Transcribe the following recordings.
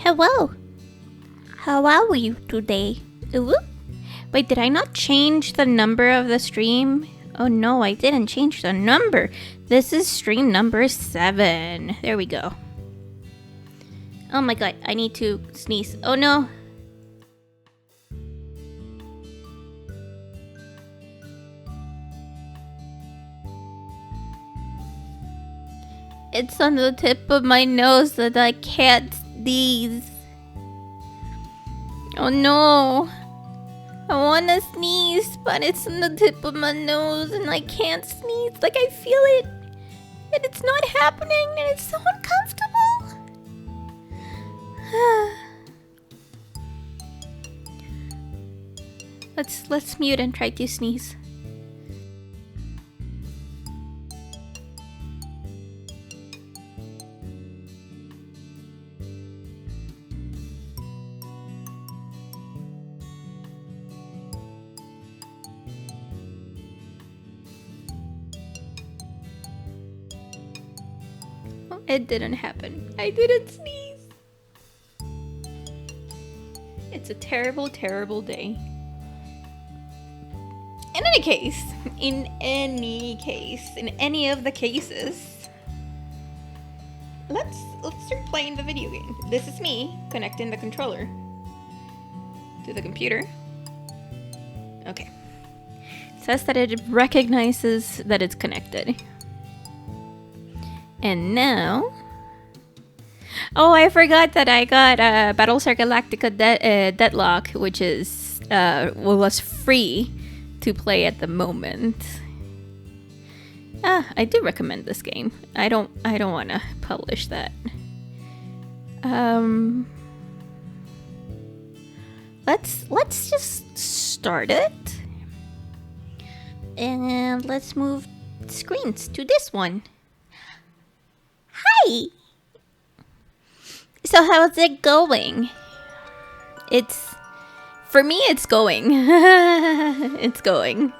Hello. How are you today? Ooh. Wait, did I not change the number of the stream? Oh no, I didn't change the number. This is stream number 7. There we go. Oh my god, I need to sneeze. Oh no. It's on the tip of my nose that I can't sneeze. Oh no. I wanna sneeze, but it's on the tip of my nose and I can't sneeze. Like I feel it, and it's not happening, and it's so uncomfortable. Let's mute and try to sneeze. It didn't happen. I didn't sneeze. It's a terrible, terrible day. In any of the cases, let's start playing the video game. This is me connecting the controller to the computer. Okay. It says that it recognizes that it's connected. And now... Oh, I forgot that I got Battlestar Galactica Deadlock, which is was free to play at the moment. I do recommend this game. I don't want to publish that. Let's just start it. And let's move screens to this one. Hi! So how's it going? For me, it's going. It's going.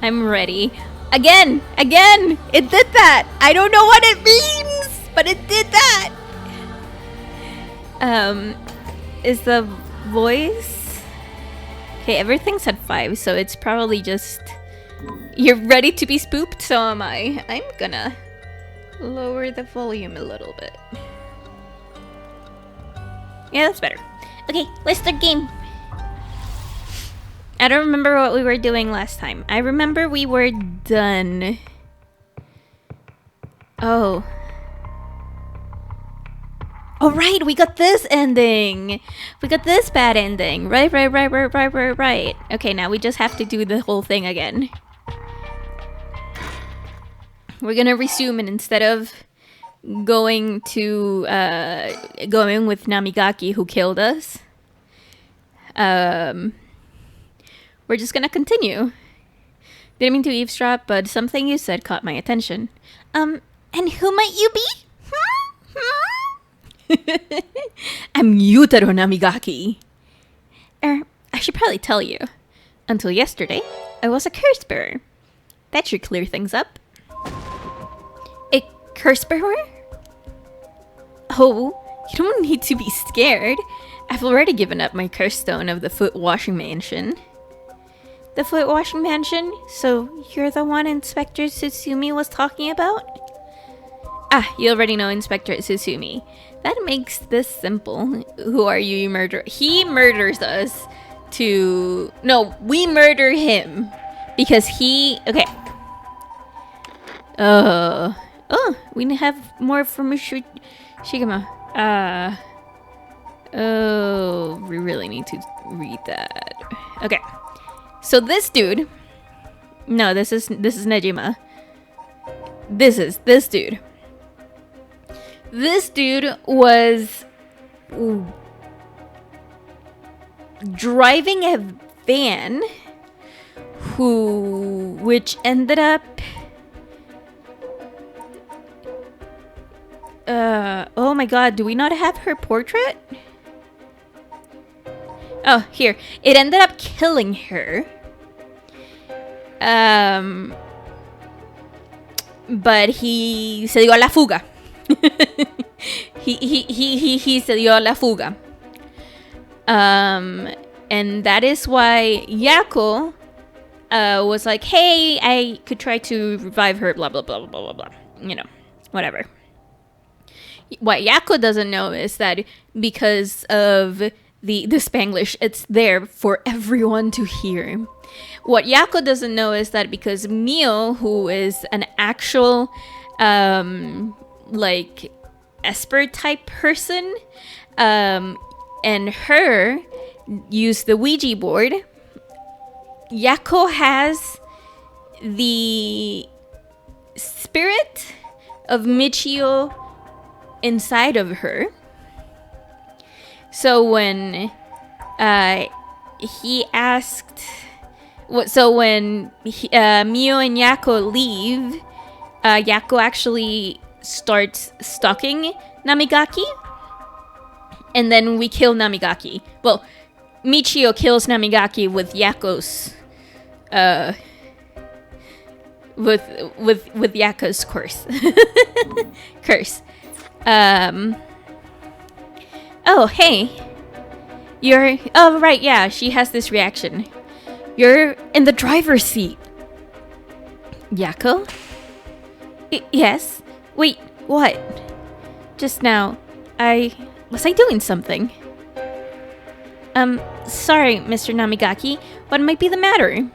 I'm ready. Again! It did that! I don't know what it means, but it did that! Is the voice... Okay, everything's at 5, so it's probably just... You're ready to be spooked? So am I. I'm gonna lower the volume a little bit. Yeah, that's better. Okay, let's start game. I don't remember what we were doing last time. I remember we were done. Oh. Oh, right, we got this ending. We got this bad ending. Right. Okay, now we just have to do the whole thing again. We're gonna resume, and instead of going with Namigaki, who killed us, we're just gonna continue. Didn't mean to eavesdrop, but something you said caught my attention. And who might you be? I'm Yutaro Namigaki. I should probably tell you. Until yesterday, I was a curse bearer. That should clear things up. A curse bearer? Oh, you don't need to be scared. I've already given up my curse stone of the foot washing mansion. The foot washing mansion? So you're the one Inspector Tsutsumi was talking about? Ah, you already know Inspector Tsutsumi. That makes this simple. Who are you, murderer? He murders us to... No, we murder him. Because he... Okay. Oh, we have more from Shigama. Oh, we really need to read that. Okay. So this dude... No, this is Nejima. This dude. This dude was driving a van which ended up oh my god, do we not have her portrait? Oh, here. It ended up killing but he se dio a la fuga. he se dio a la fuga. And that is why Yako was like, hey, I could try to revive her, blah, blah, blah, blah, blah, blah. You know, whatever. What Yako doesn't know is that because of the Spanglish, it's there for everyone to hear. What Yako doesn't know is that because Mio, who is an actual, like, Esper type person, and her use the Ouija board, Yako has the spirit of Michio inside of her. So when he asked, so when Mio and Yako leave, Yako actually starts stalking Namigaki, and then we kill Namigaki. Well, Michio kills Namigaki with Yako's with Yako's curse. Oh, hey. Oh, right, yeah, she has this reaction. You're in the driver's seat. Yako? Yes? Wait, what? Just now, was I doing something? Sorry, Mr. Namigaki. What might be the matter?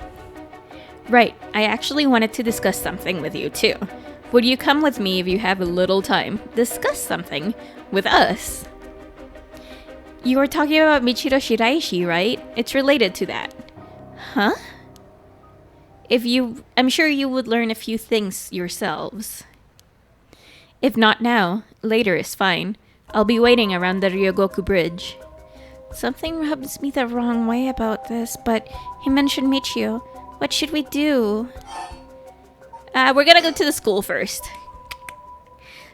Right, I actually wanted to discuss something with you, too. Would you come with me if you have a little time? Discuss something? With us? You were talking about Michiro Shiraishi, right? It's related to that. Huh? I'm sure you would learn a few things yourselves. If not now, later is fine. I'll be waiting around the Ryogoku Bridge. Something rubs me the wrong way about this, but he mentioned Michio. What should we do? We're gonna go to the school first.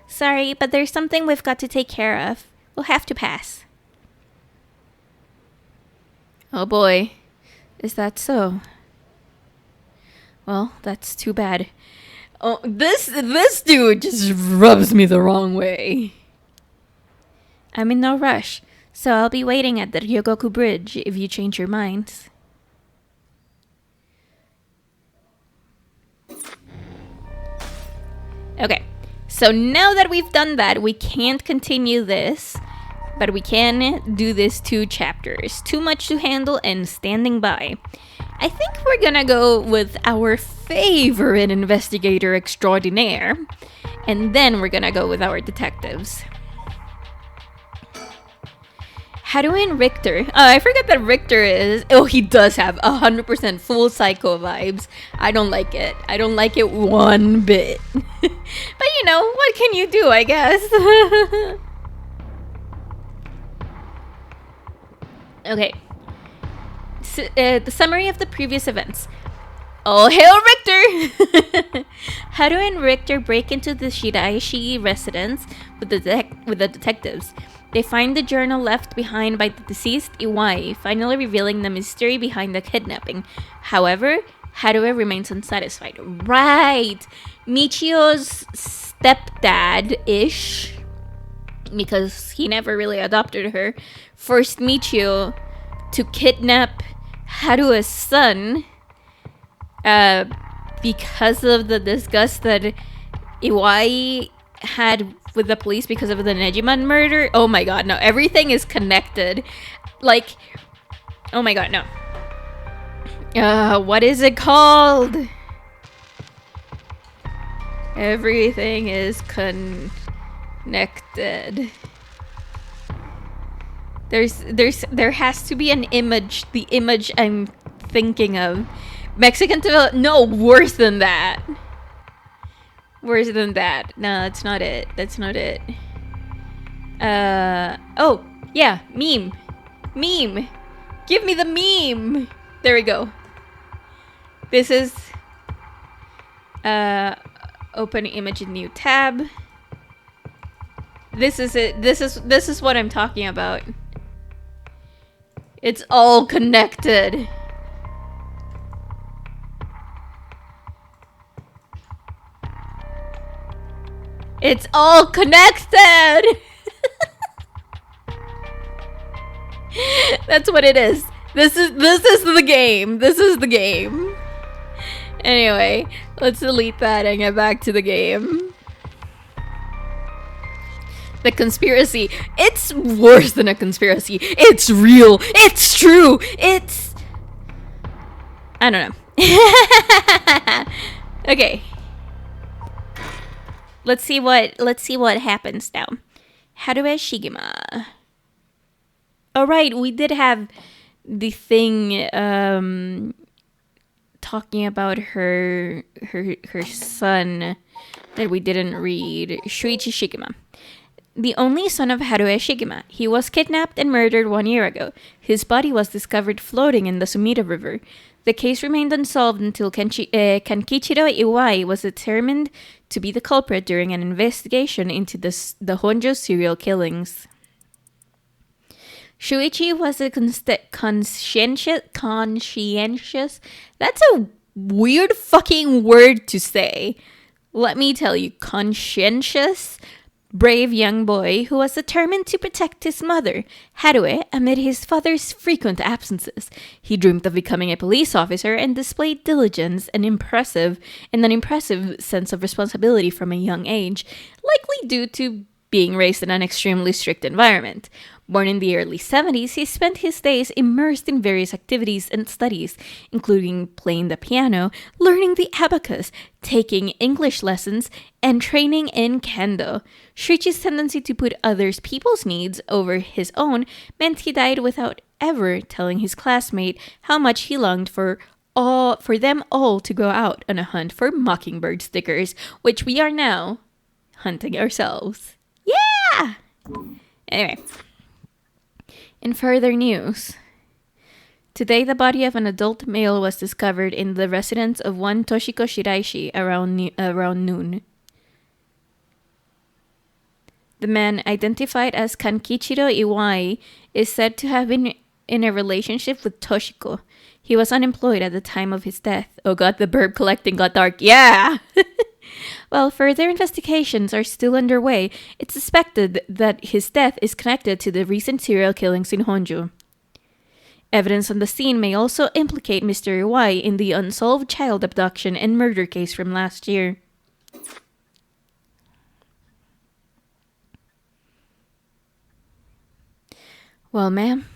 Sorry, but there's something we've got to take care of. We'll have to pass. Oh boy. Is that so? Well, that's too bad. Oh, this dude just rubs me the wrong way. I'm in no rush, so I'll be waiting at the Ryogoku Bridge if you change your minds. Okay, so now that we've done that, we can't continue this, but we can do this 2 chapters. Too much to handle and standing by. I think we're gonna go with our favorite investigator extraordinaire, and then we're gonna go with our detectives. Haruin Richter. I forgot that Richter is... Oh, he does have 100% full psycho vibes. I don't like it. I don't like it one bit. But you know, what can you do, I guess? Okay. So, the summary of the previous events. All hail Richter! Haru and Richter break into the Shiraishi residence with the detectives. They find the journal left behind by the deceased Iwai, finally revealing the mystery behind the kidnapping. However, Haruo remains unsatisfied. Right! Michio's stepdad-ish, because he never really adopted her, forced Michio to kidnap Haruo's son because of the disgust that Iwai had with the police because of the Nejiman murder. Oh my god, no. Everything is connected. Like, oh my god, no. What is it called? Everything is connected. There has to be an image. The image I'm thinking of. Mexican development. No, worse than that. Worse than that. No, that's not it. That's not it. Oh, yeah, meme. Meme. Give me the meme. There we go. This is open image in new tab. This is it. This is what I'm talking about. It's all connected. It's all connected! That's what it is. This is the game. This is the game. Anyway, let's delete that and get back to the game. The conspiracy. It's worse than a conspiracy. It's real. It's true. It's... I don't know. Okay. Let's see what happens now. Haruo Shigema. Oh right, we did have the thing talking about her son that we didn't read. Shuichi Shigema. The only son of Haruo Shigema. He was kidnapped and murdered 1 year ago. His body was discovered floating in the Sumida River. The case remained unsolved until Kankichiro Iwai was determined to be the culprit during an investigation into the Honjo serial killings. Shuichi was a conscientious... That's a weird fucking word to say. Let me tell you, conscientious... brave young boy who was determined to protect his mother, Haruo, amid his father's frequent absences. He dreamed of becoming a police officer and displayed diligence and an impressive sense of responsibility from a young age, likely due to being raised in an extremely strict environment. Born in the early 70s, he spent his days immersed in various activities and studies, including playing the piano, learning the abacus, taking English lessons, and training in kendo. Shuichi's tendency to put other people's needs over his own meant he died without ever telling his classmate how much he longed for them all to go out on a hunt for mockingbird stickers, which we are now hunting ourselves. Yeah! Anyway. In further news, today the body of an adult male was discovered in the residence of one Toshiko Shiraishi around noon. The man, identified as Kankichiro Iwai, is said to have been in a relationship with Toshiko. He was unemployed at the time of his death. Oh god, the burp collecting got dark. Yeah! While further investigations are still underway, it's suspected that his death is connected to the recent serial killings in Honjo. Evidence on the scene may also implicate Mr. Iwai in the unsolved child abduction and murder case from last year. Well, ma'am,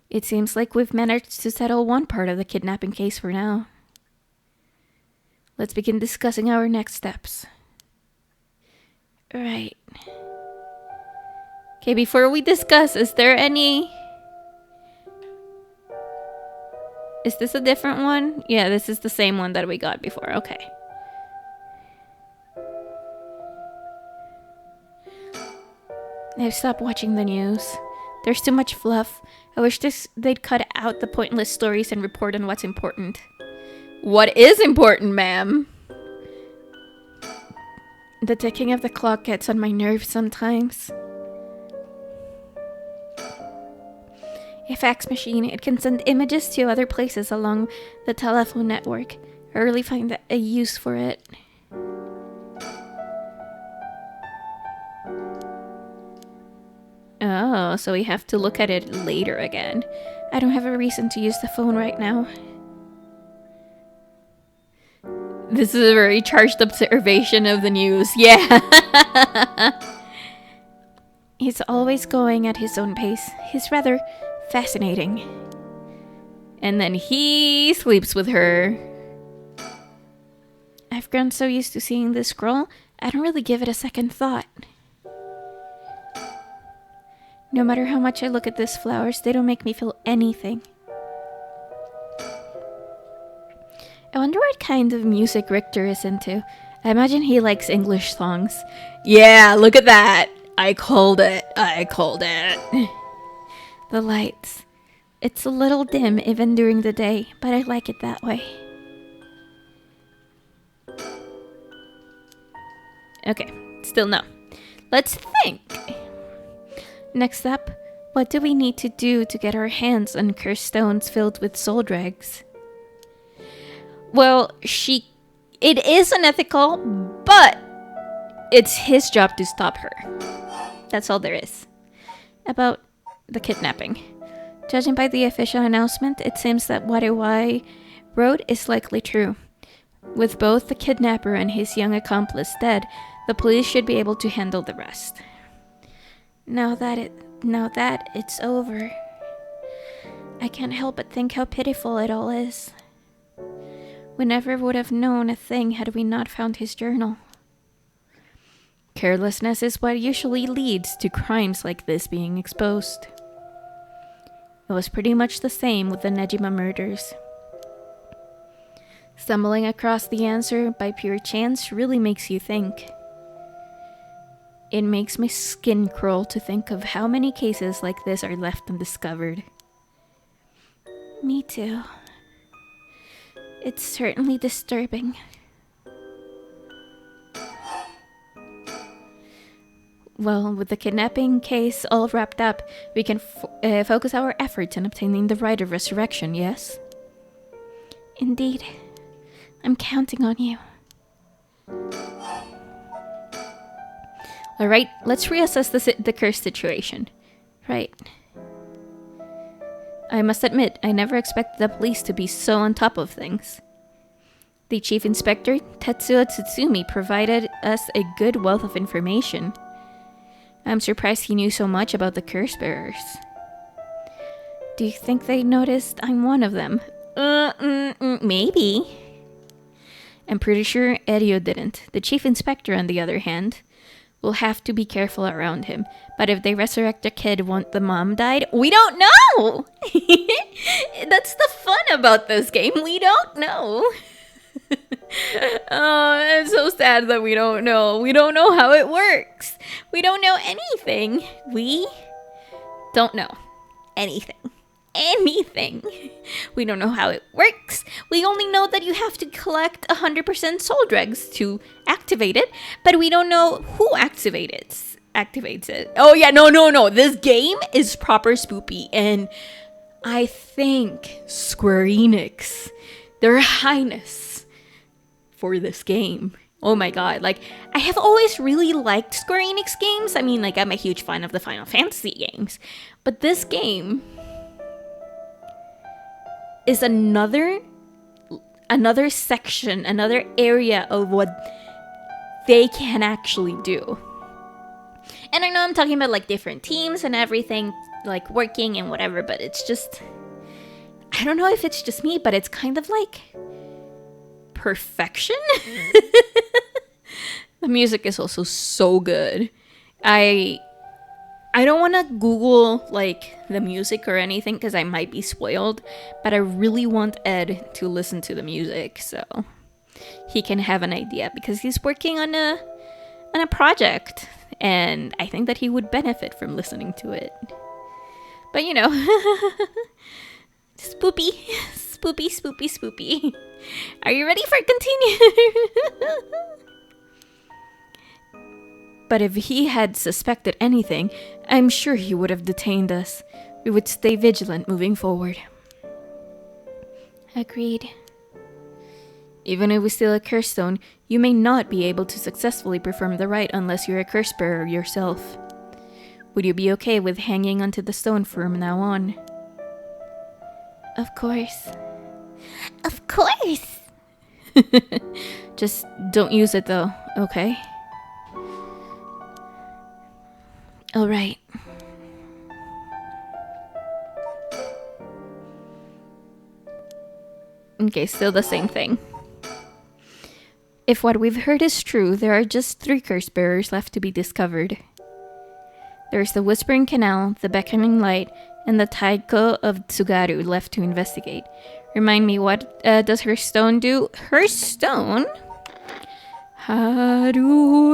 it seems like we've managed to settle one part of the kidnapping case for now. Let's begin discussing our next steps. Right. Okay, before we discuss, is there any... Is this a different one? Yeah, this is the same one that we got before. Okay. I've stopped watching the news. There's too much fluff. I wish they'd cut out the pointless stories and report on what's important. What is important, ma'am? The ticking of the clock gets on my nerves sometimes. A fax machine, it can send images to other places along the telephone network. I really find a use for it. Oh, so we have to look at it later again. I don't have a reason to use the phone right now. This is a very charged observation of the news. Yeah. He's always going at his own pace. He's rather fascinating. And then he sleeps with her. I've grown so used to seeing this scroll, I don't really give it a second thought. No matter how much I look at these flowers, they don't make me feel anything. I wonder what kind of music Richter is into. I imagine he likes English songs. Yeah, look at that. I called it. I called it. The lights. It's a little dim even during the day, but I like it that way. Okay, still no. Let's think. Next up, what do we need to do to get our hands on cursed stones filled with soul dregs? Well, it is unethical, But it's his job to stop her. That's all there is about the kidnapping. Judging by the official announcement, it seems that what I wrote is likely true. With both the kidnapper and his young accomplice dead, the police should be able to handle the rest. Now that it's over, I can't help but think how pitiful it all is. We never would have known a thing had we not found his journal. Carelessness is what usually leads to crimes like this being exposed. It was pretty much the same with the Nejima murders. Stumbling across the answer by pure chance really makes you think. It makes my skin crawl to think of how many cases like this are left undiscovered. Me too. It's certainly disturbing. Well, with the kidnapping case all wrapped up, we can focus our efforts on obtaining the right of resurrection, yes? Indeed. I'm counting on you. Alright, let's reassess the curse situation. Right. I must admit, I never expected the police to be so on top of things. The chief inspector, Tetsuo Tsutsumi, provided us a good wealth of information. I'm surprised he knew so much about the curse bearers. Do you think they noticed I'm one of them? Maybe. I'm pretty sure Erio didn't. The chief inspector, on the other hand, will have to be careful around him. But if they resurrect a kid, won't the mom died? We don't know! That's the fun about this game. We don't know. Oh, it's so sad that we don't know. We don't know how it works. We don't know anything. We don't know anything. We don't know how it works. We only know that you have to collect 100% soul dregs to activate it, but we don't know who activates it. Oh yeah, no. This game is proper spoopy, and I think Square Enix, their highness for this game. Oh my god, like, I have always really liked Square Enix games. I mean, like, I'm a huge fan of the Final Fantasy games, but this game is another section, another area of what they can actually do. And I know I'm talking about like different teams and everything, like working and whatever, but it's just, I don't know if it's just me, but it's kind of like perfection. The music is also so good. I don't want to Google like the music or anything because I might be spoiled, but I really want Ed to listen to the music so he can have an idea, because he's working on a project and I think that he would benefit from listening to it. But you know, spoopy. Are you ready for continue? But if he had suspected anything, I'm sure he would have detained us. We would stay vigilant moving forward. Agreed. Even if we steal a curse stone, you may not be able to successfully perform the rite unless you're a curse bearer yourself. Would you be okay with hanging onto the stone from now on? Of course. Of course! Just don't use it though, okay? Alright. Okay, still the same thing. If what we've heard is true, there are just 3 curse bearers left to be discovered. There's the Whispering Canal, the Beckoning Light, and the Taiko of Tsugaru left to investigate. Remind me, what does her stone do? Her stone? Haruo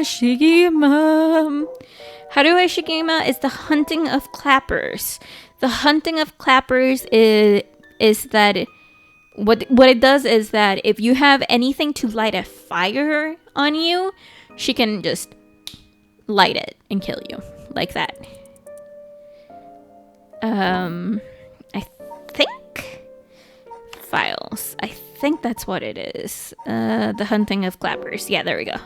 Shigima. Haruo Shigima is the hunting of clappers. The hunting of clappers is that what it does is that if you have anything to light a fire on you, she can just light it and kill you like that. I think files. I think that's what it is. The hunting of clappers. Yeah, there we go.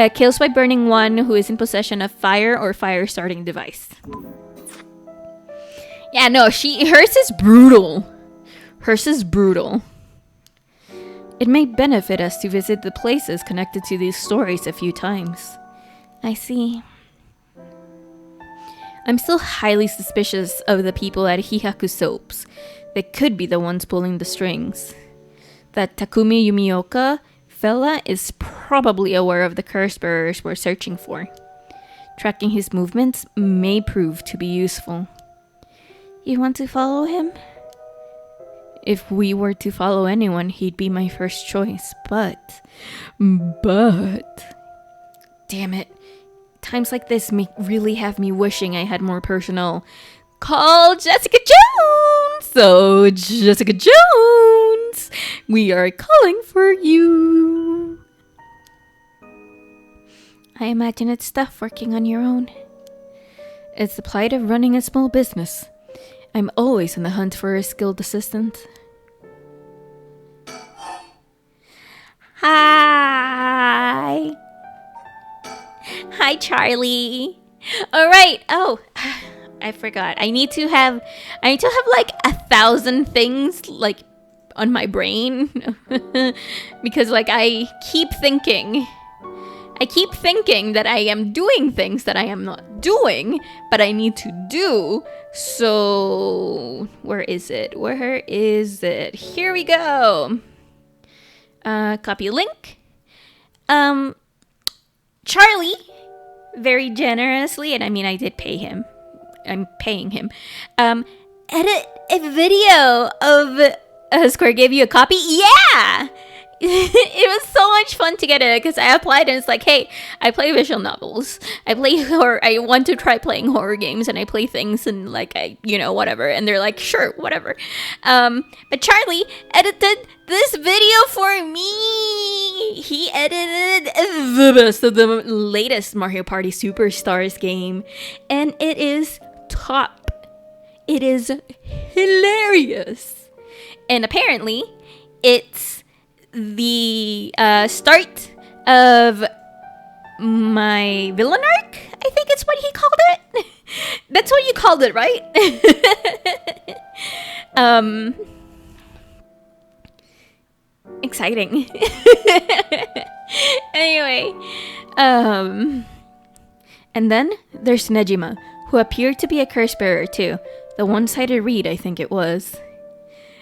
Kills by burning one who is in possession of fire or fire starting device. Yeah, no, hers is brutal. Hers is brutal. It may benefit us to visit the places connected to these stories a few times. I see. I'm still highly suspicious of the people at Hihaku Soaps. They could be the ones pulling the strings. That Takumi Yumioka fella is probably aware of the curse bearers we're searching for. Tracking his movements may prove to be useful. You want to follow him? If we were to follow anyone, he'd be my first choice, but... Damn it. Times like this really have me wishing I had more personnel. Call Jessica Jones! So, Jessica Jones, we are calling for you. I imagine it's tough working on your own. It's the plight of running a small business. I'm always on the hunt for a skilled assistant. Hi! Hi, Charlie. All right. Oh, I forgot. I need to have like 1,000 things like on my brain because like I keep thinking that I am doing things that I am not doing, but I need to do. So where is it? Here we go. Copy link. Charlie very generously, and I mean I did pay him. I'm paying him. Edit a video of Square gave you a copy? Yeah! It was so much fun to get it because I applied and it's like, hey, I play visual novels. I want to try playing horror games and I play things and like whatever. And they're like, sure, whatever. But Charlie edited this video for me. He edited the best of the latest Mario Party Superstars game. And it is top. It is hilarious. And apparently, it's the start of my villain arc. I think it's what he called it. That's what you called it, right? Exciting. Anyway, and then there's Nejima, who appeared to be a curse bearer too. The one-sided read, I think it was.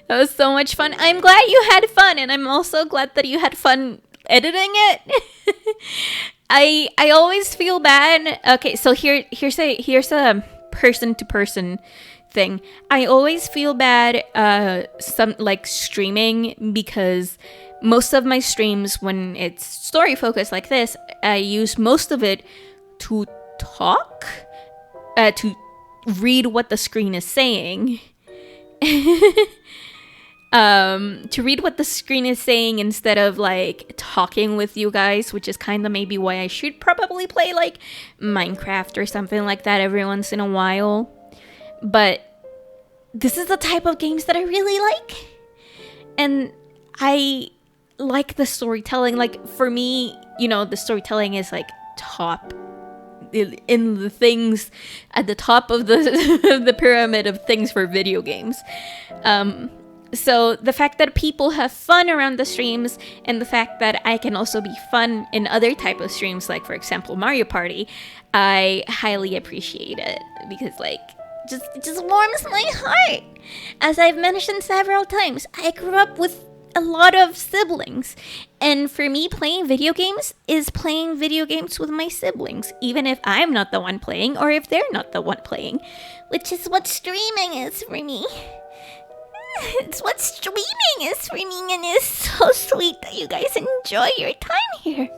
That was so much fun. I'm glad you had fun, and I'm also glad that you had fun editing it. I always feel bad. Okay, so here's a person-to-person thing. I always feel bad streaming because most of my streams, when it's story focused like this, I use most of it to talk, to read what the screen is saying. To read what the screen is saying instead of like talking with you guys, which is kind of maybe why I should probably play like Minecraft or something like that every once in a while. But this is the type of games that I really like, and I like the storytelling. Like for me, the storytelling is like top in the things at the top of the the pyramid of things for video games. So the fact that people have fun around the streams, and the fact that I can also be fun in other type of streams, like for example Mario Party, I highly appreciate it because like it just warms my heart. As I've mentioned several times, I grew up with a lot of siblings, and for me, playing video games is playing video games with my siblings, even if I'm not the one playing or if they're not the one playing, which is what streaming is for me. It's what streaming is for me, and it's so sweet that you guys enjoy your time here.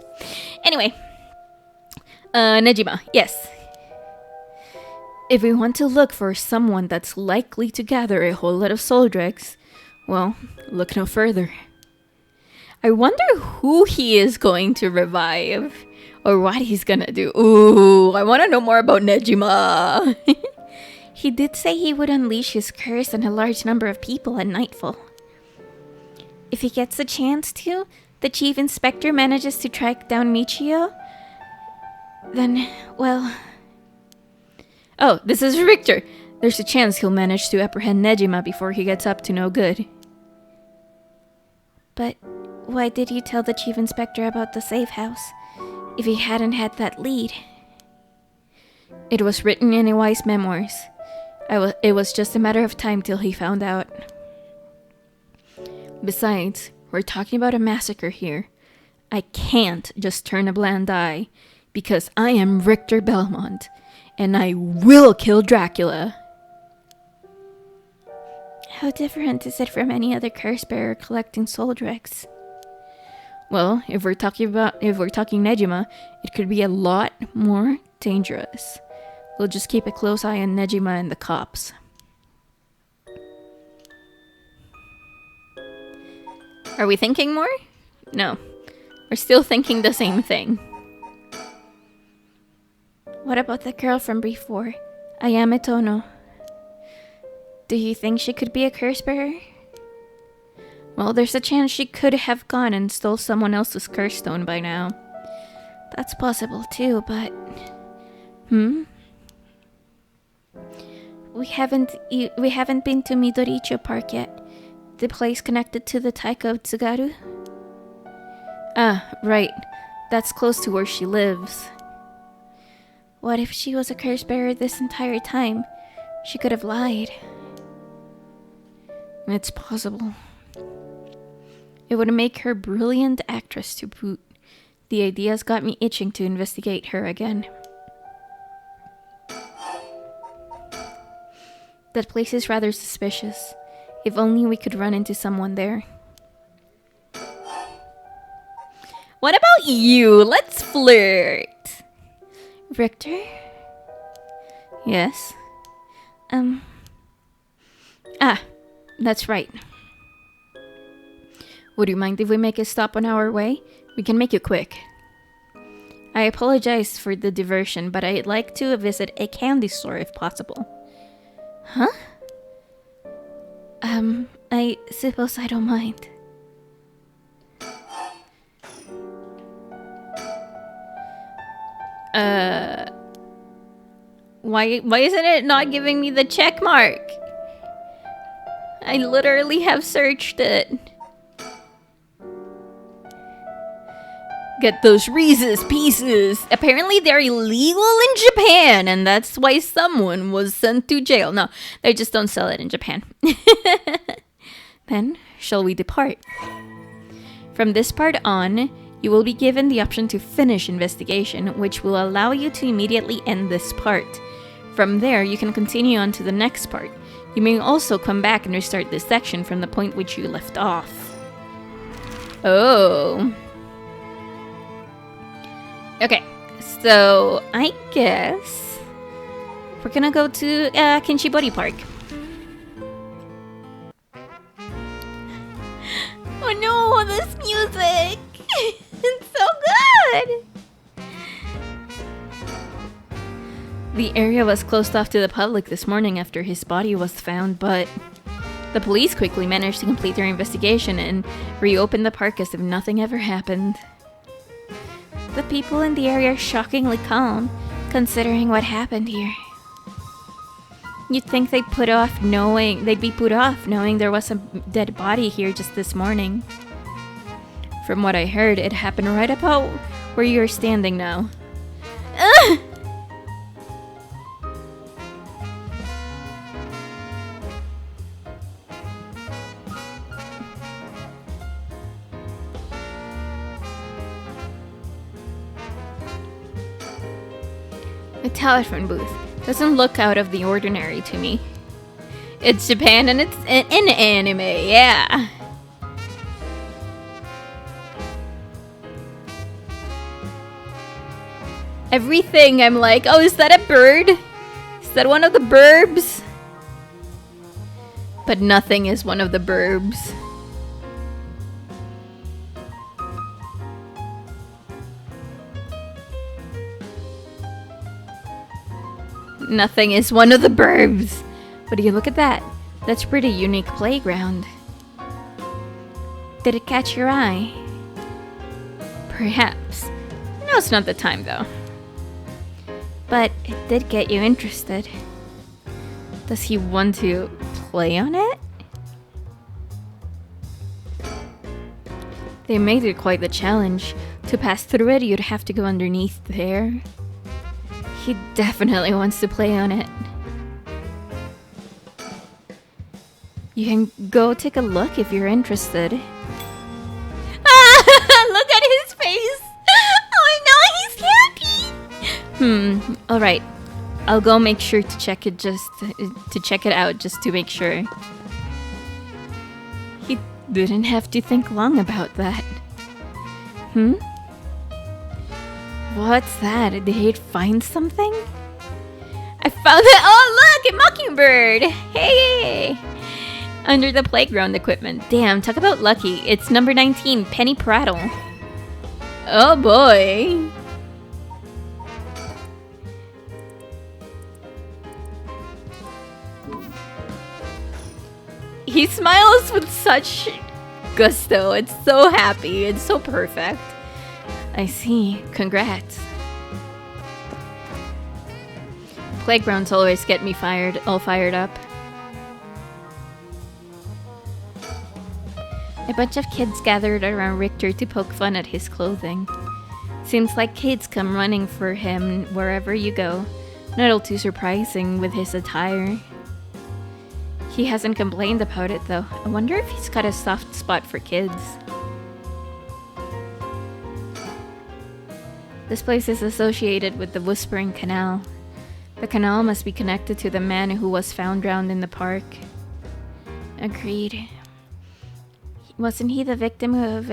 Anyway, Nejima, yes. If we want to look for someone that's likely to gather a whole lot of soul dregs, well, look no further. I wonder who he is going to revive, or what he's gonna do. Ooh, I want to know more about Nejima. He did say he would unleash his curse on a large number of people at nightfall. if he gets a chance to, the chief inspector manages to track down Michio, then, well... Oh, this is Richter. There's a chance he'll manage to apprehend Nejima before he gets up to no good. But why did you tell the chief inspector about the safe house, if he hadn't had that lead? It was written in Iwai's memoirs. It was just a matter of time till he found out. Besides, we're talking about a massacre here. I can't just turn a blind eye, because I am Richter Belmont, and I will kill Dracula. How different is it from any other curse bearer collecting soul dregs? Well, if we're talking Nejima, it could be a lot more dangerous. We'll just keep a close eye on Nejima and the cops. Are we thinking more? No. We're still thinking the same thing. What about the girl from before, Ayame Tono? Do you think she could be a curse bearer? Well, there's a chance she could have gone and stole someone else's curse stone by now. That's possible too, but... We haven't been to Midoricho Park yet. The place connected to the Taika of Tsugaru? Ah, right. That's close to where she lives. What if she was a curse bearer this entire time? She could have lied. It's possible. It would make her a brilliant actress to boot. The idea's got me itching to investigate her again. That place is rather suspicious. If only we could run into someone there. What about you? Let's flirt. Richter? Yes? That's right. Would you mind if we make a stop on our way? We can make it quick. I apologize for the diversion, but I'd like to visit a candy store if possible. Huh? I suppose I don't mind. Why isn't it not giving me the check mark? I literally have searched it. Get those Reese's Pieces. Apparently they're illegal in Japan, and that's why someone was sent to jail. No, they just don't sell it in Japan. Then, shall we depart? From this part on, you will be given the option to finish investigation, which will allow you to immediately end this part. From there, you can continue on to the next part. You may also come back and restart this section from the point which you left off. Oh. Okay, so I guess we're gonna go to Kinshibori Park. Oh no, this music! It's so good! The area was closed off to the public this morning after his body was found, but the police quickly managed to complete their investigation and reopen the park as if nothing ever happened. The people in the area are shockingly calm, considering what happened here. You'd think they'd be put off knowing there was a dead body here just this morning. From what I heard, it happened right about where you're standing now. Ugh! A telephone booth doesn't look out of the ordinary to me. It's Japan and it's in anime, yeah. Everything I'm like, oh, is that a bird? Is that one of the burbs? But nothing is one of the burbs. Nothing is one of the burbs. But do you look at that? That's pretty unique playground. Did it catch your eye? Perhaps. Now's not the time, though. But it did get you interested. Does he want to play on it? They made it quite the challenge. To pass through it, you'd have to go underneath there. He definitely wants to play on it. You can go take a look if you're interested. Ah! Look at his face! Oh no, he's happy! Alright. I'll go make sure to check it out just to make sure. He didn't have to think long about that. What's that? Did he find something? I found it! Oh look! A mockingbird! Hey! Under the playground equipment. Damn, talk about lucky. It's number 19, Penny Prattle. Oh boy. He smiles with such gusto. It's so happy. It's so perfect. I see. Congrats. Playgrounds always get me all fired up. A bunch of kids gathered around Richter to poke fun at his clothing. Seems like kids come running for him wherever you go. Not all too surprising with his attire. He hasn't complained about it though. I wonder if he's got a soft spot for kids. This place is associated with the Whispering Canal. The canal must be connected to the man who was found drowned in the park. Agreed. Wasn't he the victim of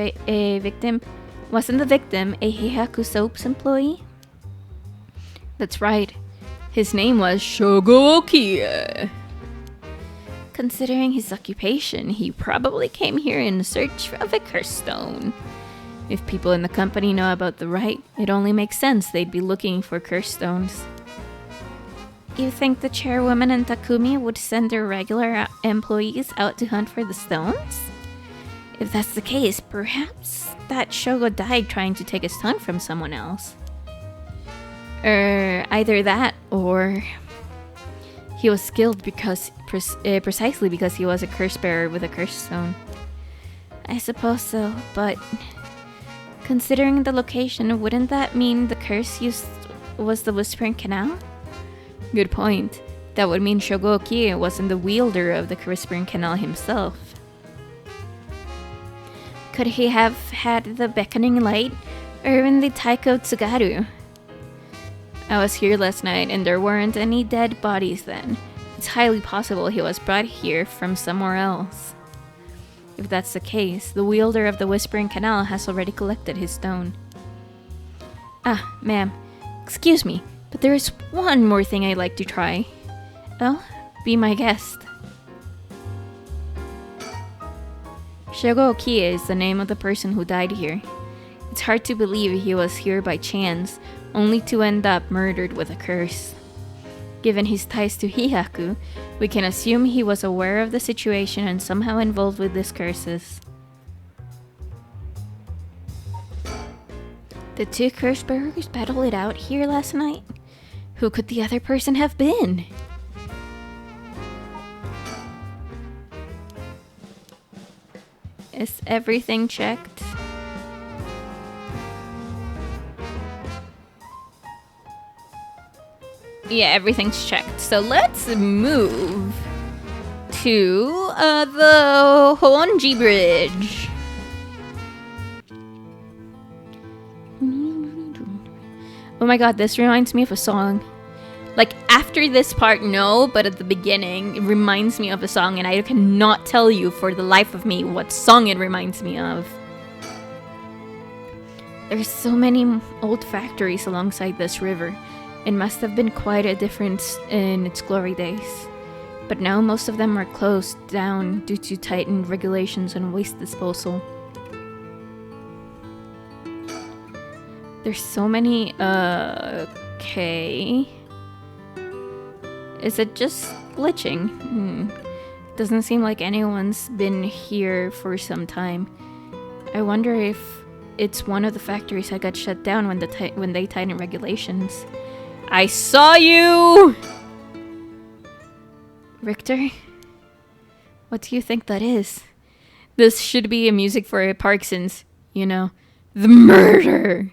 Wasn't the victim a Heihaku Soaps employee? That's right. His name was Shogo Okiya. Considering his occupation, he probably came here in search of a curse stone. If people in the company know about the rite, it only makes sense they'd be looking for curse stones. You think the chairwoman and Takumi would send their regular employees out to hunt for the stones? If that's the case, perhaps that Shogo died trying to take a stone from someone else. Either that, or he was skilled because precisely because he was a curse bearer with a curse stone. I suppose so, but considering the location, wouldn't that mean the curse used was the Whispering Canal? Good point. That would mean Shogo Okiya wasn't the wielder of the Whispering Canal himself. Could he have had the beckoning light, or even the Taiko Tsugaru? I was here last night and there weren't any dead bodies then. It's highly possible he was brought here from somewhere else. If that's the case, the wielder of the Whispering Canal has already collected his stone. Ah, ma'am, excuse me, but there is one more thing I'd like to try. Well, be my guest. Shogo Okiya is the name of the person who died here. It's hard to believe he was here by chance, only to end up murdered with a curse. Given his ties to Heihaku, we can assume he was aware of the situation and somehow involved with these curses. The two curse bearers battled it out here last night? Who could the other person have been? Is everything checked? Yeah, everything's checked. So let's move to the Honji Bridge. Oh my god, this reminds me of a song. Like, after this part, no, but at the beginning, it reminds me of a song, and I cannot tell you for the life of me what song it reminds me of. There's so many old factories alongside this river. It must have been quite a difference in its glory days. But now most of them are closed down due to tightened regulations on waste disposal. There's so many, okay. Is it just glitching? Doesn't seem like anyone's been here for some time. I wonder if it's one of the factories that got shut down when they tightened regulations. I saw you! Richter? What do you think that is? This should be a music for a Parkinson's, you know. The murder!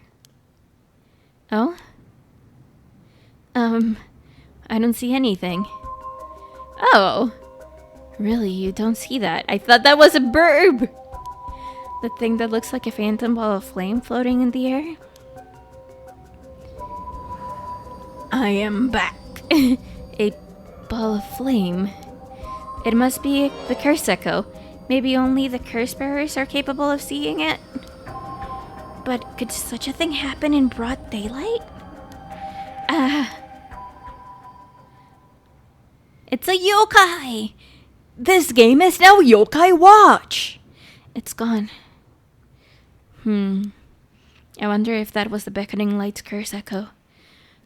Oh? I don't see anything. Oh. Really, you don't see that? I thought that was a burb! The thing that looks like a phantom ball of flame floating in the air? I am back. A ball of flame. It must be the curse echo. Maybe only the curse bearers are capable of seeing it? But could such a thing happen in broad daylight? It's a yokai! This game is now Yokai Watch! It's gone. I wonder if that was the beckoning light's curse echo.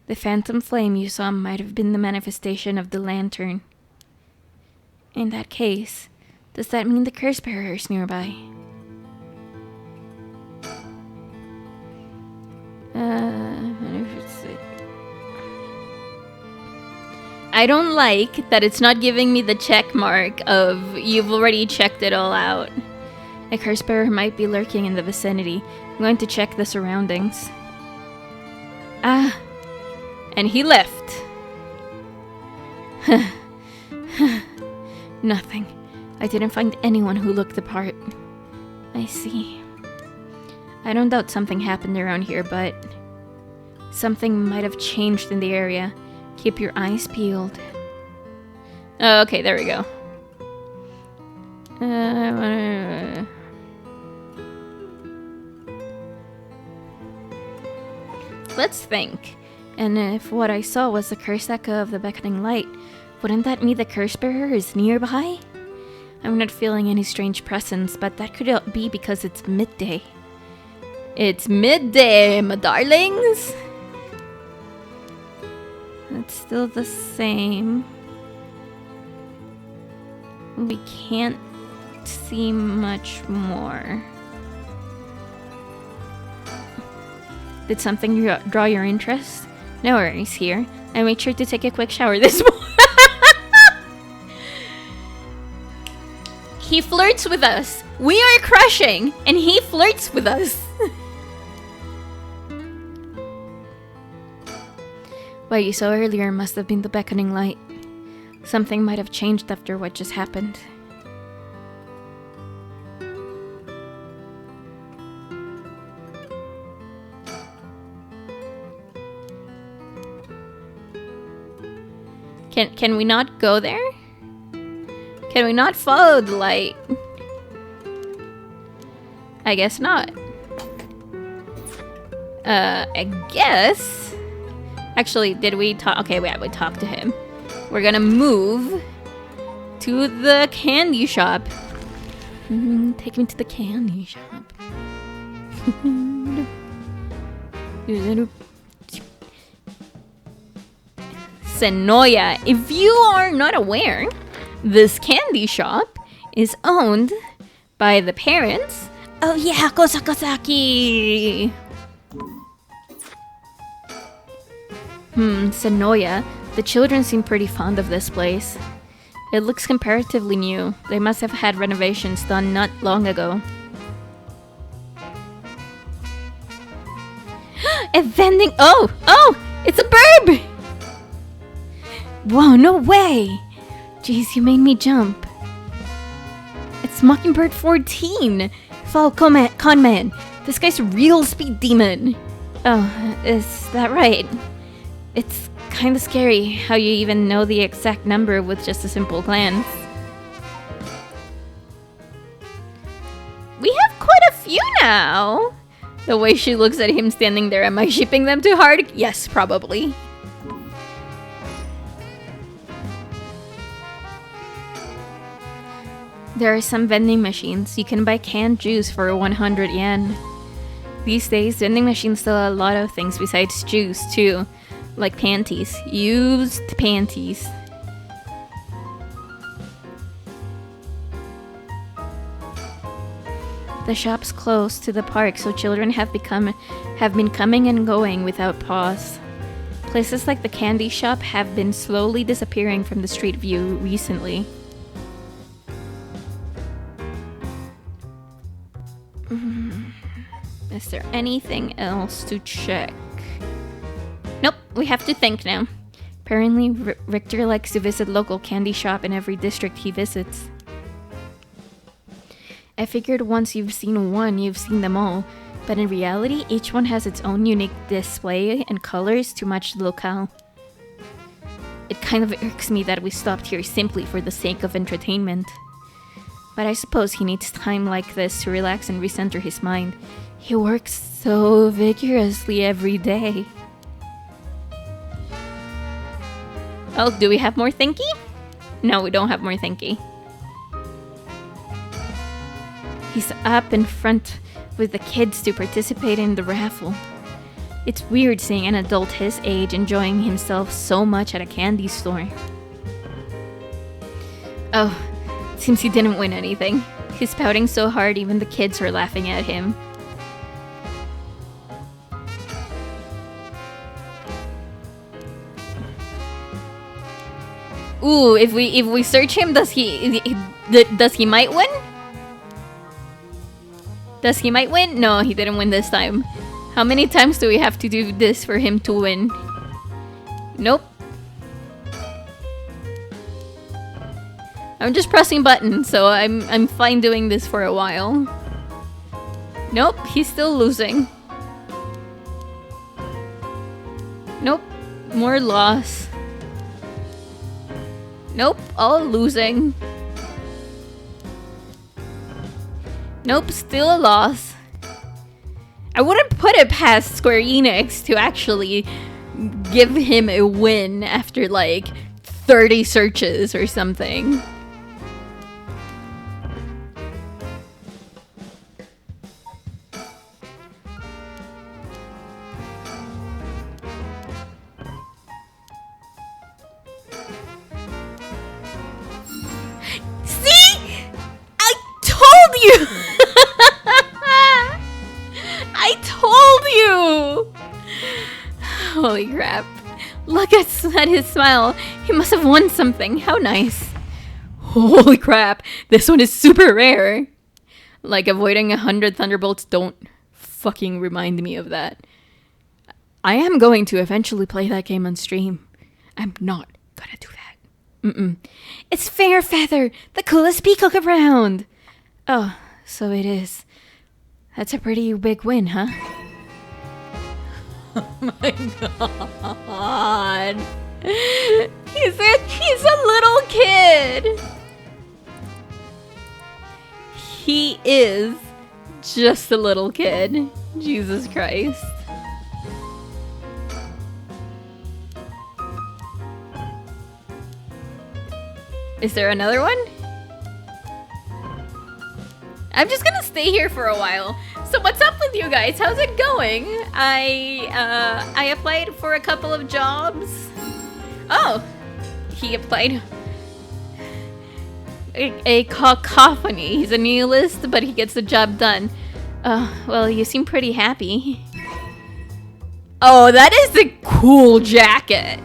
The phantom flame you saw might have been the manifestation of the lantern. In that case, does that mean the curse bearer is nearby? I don't like that it's not giving me the check mark of you've already checked it all out. A curse bearer might be lurking in the vicinity. I'm going to check the surroundings. And he left. Nothing. I didn't find anyone who looked the part. I see. I don't doubt something happened around here, but something might have changed in the area. Keep your eyes peeled. Oh, okay, there we go. Let's think. And if what I saw was the curse echo of the beckoning light, wouldn't that mean the curse bearer is nearby? I'm not feeling any strange presence, but that could be because it's midday. It's midday, my darlings! It's still the same. We can't see much more. Did something draw your interest? No worries here. I made sure to take a quick shower this morning. He flirts with us. We are crushing, and he flirts with us. What you saw earlier must have been the beckoning light. Something might have changed after what just happened. Can we not go there? Can we not follow the light? I guess not. I guess. Actually, did we talk? Okay, we talked to him. We're gonna move to the candy shop. Take me to the candy shop. Senoya, if you are not aware, this candy shop is owned by the parents. Oh yeah, Kosakosaki! Senoya, the children seem pretty fond of this place. It looks comparatively new. They must have had renovations done not long ago. A vending... Oh! It's a burb! Whoa, no way! Jeez, you made me jump. It's Mockingbird 14! Follow Conman! This guy's a real speed demon! Oh, is that right? It's kinda scary how you even know the exact number with just a simple glance. We have quite a few now! The way she looks at him standing there, am I shipping them too hard? Yes, probably. There are some vending machines. You can buy canned juice for 100 yen. These days, vending machines sell a lot of things besides juice, too. Like panties. Used panties. The shop's close to the park, so children have been coming and going without pause. Places like the candy shop have been slowly disappearing from the street view recently. Is there anything else to check? Nope, we have to think now. Apparently, Richter likes to visit local candy shop in every district he visits. I figured once you've seen one, you've seen them all. But in reality, each one has its own unique display and colors to match the locale. It kind of irks me that we stopped here simply for the sake of entertainment. But I suppose he needs time like this to relax and recenter his mind. He works so vigorously every day. Oh, do we have more thinky? No, we don't have more thinky. He's up in front with the kids to participate in the raffle. It's weird seeing an adult his age enjoying himself so much at a candy store. Oh, seems he didn't win anything. He's pouting so hard even the kids are laughing at him. Ooh, if we search him, does he might win? Does he might win? No, he didn't win this time. How many times do we have to do this for him to win? Nope. I'm just pressing buttons, so I'm fine doing this for a while. Nope, he's still losing. Nope, more loss. Nope, all losing. Nope, still a loss. I wouldn't put it past Square Enix to actually give him a win after like 30 searches or something. See? I told you! I told you! Holy crap. Look at his smile. He must have won something. How nice. Holy crap. This one is super rare. Like avoiding 100 Thunderbolts, don't fucking remind me of that. I am going to eventually play that game on stream. I'm not gonna do that. It's Fairfeather, the coolest peacock around. Oh, so it is. That's a pretty big win, huh? Oh my god. He's a little kid. He is just a little kid. Jesus Christ. Is there another one? I'm just gonna stay here for a while. So what's up with you guys? How's it going? I applied for a couple of jobs. Oh, he applied a cacophony. He's a nihilist, but he gets the job done. Well, you seem pretty happy. Oh, that is a cool jacket.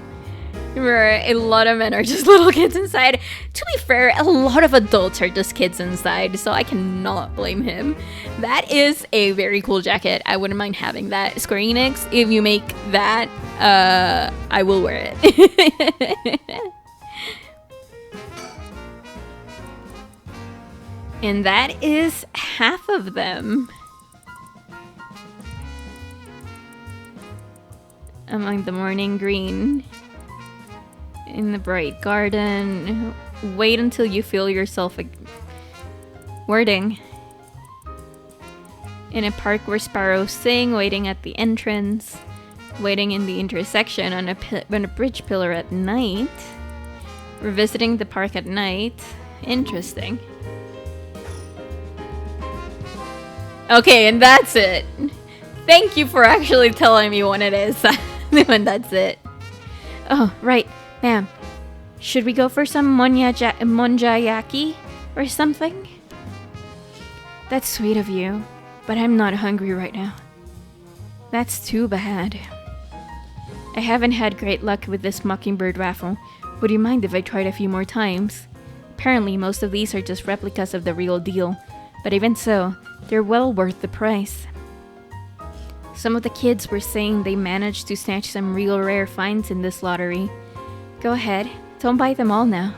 Where a lot of men are just little kids inside. To be fair, a lot of adults are just kids inside, so I cannot blame him. That is a very cool jacket. I wouldn't mind having that. Square Enix, if you make that, I will wear it. And that is half of them. Among the morning green. In the bright garden. Wait until you feel yourself wording. In a park where sparrows sing, waiting at the entrance. Waiting in the intersection on a bridge pillar at night. Revisiting the park at night. Interesting. Okay, and that's it. Thank you for actually telling me when it is. When that's it. Oh, right. Ma'am, should we go for some monjayaki or something? That's sweet of you, but I'm not hungry right now. That's too bad. I haven't had great luck with this mockingbird raffle. Would you mind if I tried a few more times? Apparently, most of these are just replicas of the real deal, but even so, they're well worth the price. Some of the kids were saying they managed to snatch some real rare finds in this lottery. Go ahead, don't buy them all now.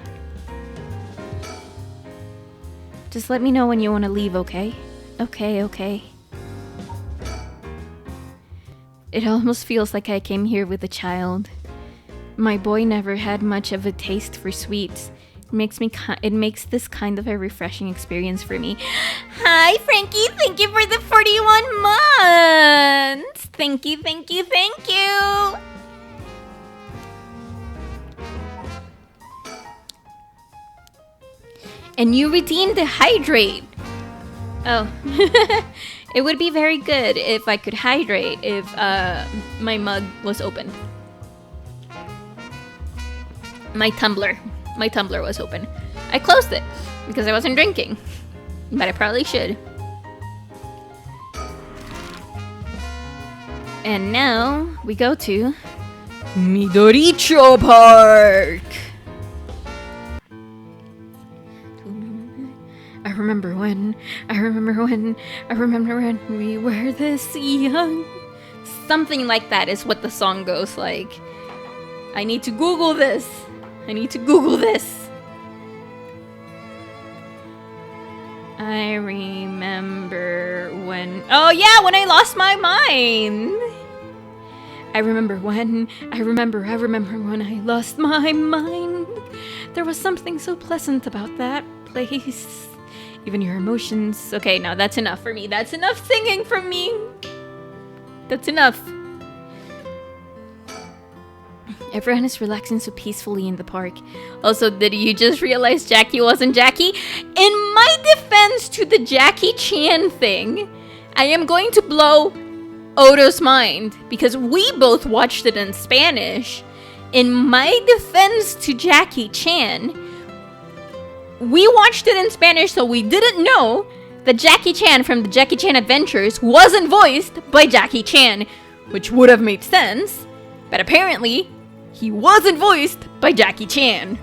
Just let me know when you want to leave, okay? Okay. It almost feels like I came here with a child. My boy never had much of a taste for sweets. It makes this kind of a refreshing experience for me. Hi, Frankie! Thank you for the 41 months! Thank you! And you redeemed the hydrate! Oh. It would be very good if I could hydrate if my mug was open. My tumbler was open. I closed it because I wasn't drinking, but I probably should. And now we go to Midoricho Park. I remember when we were this young. Something like that is what the song goes like. I need to Google this. I remember when... Oh yeah, when I lost my mind! I remember when I lost my mind. There was something so pleasant about that place. Even your emotions... Okay, now that's enough for me. That's enough singing from me. That's enough. Everyone is relaxing so peacefully in the park. Also, did you just realize Jackie wasn't Jackie? In my defense to the Jackie Chan thing, I am going to blow Odo's mind because we both watched it in Spanish. In my defense to Jackie Chan, we watched it in Spanish, so we didn't know that Jackie Chan from the Jackie Chan Adventures wasn't voiced by Jackie Chan, which would have made sense, but apparently he wasn't voiced by Jackie Chan.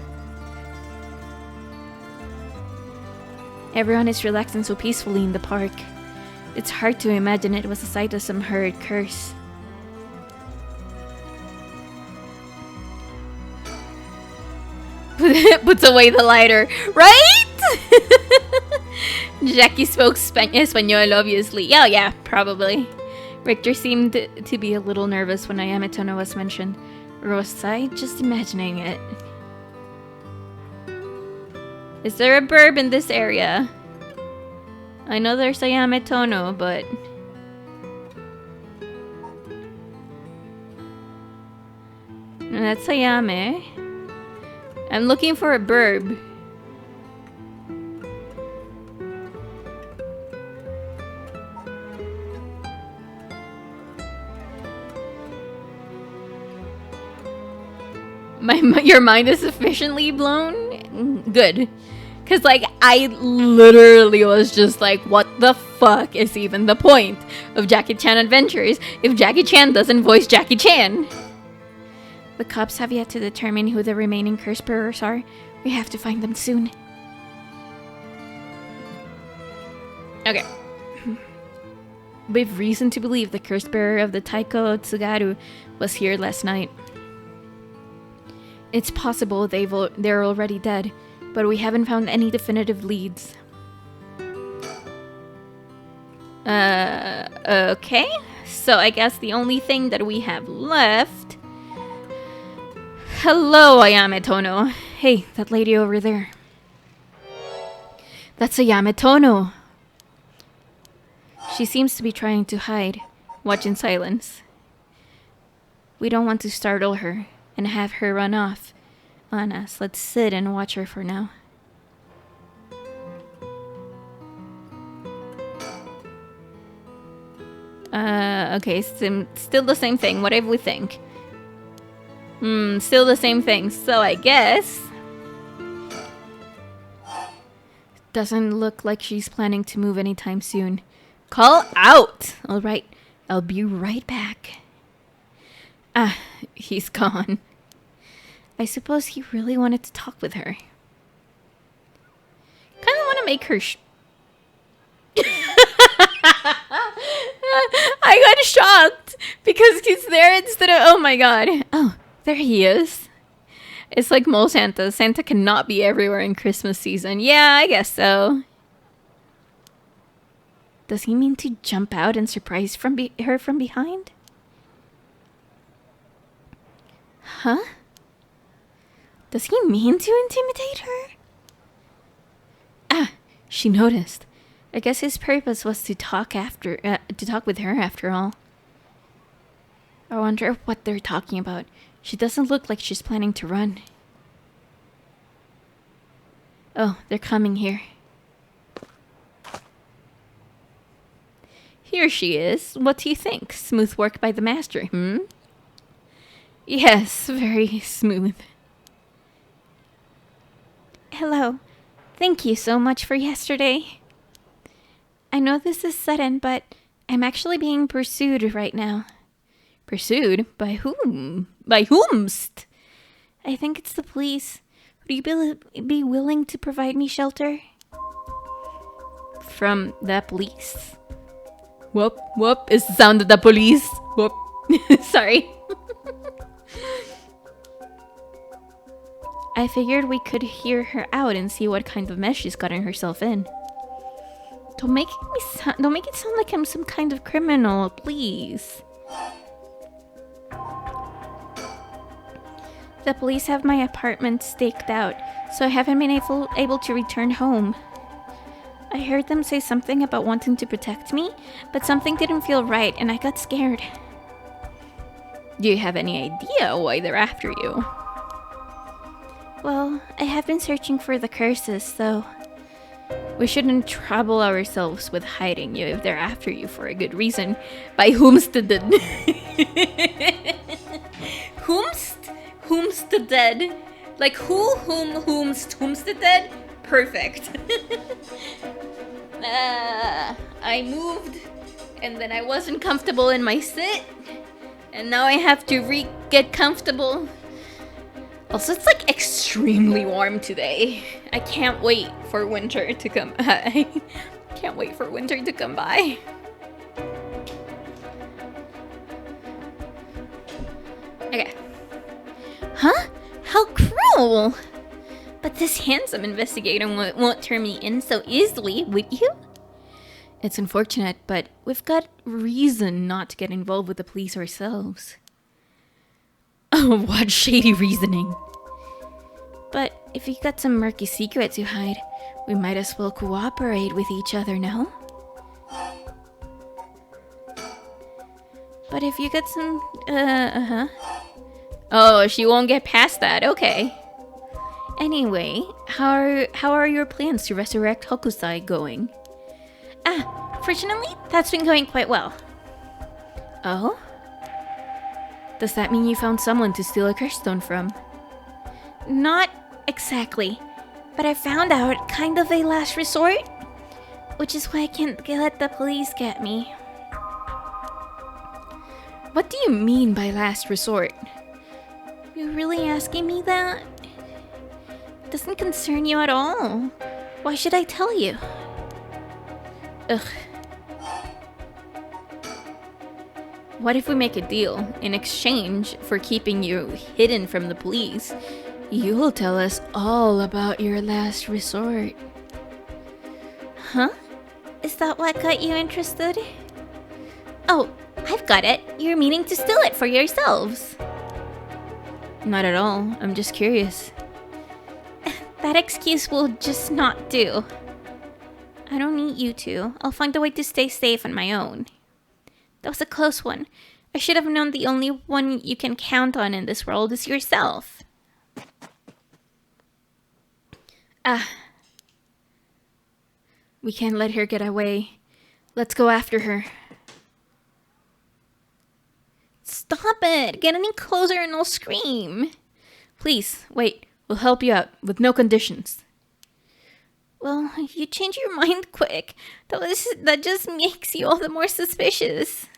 Everyone is relaxing so peacefully in the park. It's hard to imagine it was the site of some horrid curse. Puts away the lighter, right? Jackie spoke Espanol, obviously. Oh yeah, probably. Richter seemed to be a little nervous when Ayametono was mentioned. Rosai, just imagining it. Is there a burb in this area? I know there's Ayametono, but... That's Ayame. I'm looking for a burb. Your mind is sufficiently blown? Good. Because, like, I literally was just like, what the fuck is even the point of Jackie Chan Adventures if Jackie Chan doesn't voice Jackie Chan? The cops have yet to determine who the remaining curse bearers are. We have to find them soon. Okay. We've reason to believe the curse bearer of the Taiko Tsugaru was here last night. It's possible they're already dead, but we haven't found any definitive leads. Okay. So I guess the only thing that we have left... Hello, Ayametono. Hey, that lady over there. That's Ayametono. She seems to be trying to hide. Watch in silence. We don't want to startle her and have her run off on us. Let's sit and watch her for now. Okay, still the same thing. Whatever we think. Still the same thing. So I guess... Doesn't look like she's planning to move anytime soon. Call out! Alright, I'll be right back. Ah, he's gone. I suppose he really wanted to talk with her. Kind of want to make her I got shocked because he's there instead of... Oh my god. Oh, there he is. It's like Mole Santa. Santa cannot be everywhere in Christmas season. Yeah, I guess so. Does he mean to jump out and surprise her from behind? Huh? Does he mean to intimidate her? Ah, she noticed. I guess his purpose was to talk with her after all. I wonder what they're talking about. She doesn't look like she's planning to run. Oh, they're coming here. Here she is. What do you think? Smooth work by the master, hmm? Yes, very smooth. Hello. Thank you so much for yesterday. I know this is sudden, but I'm actually being pursued right now. Pursued? By whom? By whomst? I think it's the police. Would you be willing to provide me shelter? From the police? Whoop, whoop, is the sound of the police. Whoop. Sorry. I figured we could hear her out and see what kind of mess she's gotten herself in. Don't make it sound like I'm some kind of criminal, please. The police have my apartment staked out, so I haven't been able to return home. I heard them say something about wanting to protect me, but something didn't feel right and I got scared. Do you have any idea why they're after you? Well, I have been searching for the curses, so... We shouldn't trouble ourselves with hiding you if they're after you for a good reason. By whomst the dead? Whomst the dead? Like who, whomst the dead? Perfect. I moved, and then I wasn't comfortable in my sit, and now I have to get comfortable. Also, it's like extremely warm today. I can't wait for winter to come. I can't wait for winter to come by. Okay. Huh? How cruel! But this handsome investigator won't turn me in so easily, would you? It's unfortunate, but we've got reason not to get involved with the police ourselves. Oh, what shady reasoning. But if you got some murky secrets you hide, we might as well cooperate with each other, no? But if you got some, Oh, she won't get past that, okay. Anyway, how are your plans to resurrect Hokusai going? Fortunately, that's been going quite well. Oh? Does that mean you found someone to steal a curse stone from? Not exactly, but I found out kind of a last resort, which is why I can't let the police get me. What do you mean by last resort? You're really asking me that? It doesn't concern you at all. Why should I tell you? Ugh. What if we make a deal? In exchange for keeping you hidden from the police, you'll tell us all about your last resort. Huh? Is that what got you interested? Oh, I've got it. You're meaning to steal it for yourselves. Not at all. I'm just curious. That excuse will just not do. I don't need you to. I'll find a way to stay safe on my own. That was a close one. I should have known the only one you can count on in this world is yourself. We can't let her get away. Let's go after her. Stop it! Get any closer and I'll scream. Please, wait. We'll help you out with no conditions. Well, you change your mind quick. That just makes you all the more suspicious.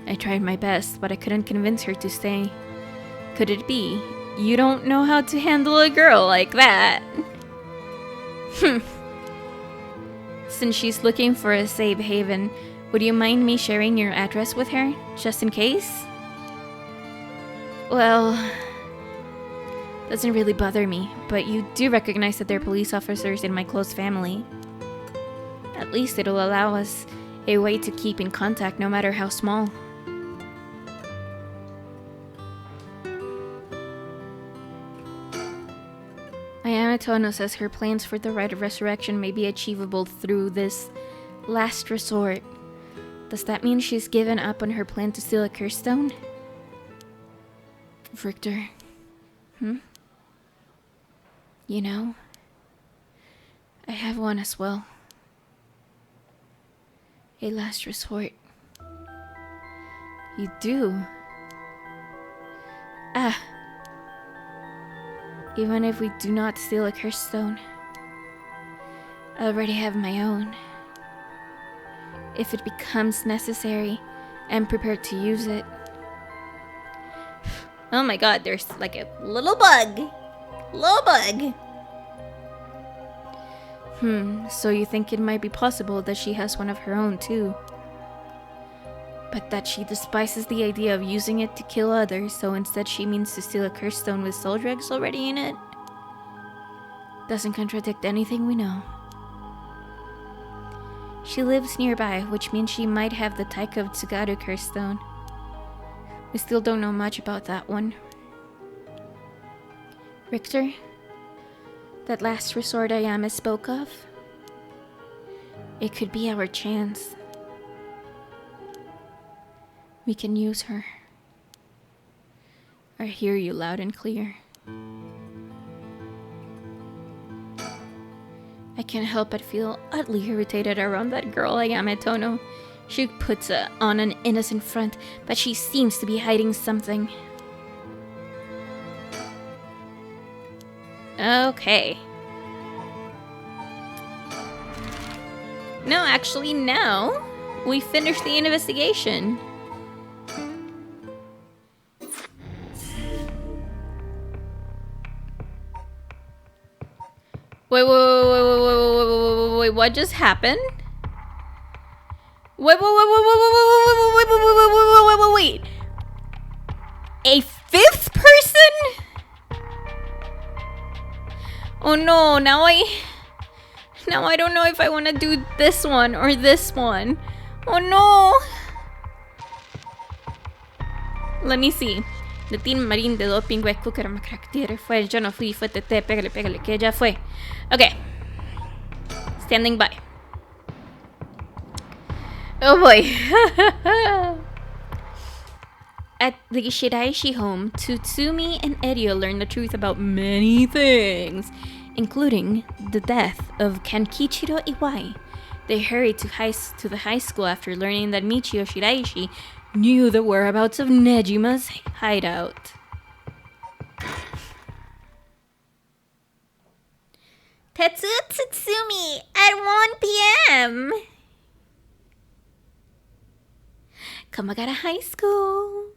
I tried my best, but I couldn't convince her to stay. Could it be? You don't know how to handle a girl like that. Since she's looking for a safe haven, would you mind me sharing your address with her, just in case? Well, doesn't really bother me, but you do recognize that they're police officers in my close family. At least it'll allow us a way to keep in contact, no matter how small. Ayamatono says her plans for the rite of resurrection may be achievable through this last resort. Does that mean she's given up on her plan to steal a curse stone? Victor. You know, I have one as well. A last resort. You do? Even if we do not steal a curse stone, I already have my own. If it becomes necessary, I'm prepared to use it. Oh my god, there's like a little bug. So you think it might be possible that she has one of her own too? But that she despises the idea of using it to kill others, so instead she means to steal a curse stone with soul drugs already in it? Doesn't contradict anything we know. She lives nearby, which means she might have the Taika of Tsugaru curse stone. We still don't know much about that one. Richter? That last resort Ayame spoke of? It could be our chance. We can use her. I hear you loud and clear. I can't help but feel oddly irritated around that girl Ayamatono. She puts on an innocent front, but she seems to be hiding something. Okay. No, actually, no. We finished the investigation. Wait, what just happened? Wait. A fifth person? Oh no, now I don't know if I want to do this one or this one. Oh no. Let me see. De Team Marín de Doping, güey, Cooker, Macractier, fue, yo no fui, fue TT, pégale, que ya fue. Okay. Standing by. Oh boy. At the Shiraishi home, Tsutsumi and Erio learn the truth about many things, including the death of Kankichiro Iwai. They hurry to the high school after learning that Michio Shiraishi knew the whereabouts of Nejima's hideout. Tetsuo Tsutsumi at 1 p.m. Kamagata High School.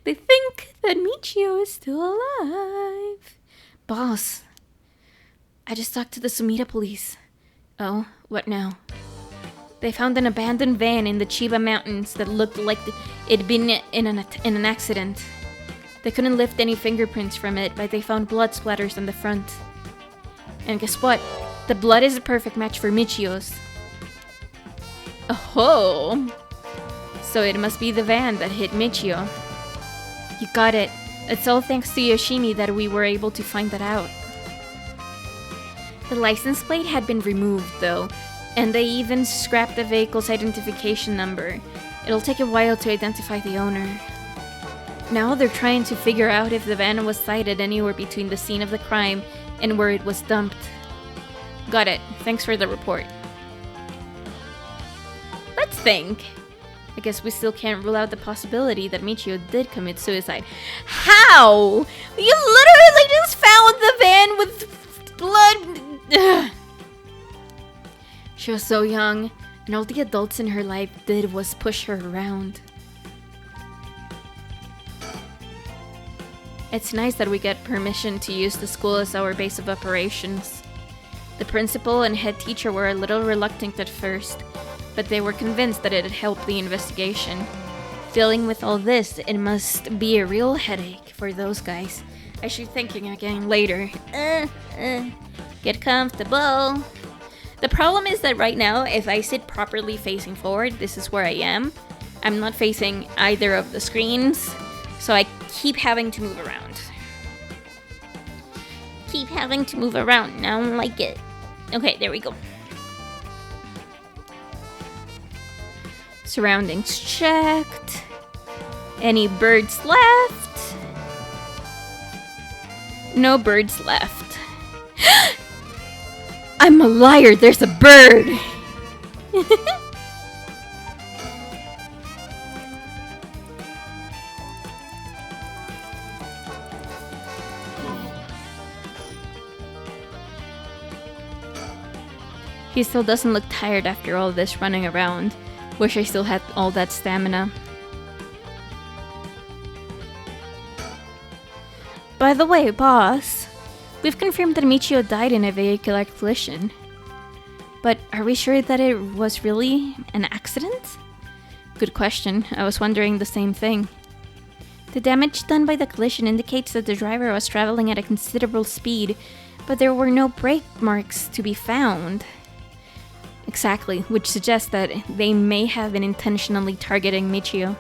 They think that Michio is still alive. Boss, I just talked to the Sumida police. Oh, what now? They found an abandoned van in the Chiba Mountains that looked like it'd been in an accident. They couldn't lift any fingerprints from it, but they found blood splatters on the front. And guess what? The blood is a perfect match for Michio's. Oh! So it must be the van that hit Michio. You got it. It's all thanks to Yoshimi that we were able to find that out. The license plate had been removed, though, and they even scrapped the vehicle's identification number. It'll take a while to identify the owner. Now they're trying to figure out if the van was sighted anywhere between the scene of the crime and where it was dumped. Got it. Thanks for the report. Let's think. I guess we still can't rule out the possibility that Michio did commit suicide. How? You literally just found the van with blood! Ugh. She was so young, and all the adults in her life did was push her around. It's nice that we get permission to use the school as our base of operations. The principal and head teacher were a little reluctant at first, but they were convinced that it'd help the investigation. Dealing with all this, it must be a real headache for those guys. I should thinking again later. Get comfortable. The problem is that right now, if I sit properly facing forward, this is where I am. I'm not facing either of the screens, so I keep having to move around. Keep having to move around. I don't like it. Okay, there we go. Surroundings checked. Any birds left? No birds left. I'm a liar, there's a bird! He still doesn't look tired after all this running around. Wish I still had all that stamina. By the way, boss, we've confirmed that Michio died in a vehicular collision. But are we sure that it was really an accident? Good question. I was wondering the same thing. The damage done by the collision indicates that the driver was traveling at a considerable speed, but there were no brake marks to be found. Exactly, which suggests that they may have been intentionally targeting Michio.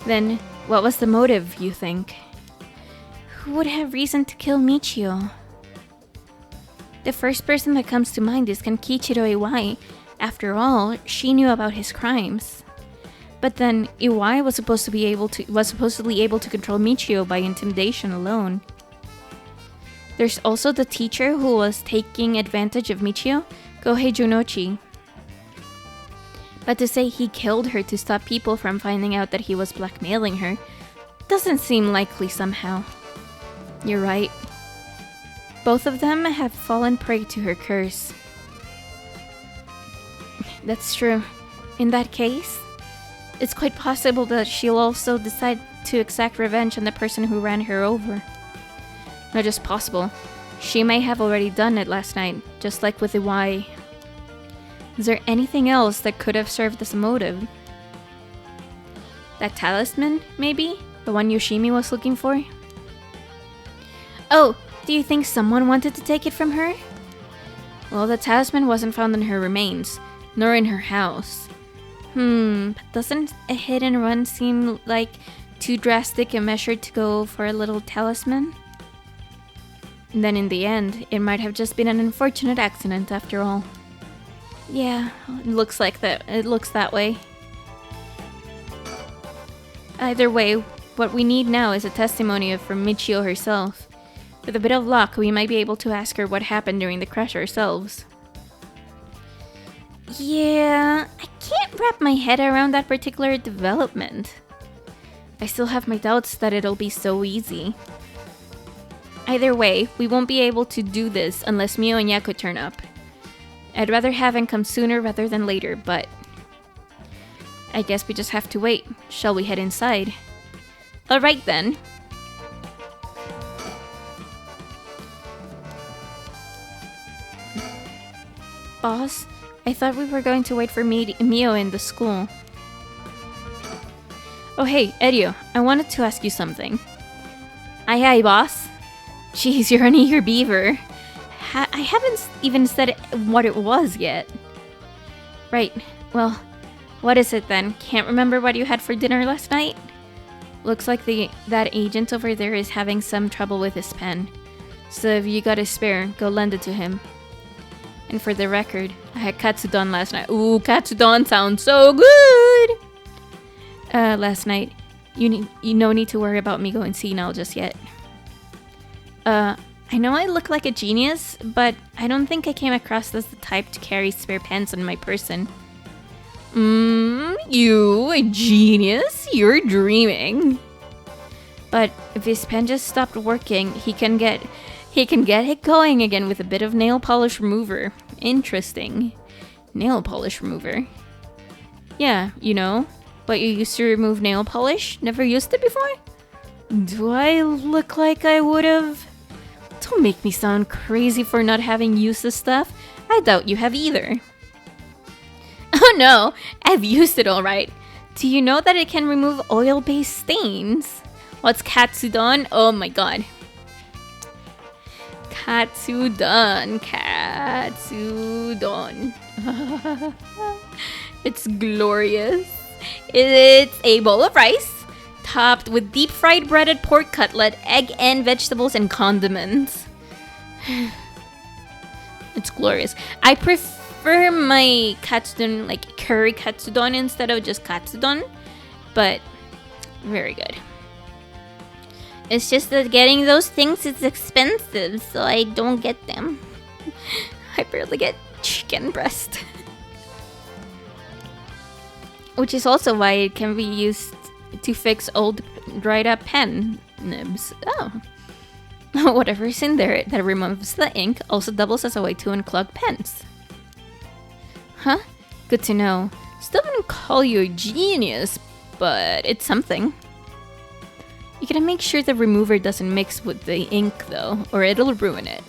Then, what was the motive, you think? Who would have reason to kill Michio? The first person that comes to mind is Kankichiro Iwai. After all, she knew about his crimes. But then, Iwai was supposedly able to control Michio by intimidation alone. There's also the teacher who was taking advantage of Michio, Kohei Junochi. But to say he killed her to stop people from finding out that he was blackmailing her doesn't seem likely somehow. You're right. Both of them have fallen prey to her curse. That's true. In that case, it's quite possible that she'll also decide to exact revenge on the person who ran her over. Not just possible. She may have already done it last night, just like with Iwai. Is there anything else that could have served as a motive? That talisman, maybe? The one Yoshimi was looking for? Oh, do you think someone wanted to take it from her? Well, the talisman wasn't found in her remains, nor in her house. But doesn't a hit and run seem like too drastic a measure to go for a little talisman? And then in the end, it might have just been an unfortunate accident after all. Yeah, it looks that way. Either way, what we need now is a testimony from Michio herself. With a bit of luck, we might be able to ask her what happened during the crash ourselves. Yeah, I can't wrap my head around that particular development. I still have my doubts that it'll be so easy. Either way, we won't be able to do this unless Mio and Yako turn up. I'd rather have them come sooner rather than later, but I guess we just have to wait. Shall we head inside? Alright then. Boss, I thought we were going to wait for Mio in the school. Oh hey, Erio, I wanted to ask you something. Aye, boss. Jeez, you're an eager beaver. I haven't even said what it was yet. Right, well, what is it then? Can't remember what you had for dinner last night? Looks like that agent over there is having some trouble with his pen. So if you got a spare, go lend it to him. And for the record, I had katsudon last night. Ooh, katsudon sounds so good! Last night. You no need to worry about me going senile just yet. I know I look like a genius, but I don't think I came across as the type to carry spare pens on my person. You, a genius? You're dreaming. But if his pen just stopped working, he can get it going again with a bit of nail polish remover. Interesting. Nail polish remover. Yeah, you know, what you used to remove nail polish? Never used it before? Do I look like I would've? Don't make me sound crazy for not having used this stuff. I doubt you have either. Oh no, I've used it alright. Do you know that it can remove oil-based stains? What's Katsudon? Oh my god. Katsudon. It's glorious. It's a bowl of rice, topped with deep-fried breaded pork cutlet, egg and vegetables, and condiments. It's glorious. I prefer my katsudon, like curry katsudon instead of just katsudon, but very good. It's just that getting those things is expensive, so I don't get them. I barely get chicken breast. Which is also why it can be used to fix old dried up pen nibs. Oh. Whatever is in there that removes the ink also doubles as a way to unclog pens. Huh? Good to know. Still wouldn't call you a genius, but it's something. You gotta make sure the remover doesn't mix with the ink though, or it'll ruin it.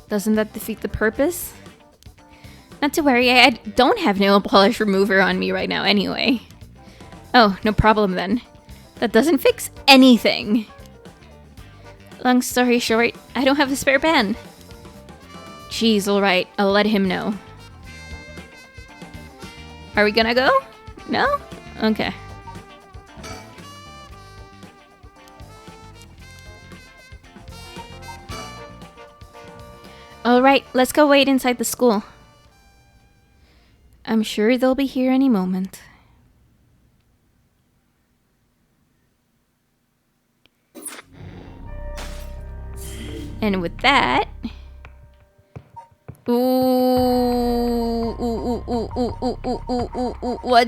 Doesn't that defeat the purpose? Not to worry, I don't have nail polish remover on me right now anyway. Oh, no problem then. That doesn't fix anything. Long story short, I don't have a spare pen. Jeez, alright, I'll let him know. Are we gonna go? No? Okay. Alright, let's go wait inside the school. I'm sure they'll be here any moment. And with that... What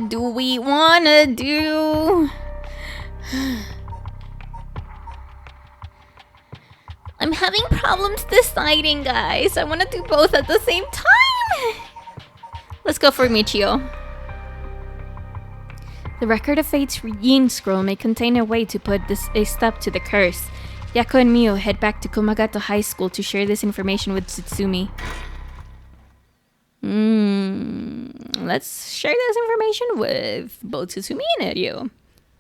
do we wanna do? I'm having problems deciding, guys. I wanna do both at the same time. Let's go for Michio. The Record of Fate's Yin Scroll may contain a way to put a stop to the curse. Yako and Mio head back to Komagato High School to share this information with Tsutsumi. Let's share this information with both Tsutsumi and Ryo.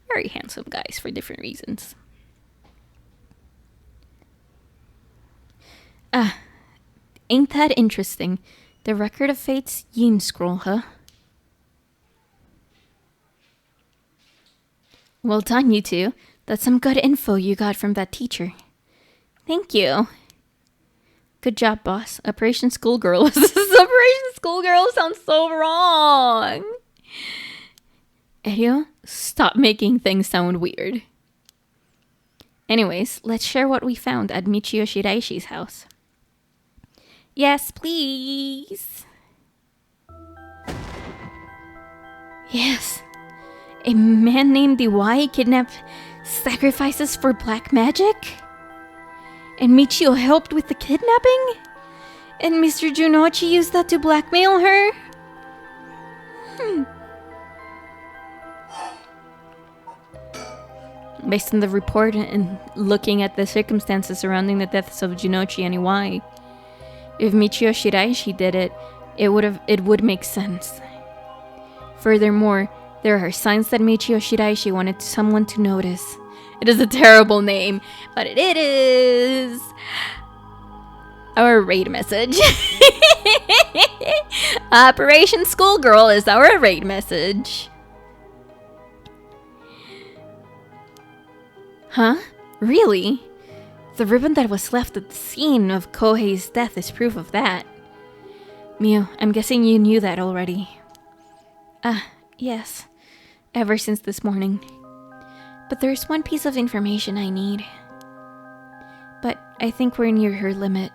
Very handsome guys for different reasons. Ain't that interesting? The Record of Fate's Yin Scroll, huh? Well done, you two. That's some good info you got from that teacher. Thank you. Good job, boss. Operation Schoolgirl. Operation Schoolgirl sounds so wrong. Ryo, stop making things sound weird. Anyways, let's share what we found at Michio Shiraishi's house. Yes, please. Yes. A man named Iwai kidnapped sacrifices for black magic? And Michio helped with the kidnapping? And Mr. Junochi used that to blackmail her? Based on the report and looking at the circumstances surrounding the deaths of Junochi and Iwai, if Michio Shiraishi did it, it would make sense. Furthermore, there are signs that Michio Shiraishi wanted someone to notice. It is a terrible name, but it is our raid message. Operation Schoolgirl is our raid message. Huh? Really? The ribbon that was left at the scene of Kohei's death is proof of that. Mio, I'm guessing you knew that already. Yes. Ever since this morning. But there's one piece of information I need. But I think we're near her limit.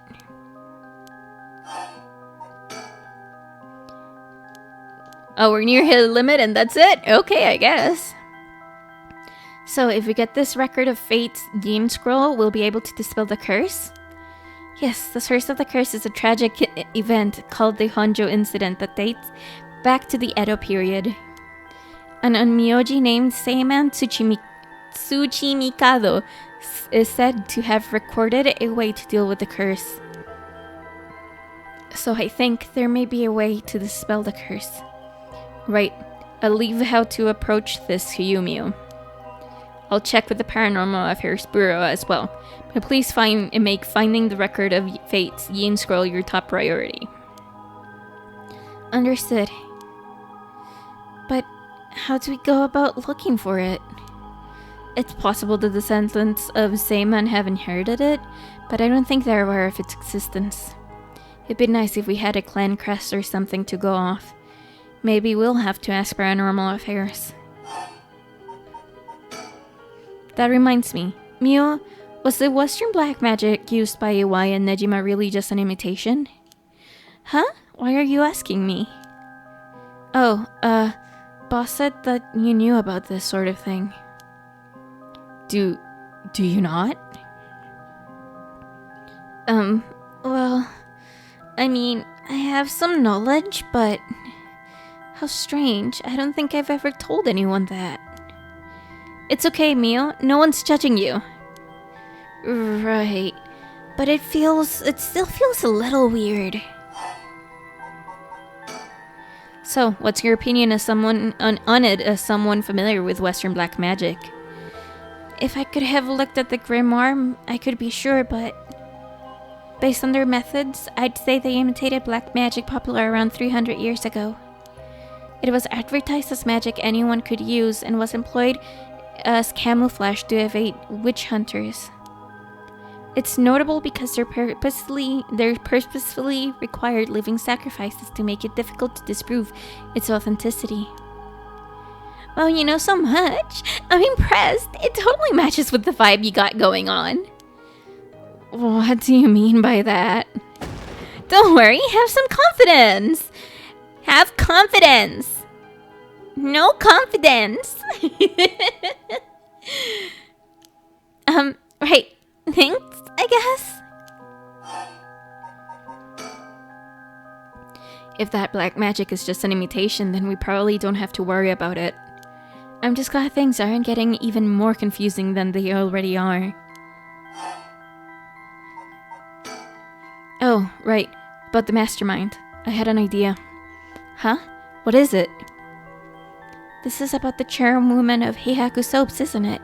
Oh, we're near her limit and that's it? Okay, I guess. So if we get this record of fate's game scroll, we'll be able to dispel the curse? Yes, the source of the curse is a tragic event called the Honjo incident that dates back to the Edo period. An onmyoji named Seiman Tsuchimikado is said to have recorded a way to deal with the curse. So I think there may be a way to dispel the curse. Right, I'll leave how to approach this to Yumio. I'll check with the Paranormal Affairs Bureau as well, but please make finding the record of fate's Yin Scroll your top priority. Understood. But how do we go about looking for it? It's possible the descendants of Seiman have inherited it, but I don't think they're aware of its existence. It'd be nice if we had a clan crest or something to go off. Maybe we'll have to ask Paranormal Affairs. That reminds me, Mio, was the Western black magic used by Iwai and Nejima really just an imitation? Huh? Why are you asking me? Oh, boss said that you knew about this sort of thing. Do you not? Well, I mean, I have some knowledge, but how strange. I don't think I've ever told anyone that. It's okay, Mio. No one's judging you. Right. But it still feels a little weird. So, what's your opinion as someone as someone familiar with Western black magic? If I could have looked at the grimoire, I could be sure, but based on their methods, I'd say they imitated black magic popular around 300 years ago. It was advertised as magic anyone could use and was employed as camouflage to evade witch hunters. It's notable because they purposefully required living sacrifices to make it difficult to disprove its authenticity. Well, you know so much. I'm impressed. It totally matches with the vibe you got going on. What do you mean by that? Don't worry, have some confidence. Have confidence. No confidence. Right. Thanks, I guess. If that black magic is just an imitation, then we probably don't have to worry about it. I'm just glad things aren't getting even more confusing than they already are. Oh, right. About the mastermind. I had an idea. Huh? What is it? This is about the chairwoman of Heihaku Soaps, isn't it?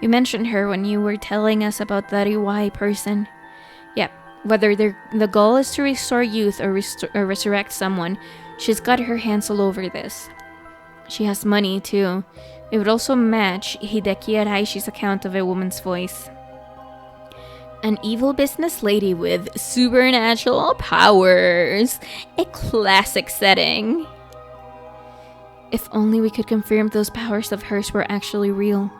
You mentioned her when you were telling us about that Iwai person. Yep, whether the goal is to restore youth or resurrect someone, she's got her hands all over this. She has money, too. It would also match Hideki Araishi's account of a woman's voice. An evil business lady with supernatural powers. A classic setting. If only we could confirm those powers of hers were actually real.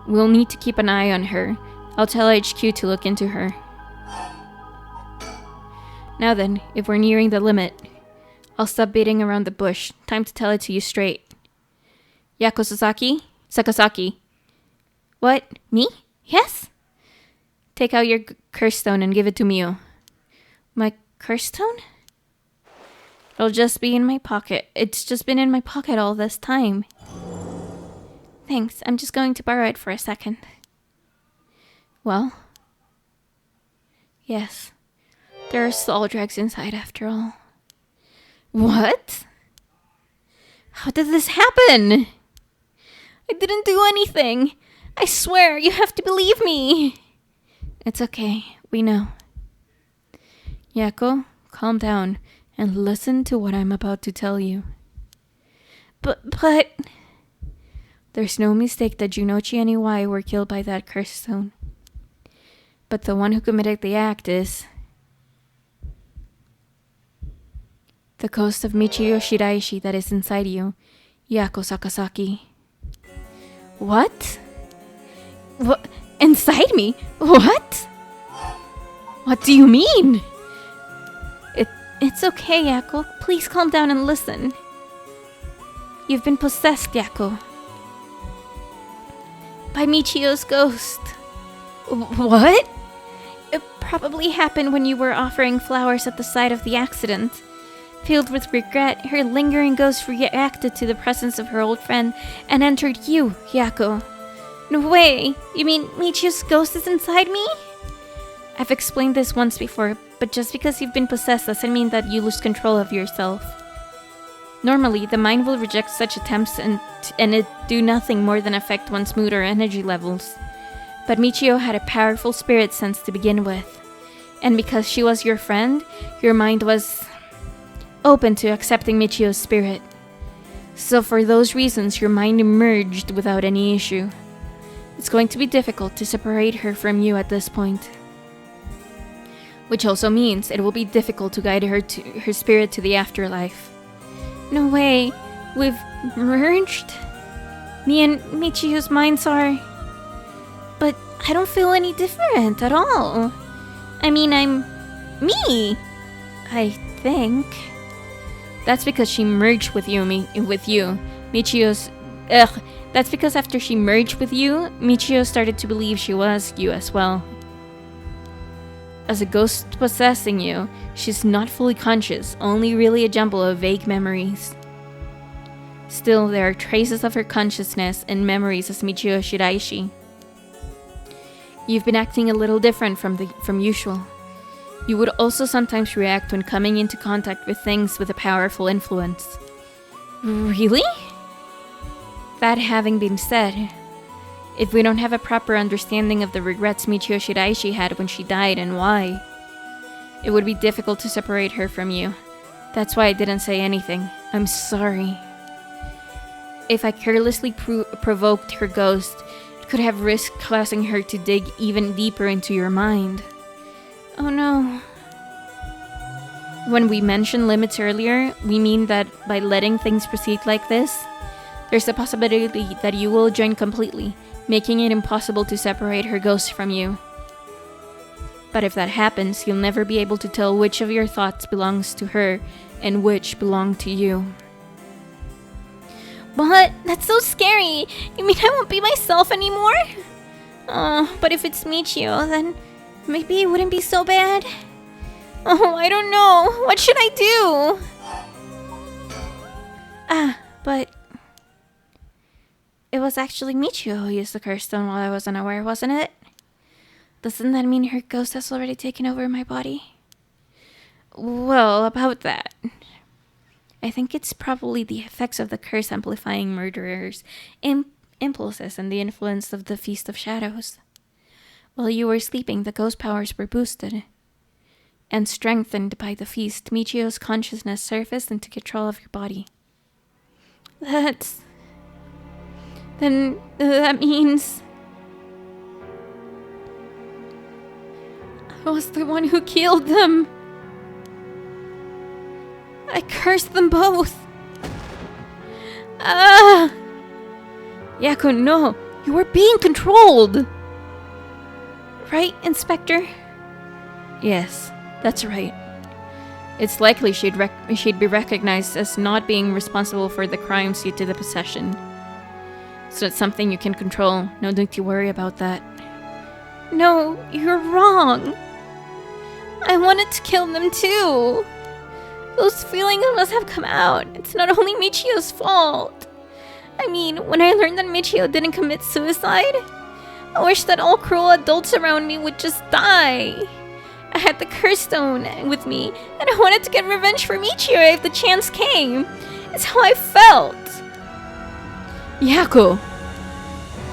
We'll need to keep an eye on her. I'll tell HQ to look into her. Now then, if we're nearing the limit, I'll stop beating around the bush. Time to tell it to you straight. Yako Sakasaki. What? Me? Yes? Take out your curse stone and give it to Mio. My curse stone? It'll just be in my pocket. It's just been in my pocket all this time. Thanks, I'm just going to borrow it for a second. Well? Yes. There are soul drags inside after all. What? How did this happen? I didn't do anything. I swear, you have to believe me. It's okay, we know. Yako, calm down and listen to what I'm about to tell you. But... There's no mistake that Junochi and Iwai were killed by that curse stone. But the one who committed the act is... the ghost of Michiyo Shiraishi that is inside you, Yako Sakasaki. What? What? Inside me? What? What do you mean? It's okay, Yako. Please calm down and listen. You've been possessed, Yako. By Michio's ghost. What? It probably happened when you were offering flowers at the site of the accident. Filled with regret, her lingering ghost reacted to the presence of her old friend and entered you, Yako. No way! You mean Michio's ghost is inside me? I've explained this once before, but just because you've been possessed doesn't mean that you lose control of yourself. Normally, the mind will reject such attempts and it do nothing more than affect one's mood or energy levels. But Michio had a powerful spirit sense to begin with. And because she was your friend, your mind was open to accepting Michio's spirit. So for those reasons, your mind emerged without any issue. It's going to be difficult to separate her from you at this point. Which also means it will be difficult to guide her spirit to the afterlife. No way, we've merged? Me and Michio's minds are... But I don't feel any different at all. I mean, I'm me, I think. That's because she merged with you, Michio's... That's because after she merged with you, Michio started to believe she was you as well. As a ghost possessing you, she's not fully conscious, only really a jumble of vague memories. Still, there are traces of her consciousness and memories as Michio Shiraishi. You've been acting a little different from usual. You would also sometimes react when coming into contact with things with a powerful influence. Really? That having been said, if we don't have a proper understanding of the regrets Michio Shiraishi had when she died and why, it would be difficult to separate her from you. That's why I didn't say anything. I'm sorry. If I carelessly provoked her ghost, it could have risked causing her to dig even deeper into your mind. Oh no. When we mentioned limits earlier, we mean that by letting things proceed like this, there's a possibility that you will join completely, making it impossible to separate her ghost from you. But if that happens, you'll never be able to tell which of your thoughts belongs to her and which belong to you. What? That's so scary! You mean I won't be myself anymore? But if it's Michio, then maybe it wouldn't be so bad. Oh, I don't know. What should I do? But it was actually Michio who used the curse stone while I was unaware, wasn't it? Doesn't that mean her ghost has already taken over my body? Well, about that. I think it's probably the effects of the curse amplifying murderers' impulses and the influence of the Feast of Shadows. While you were sleeping, the ghost powers were boosted. And strengthened by the feast, Michio's consciousness surfaced into control of your body. Then that means... I was the one who killed them. I cursed them both. Yako, no. You were being controlled. Right, Inspector? Yes, that's right. It's likely she'd be recognized as not being responsible for the crimes due to the possession. So it's something you can control. No need to worry about that. No, you're wrong. I wanted to kill them too. Those feelings must have come out. It's not only Michio's fault. I mean, when I learned that Michio didn't commit suicide, I wish that all cruel adults around me would just die. I had the curse stone with me, and I wanted to get revenge for Michio if the chance came. It's how I felt. Yako.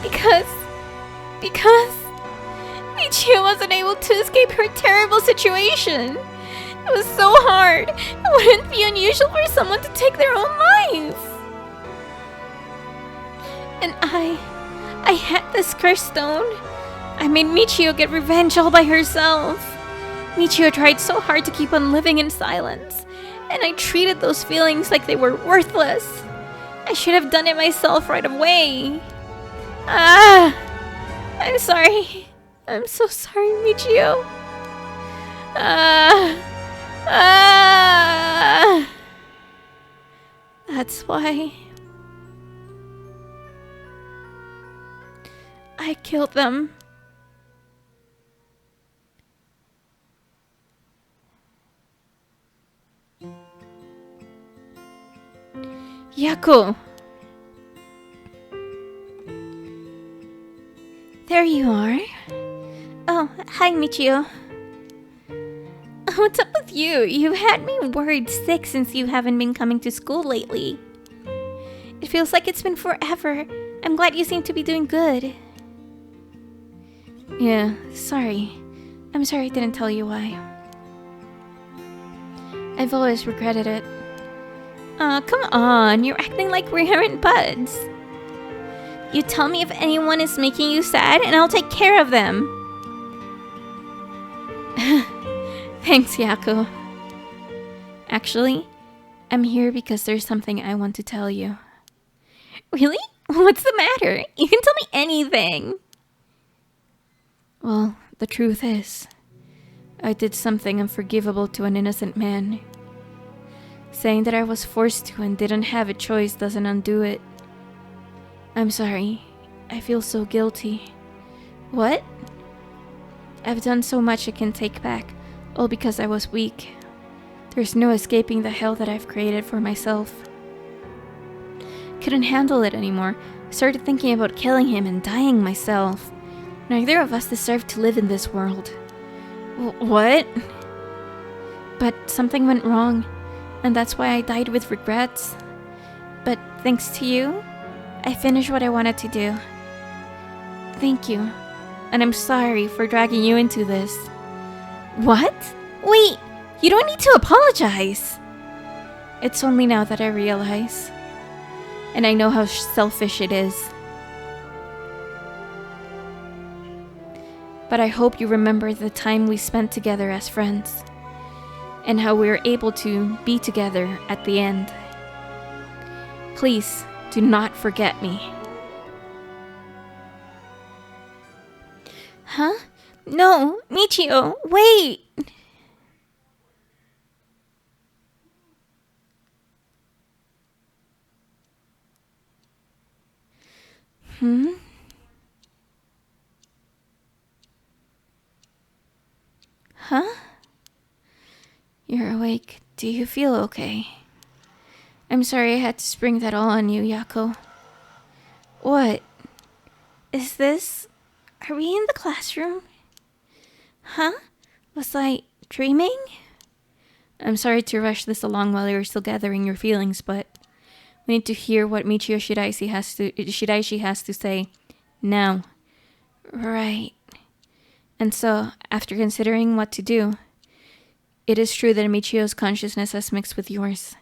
Because Michio wasn't able to escape her terrible situation. It was so hard. It wouldn't be unusual for someone to take their own life. And I had this curse stone. I made Michio get revenge all by herself. Michio tried so hard to keep on living in silence, and I treated those feelings like they were worthless. I should have done it myself right away. I'm sorry. I'm so sorry, Michio. That's why I killed them. Yaku! There you are. Oh, hi, Michio. What's up with you? You've had me worried sick since you haven't been coming to school lately. It feels like it's been forever. I'm glad you seem to be doing good. Yeah, sorry. I'm sorry I didn't tell you why. I've always regretted it. Aw, come on. You're acting like we aren't buds. You tell me if anyone is making you sad, and I'll take care of them. Thanks, Yaku. Actually, I'm here because there's something I want to tell you. Really? What's the matter? You can tell me anything. Well, the truth is, I did something unforgivable to an innocent man. Saying that I was forced to and didn't have a choice doesn't undo it. I'm sorry. I feel so guilty. What? I've done so much I can take back, all because I was weak. There's no escaping the hell that I've created for myself. Couldn't handle it anymore. Started thinking about killing him and dying myself. Neither of us deserve to live in this world. What? But something went wrong, and that's why I died with regrets. But thanks to you, I finished what I wanted to do. Thank you. And I'm sorry for dragging you into this. What? Wait, you don't need to apologize. It's only now that I realize. And I know how selfish it is. But I hope you remember the time we spent together as friends. And how we were able to be together at the end. Please, do not forget me. Huh? No, Michio, wait! Huh? You're awake. Do you feel okay? I'm sorry I had to spring that all on you, Yako. What? Is this... Are we in the classroom? Huh? Was I dreaming? I'm sorry to rush this along while you're still gathering your feelings, but we need to hear what Michio Shiraishi has to say now. Right. And so, after considering what to do, it is true that Michio's consciousness has mixed with yours.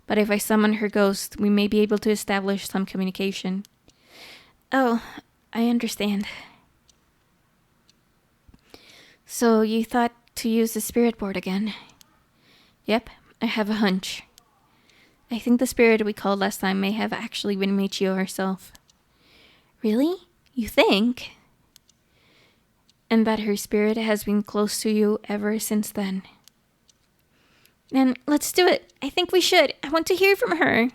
But if I summon her ghost, we may be able to establish some communication. Oh, I understand. So you thought to use the spirit board again? Yep, I have a hunch. I think the spirit we called last time may have actually been Michio herself. Really? You think? And that her spirit has been close to you ever since then. Then let's do it. I think we should. I want to hear from her.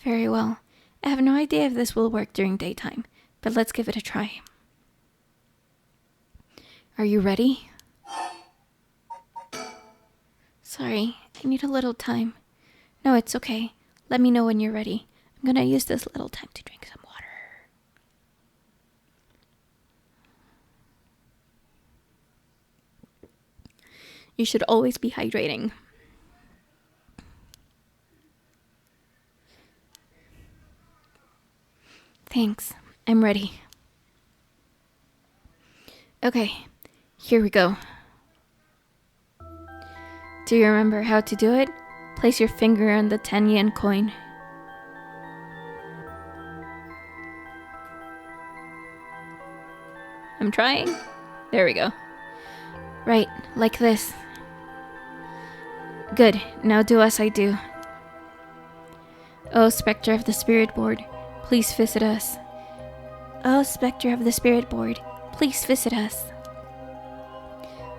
Very well. I have no idea if this will work during daytime, but let's give it a try. Are you ready? Sorry, I need a little time. No, it's okay. Let me know when you're ready. I'm gonna use this little time to drink some water. You should always be hydrating. Thanks. I'm ready. Okay, here we go. Do you remember how to do it? Place your finger on the 10-yen coin. I'm trying. There we go. Right, like this. Good, now do as I do. Oh, Spectre of the Spirit Board, please visit us. Oh, Spectre of the Spirit Board, please visit us.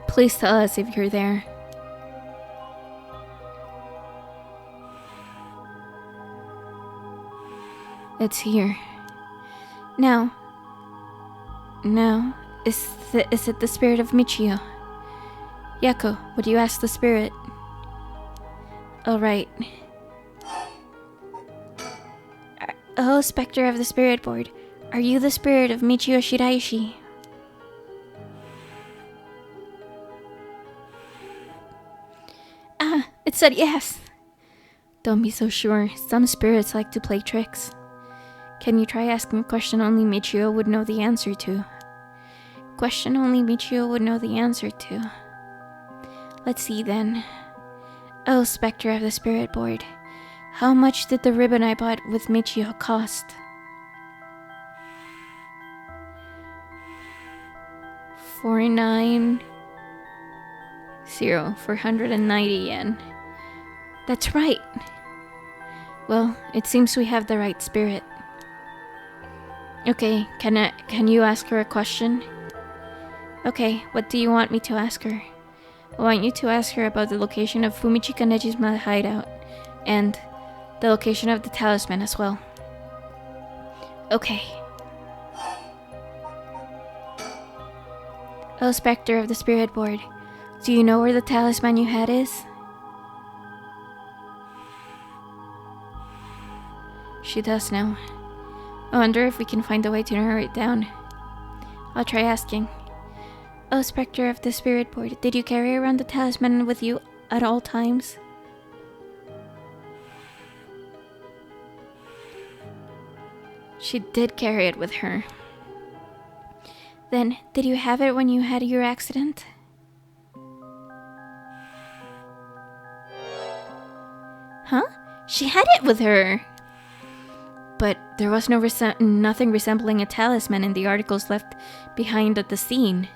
Please tell us if you're there. It's here. Now, No. Is it the spirit of Michio? Yako, would you ask the spirit? Alright. Oh, Spectre of the Spirit Board. Are you the spirit of Michio Shiraishi? Ah, it said yes. Don't be so sure. Some spirits like to play tricks. Can you try asking a question only Michio would know the answer to? Question only Michio would know the answer to. Let's see then. Oh, Spectre of the Spirit Board. How much did the ribbon I bought with Michio cost? $490 490 yen. That's right. Well, it seems we have the right spirit. Okay, can you ask her a question? Okay, what do you want me to ask her? I want you to ask her about the location of Fumichika Nejima's hideout, and the location of the talisman as well. Okay. Oh, Spectre of the Spirit Board, do you know where the talisman you had is? She does know. I wonder if we can find a way to narrow it down. I'll try asking. Oh, Spectre of the Spirit Board, did you carry around the talisman with you at all times? She did carry it with her. Then, did you have it when you had your accident? Huh? She had it with her! But there was nothing resembling a talisman in the articles left behind at the scene.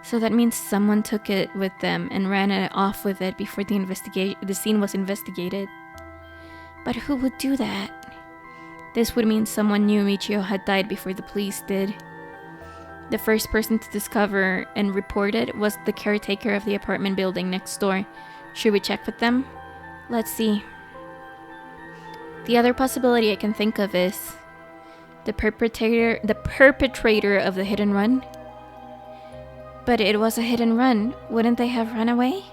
So that means someone took it with them and ran it off with it before the scene was investigated. But who would do that? This would mean someone knew Michio had died before the police did. The first person to discover and report it was the caretaker of the apartment building next door. Should we check with them? Let's see. The other possibility I can think of is the perpetrator of the hit and run. But it was a hit and run. Wouldn't they have run away?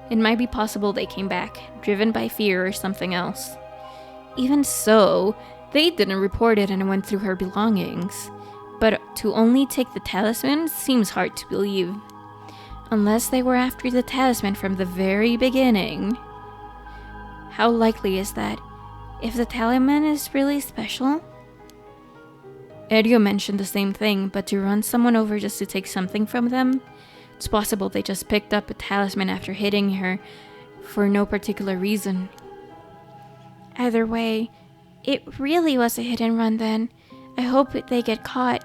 It might be possible they came back, driven by fear or something else. Even so, they didn't report it and went through her belongings. But to only take the talisman seems hard to believe. Unless they were after the talisman from the very beginning. How likely is that? If the talisman is really special? Erio mentioned the same thing, but to run someone over just to take something from them? It's possible they just picked up a talisman after hitting her for no particular reason. Either way, it really was a hit and run then. I hope they get caught.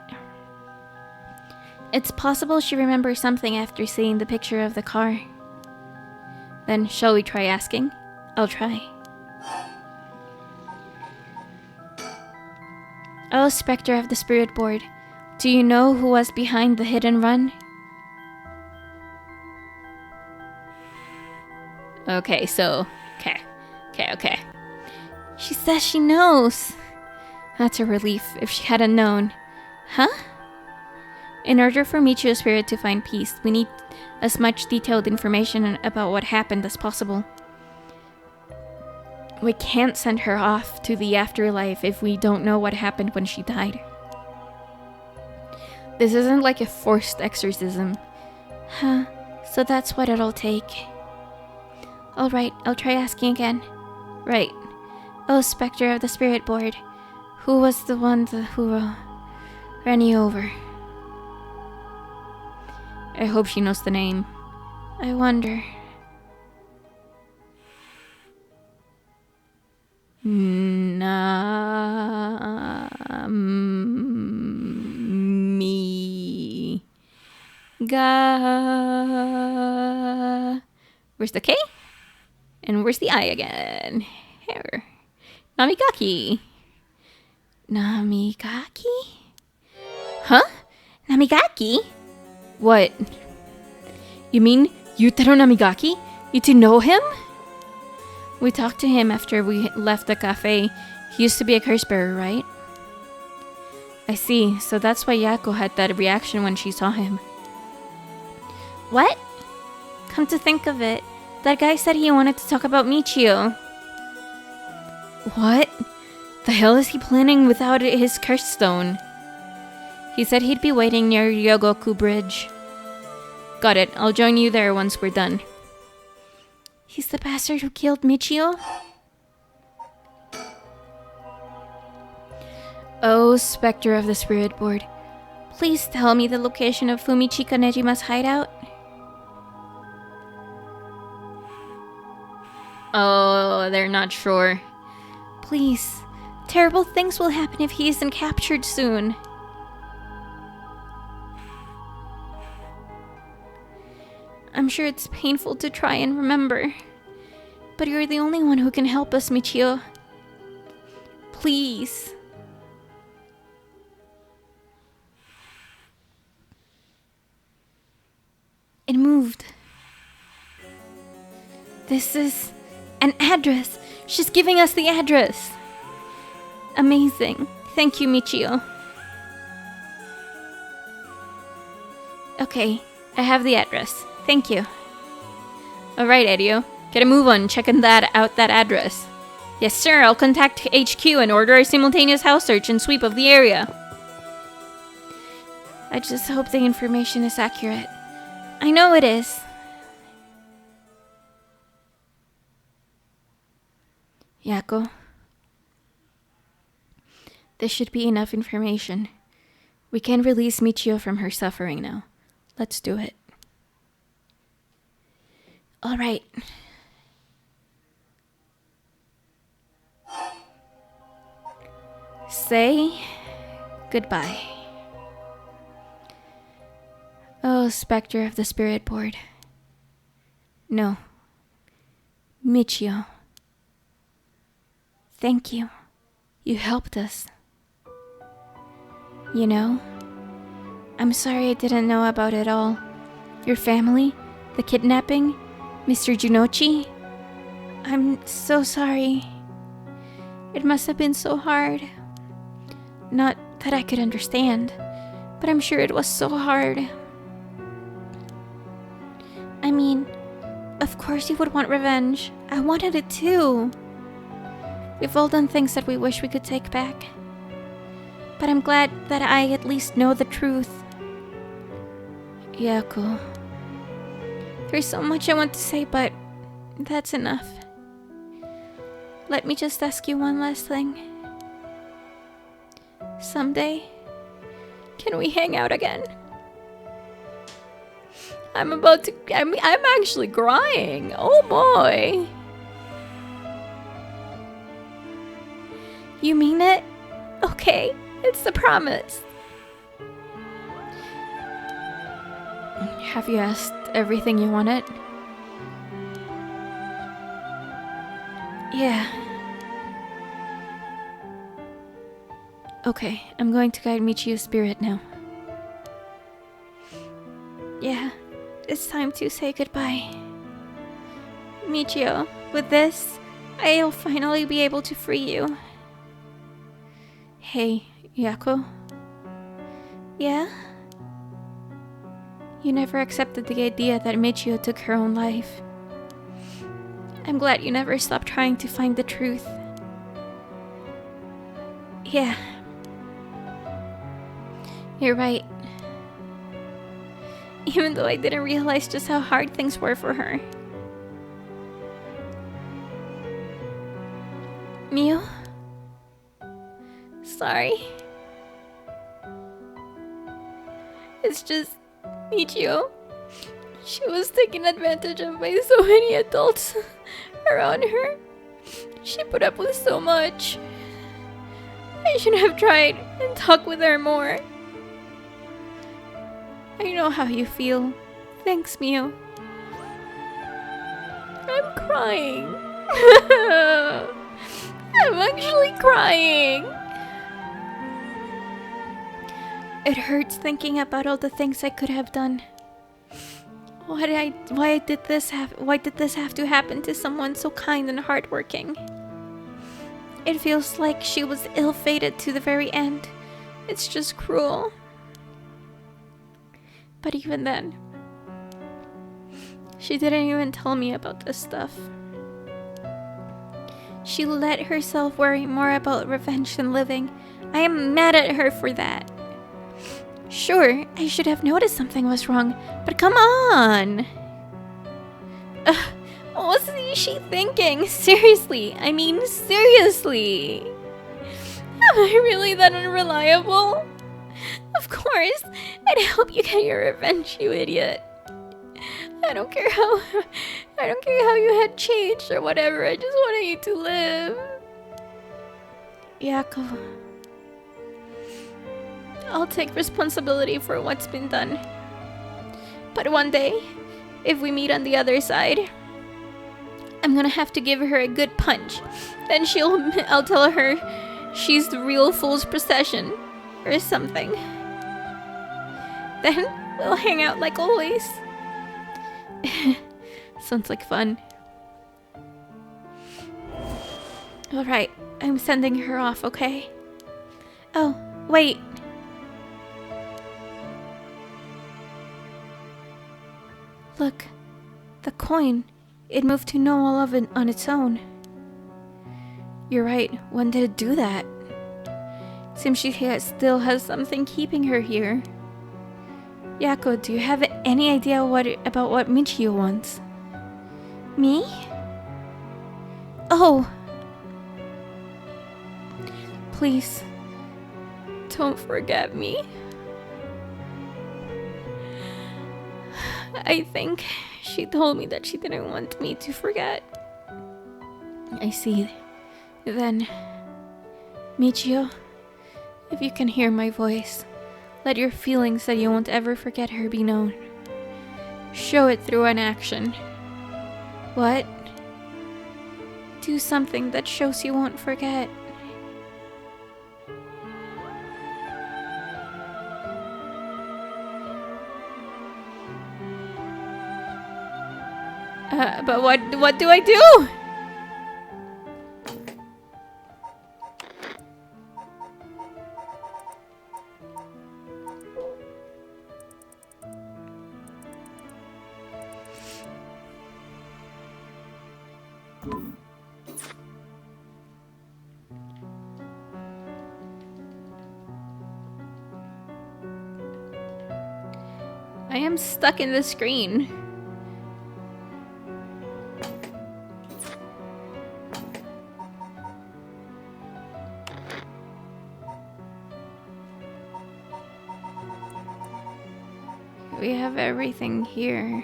It's possible she remembers something after seeing the picture of the car. Then shall we try asking? I'll try. Oh, Spectre of the Spirit Board, do you know who was behind the hit and run? Okay. She says she knows. That's a relief if she hadn't known. Huh? In order for Michio's spirit to find peace, we need as much detailed information about what happened as possible. We can't send her off to the afterlife if we don't know what happened when she died. This isn't like a forced exorcism. Huh, so that's what it'll take. Alright, I'll try asking again. Right. Oh, Spectre of the Spirit Board, who was the one who ran you over? I hope she knows the name. I wonder. Where's the K? And where's the I again? Here. Namigaki. Namigaki? Huh? Namigaki? What? You mean Yutaro Namigaki? You two know him? We talked to him after we left the cafe. He used to be a curse bearer, right? I see, so that's why Yako had that reaction when she saw him. What? Come to think of it, that guy said he wanted to talk about Michio. What? The hell is he planning without his curse stone? He said he'd be waiting near Ryogoku Bridge. Got it, I'll join you there once we're done. He's the bastard who killed Michio? Oh, Spectre of the Spirit Board, please tell me the location of Fumichika Nejima's hideout. Oh, they're not sure. Please, terrible things will happen if he isn't captured soon. I'm sure it's painful to try and remember, but you're the only one who can help us, Michio. Please. It moved. This is an address. She's giving us the address. Amazing. Thank you, Michio. Okay, I have the address. Thank you. Alright, Edio. Get a move on checking that address. Yes, sir. I'll contact HQ and order a simultaneous house search and sweep of the area. I just hope the information is accurate. I know it is. Yako. This should be enough information. We can release Michio from her suffering now. Let's do it. All right. Say goodbye. Oh, Spectre of the Spirit Board. No. Michio. Thank you. You helped us. You know, I'm sorry I didn't know about it all. Your family, the kidnapping, Mr. Junochi. I'm so sorry. It must have been so hard. Not that I could understand, but I'm sure it was so hard. I mean, of course you would want revenge. I wanted it too. We've all done things that we wish we could take back. But I'm glad that I at least know the truth. Yako. There's so much I want to say, but that's enough. Let me just ask you one last thing. Someday, can we hang out again? I'm actually crying. Oh boy. You mean it? Okay, it's the promise. Have you asked everything you wanted? Yeah. Okay, I'm going to guide Michio's spirit now. Yeah, it's time to say goodbye. Michio, with this, I'll finally be able to free you. Hey, Yako? Yeah? You never accepted the idea that Michio took her own life. I'm glad you never stopped trying to find the truth. Yeah. You're right. Even though I didn't realize just how hard things were for her. Mio? Sorry. It's just Michio. She was taken advantage of by so many adults around her. She put up with so much. I should have tried and talked with her more. I know how you feel. Thanks, Mio. I'm crying. I'm actually crying. It hurts thinking about all the things I could have done. Why did this have to happen to someone so kind and hardworking? It feels like she was ill-fated to the very end, It's just cruel. But even then, she didn't even tell me about this stuff. She let herself worry more about revenge than living. I am mad at her for that. Sure, I should have noticed something was wrong, but come on! What was she thinking? Seriously, I mean seriously! Am I really that unreliable? Of course, I'd help you get your revenge, you idiot. I don't care how you had changed or whatever, I just wanted you to live. Yakov. I'll take responsibility for what's been done. But one day, if we meet on the other side, I'm gonna have to give her a good punch. Then I'll tell her she's the real fool's procession or something. Then we'll hang out like always. Sounds like fun. Alright, I'm sending her off, okay? Oh, wait. Look, the coin. It moved to no all of it on its own. You're right, when did it do that? Seems she still has something keeping her here. Yako, do you have any idea about what Michio wants? Me? Oh! Please, don't forget me. I think she told me that she didn't want me to forget. I see. Then, Michio, if you can hear my voice, let your feelings that you won't ever forget her be known. Show it through an action. What? Do something that shows you won't forget. But what do I do? I am stuck in the screen. We have everything here.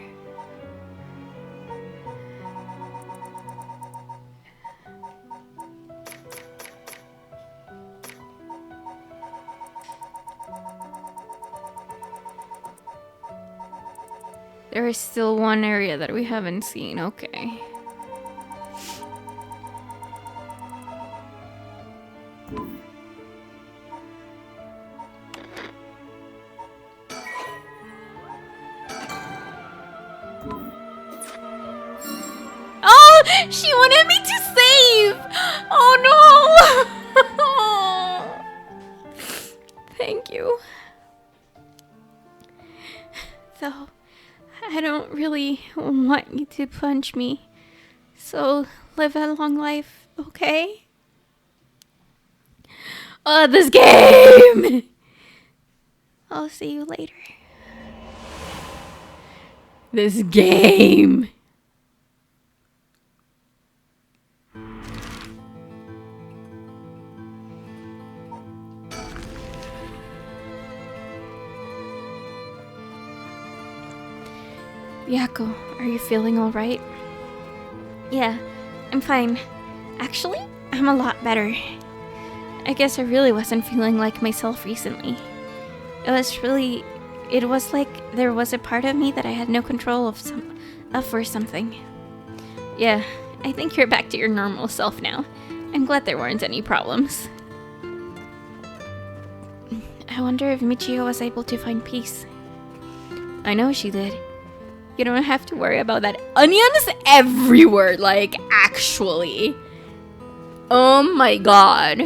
There is still one area that we haven't seen, okay. Oh! She wanted me to save! Oh no! Thank you. Though, I don't really want you to punch me. So, live a long life, okay? Oh, this game! I'll see you later. This game! Yako, are you feeling alright? Yeah, I'm fine. Actually, I'm a lot better. I guess I really wasn't feeling like myself recently. It was like there was a part of me that I had no control of or something. Yeah, I think you're back to your normal self now. I'm glad there weren't any problems. I wonder if Michio was able to find peace. I know she did. You don't have to worry about that. Onions everywhere, like, actually. Oh my god.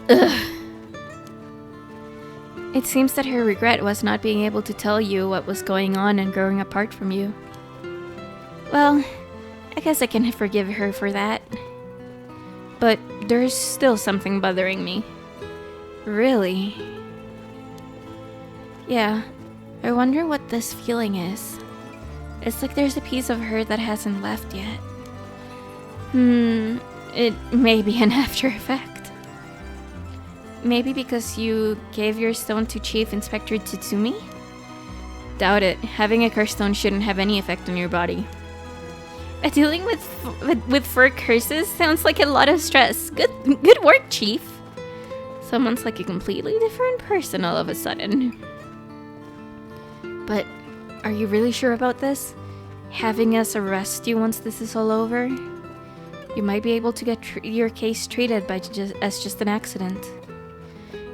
Ugh. It seems that her regret was not being able to tell you what was going on and growing apart from you. Well, I guess I can forgive her for that. But there's still something bothering me. Really? Yeah, I wonder what this feeling is. It's like there's a piece of her that hasn't left yet. It may be an after effect. Maybe because you gave your stone to Chief Inspector Tsutsumi? Doubt it. Having a curse stone shouldn't have any effect on your body. Dealing with fur curses sounds like a lot of stress. Good work, Chief. Someone's like a completely different person all of a sudden. But are you really sure about this? Having us arrest you once this is all over? You might be able to get your case treated as just an accident.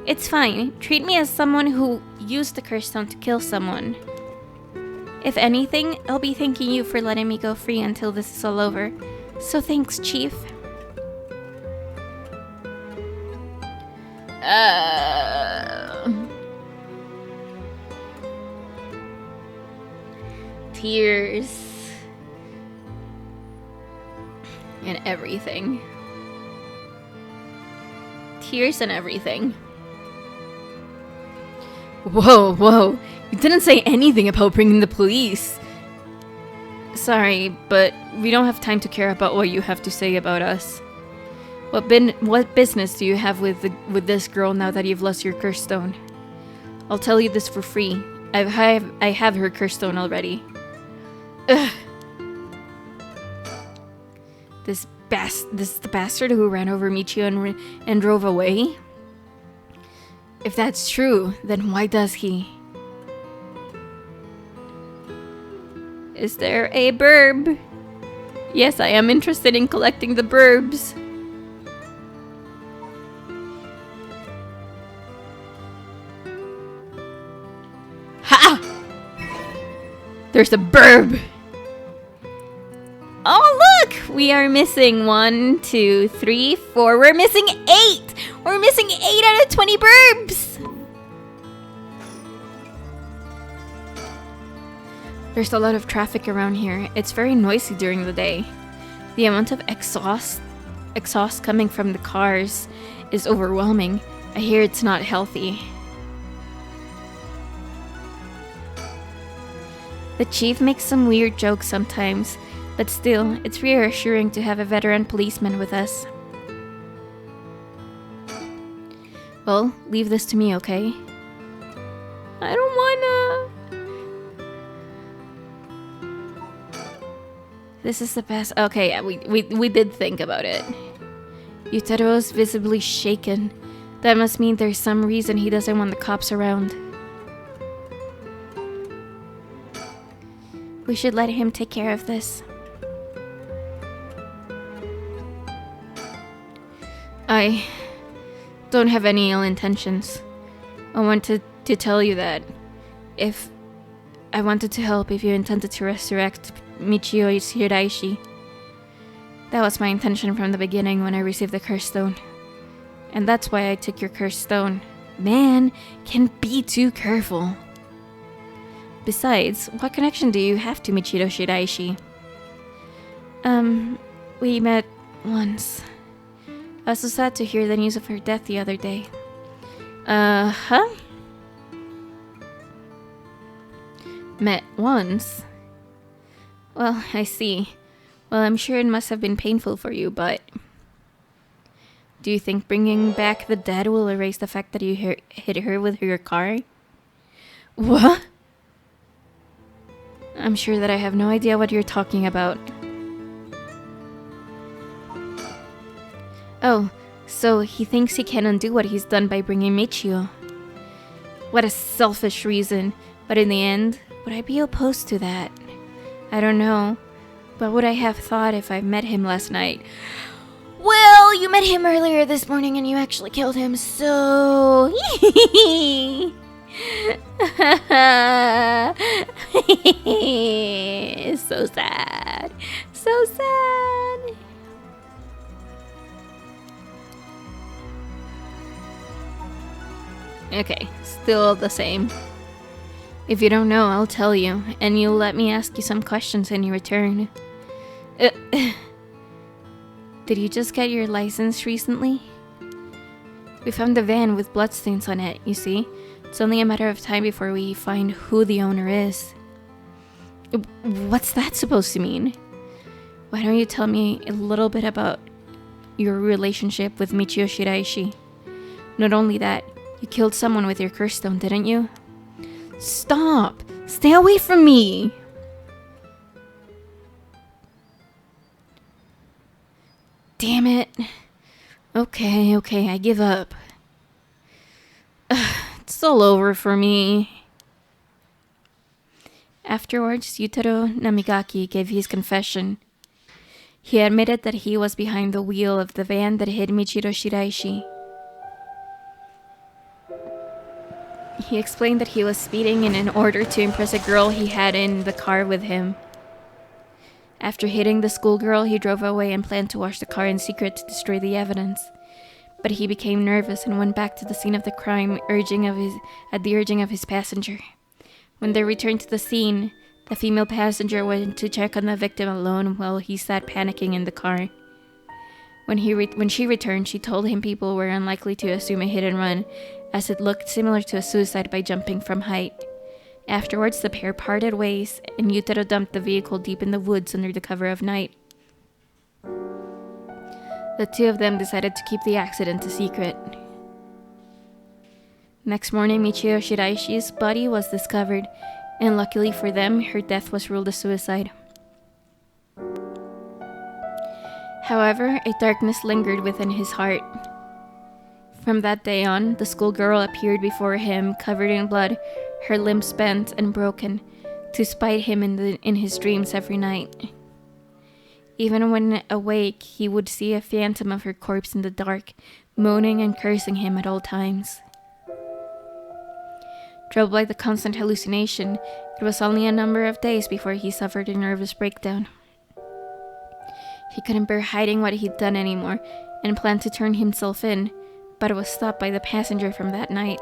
It's fine. Treat me as someone who used the curse stone to kill someone. If anything, I'll be thanking you for letting me go free until this is all over. So thanks, Chief. Tears. And everything. Tears and everything. Whoa. You didn't say anything about bringing the police. Sorry, but we don't have time to care about what you have to say about us. What business do you have with this girl now that you've lost your curse stone? I'll tell you this for free. I have her curse stone already. Ugh. This is the bastard who ran over Michio and drove away? If that's true, then why does he? Is there a burb? Yes, I am interested in collecting the burbs. Ha! There's a burb! Oh, look! We are missing 1, 2, 3, 4. We're missing 8! We're missing 8 out of 20 burbs! There's a lot of traffic around here. It's very noisy during the day. The amount of exhaust coming from the cars is overwhelming. I hear it's not healthy. The chief makes some weird jokes sometimes, but still, it's reassuring to have a veteran policeman with us. Well, leave this to me, okay? I don't wanna... This is the best. Okay, yeah, we did think about it. Yutaro's visibly shaken. That must mean there's some reason he doesn't want the cops around. We should let him take care of this. I don't have any ill intentions. I wanted to tell you that if I wanted to help if you intended to resurrect Michio Hiraishi. That was my intention from the beginning when I received the curse stone. And that's why I took your curse stone. Man can be too careful. Besides, what connection do you have to Michio Hiraishi? We met once. I was so sad to hear the news of her death the other day. Huh? Met once? Well, I see. Well, I'm sure it must have been painful for you, but... Do you think bringing back the dead will erase the fact that you hit her with your car? What? I'm sure that I have no idea what you're talking about. Oh, so he thinks he can undo what he's done by bringing Michio. What a selfish reason. But in the end, would I be opposed to that? I don't know. But would I have thought if I met him last night? Well, you met him earlier this morning and you actually killed him, so... So sad. So sad. Okay, still the same. If you don't know, I'll tell you, and you'll let me ask you some questions in return. Did you just get your license recently? We found a van with bloodstains on it, you see. It's only a matter of time before we find who the owner is. What's that supposed to mean? Why don't you tell me a little bit about your relationship with Michio Shiraishi? Not only that, you killed someone with your curse stone, didn't you? Stop! Stay away from me! Damn it. Okay, I give up. It's all over for me. Afterwards, Yutaro Namigaki gave his confession. He admitted that he was behind the wheel of the van that hit Michiro Shiraishi. He explained that he was speeding in order to impress a girl he had in the car with him. After hitting the schoolgirl, he drove away and planned to wash the car in secret to destroy the evidence. But he became nervous and went back to the scene of the crime, at the urging of his passenger. When they returned to the scene, the female passenger went to check on the victim alone while he sat panicking in the car. When she returned, she told him people were unlikely to assume a hit and run, as it looked similar to a suicide by jumping from height. Afterwards, the pair parted ways, and Yutaro dumped the vehicle deep in the woods under the cover of night. The two of them decided to keep the accident a secret. Next morning, Michio Shiraishi's body was discovered, and luckily for them, her death was ruled a suicide. However, a darkness lingered within his heart. From that day on, the schoolgirl appeared before him, covered in blood, her limbs bent and broken, to spite him in his dreams every night. Even when awake, he would see a phantom of her corpse in the dark, moaning and cursing him at all times. Troubled by the constant hallucination, it was only a number of days before he suffered a nervous breakdown. He couldn't bear hiding what he'd done anymore, and planned to turn himself in, but was stopped by the passenger from that night.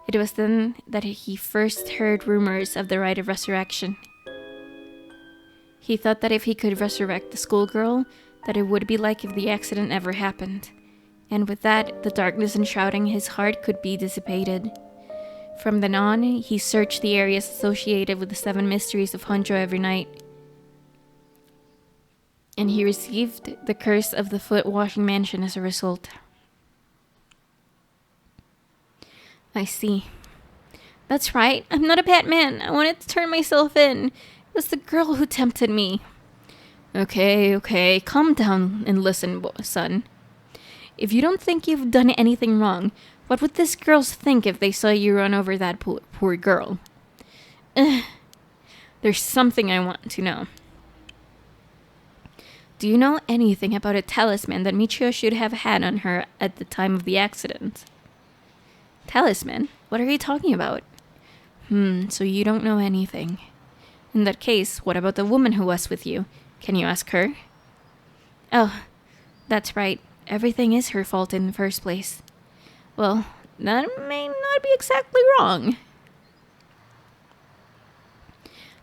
It was then that he first heard rumors of the rite of resurrection. He thought that if he could resurrect the schoolgirl, that it would be like if the accident never happened, and with that, the darkness enshrouding his heart could be dissipated. From then on, he searched the areas associated with the 7 mysteries of Honjo every night, and he received the curse of the foot washing mansion as a result. I see. That's right, I'm not a bad man. I wanted to turn myself in. It was the girl who tempted me. Okay, calm down and listen, son. If you don't think you've done anything wrong, what would these girls think if they saw you run over that poor girl? There's something I want to know. Do you know anything about a talisman that Michio should have had on her at the time of the accident? Talisman? What are you talking about? So you don't know anything. In that case, what about the woman who was with you? Can you ask her? Oh, that's right. Everything is her fault in the first place. Well, that may not be exactly wrong.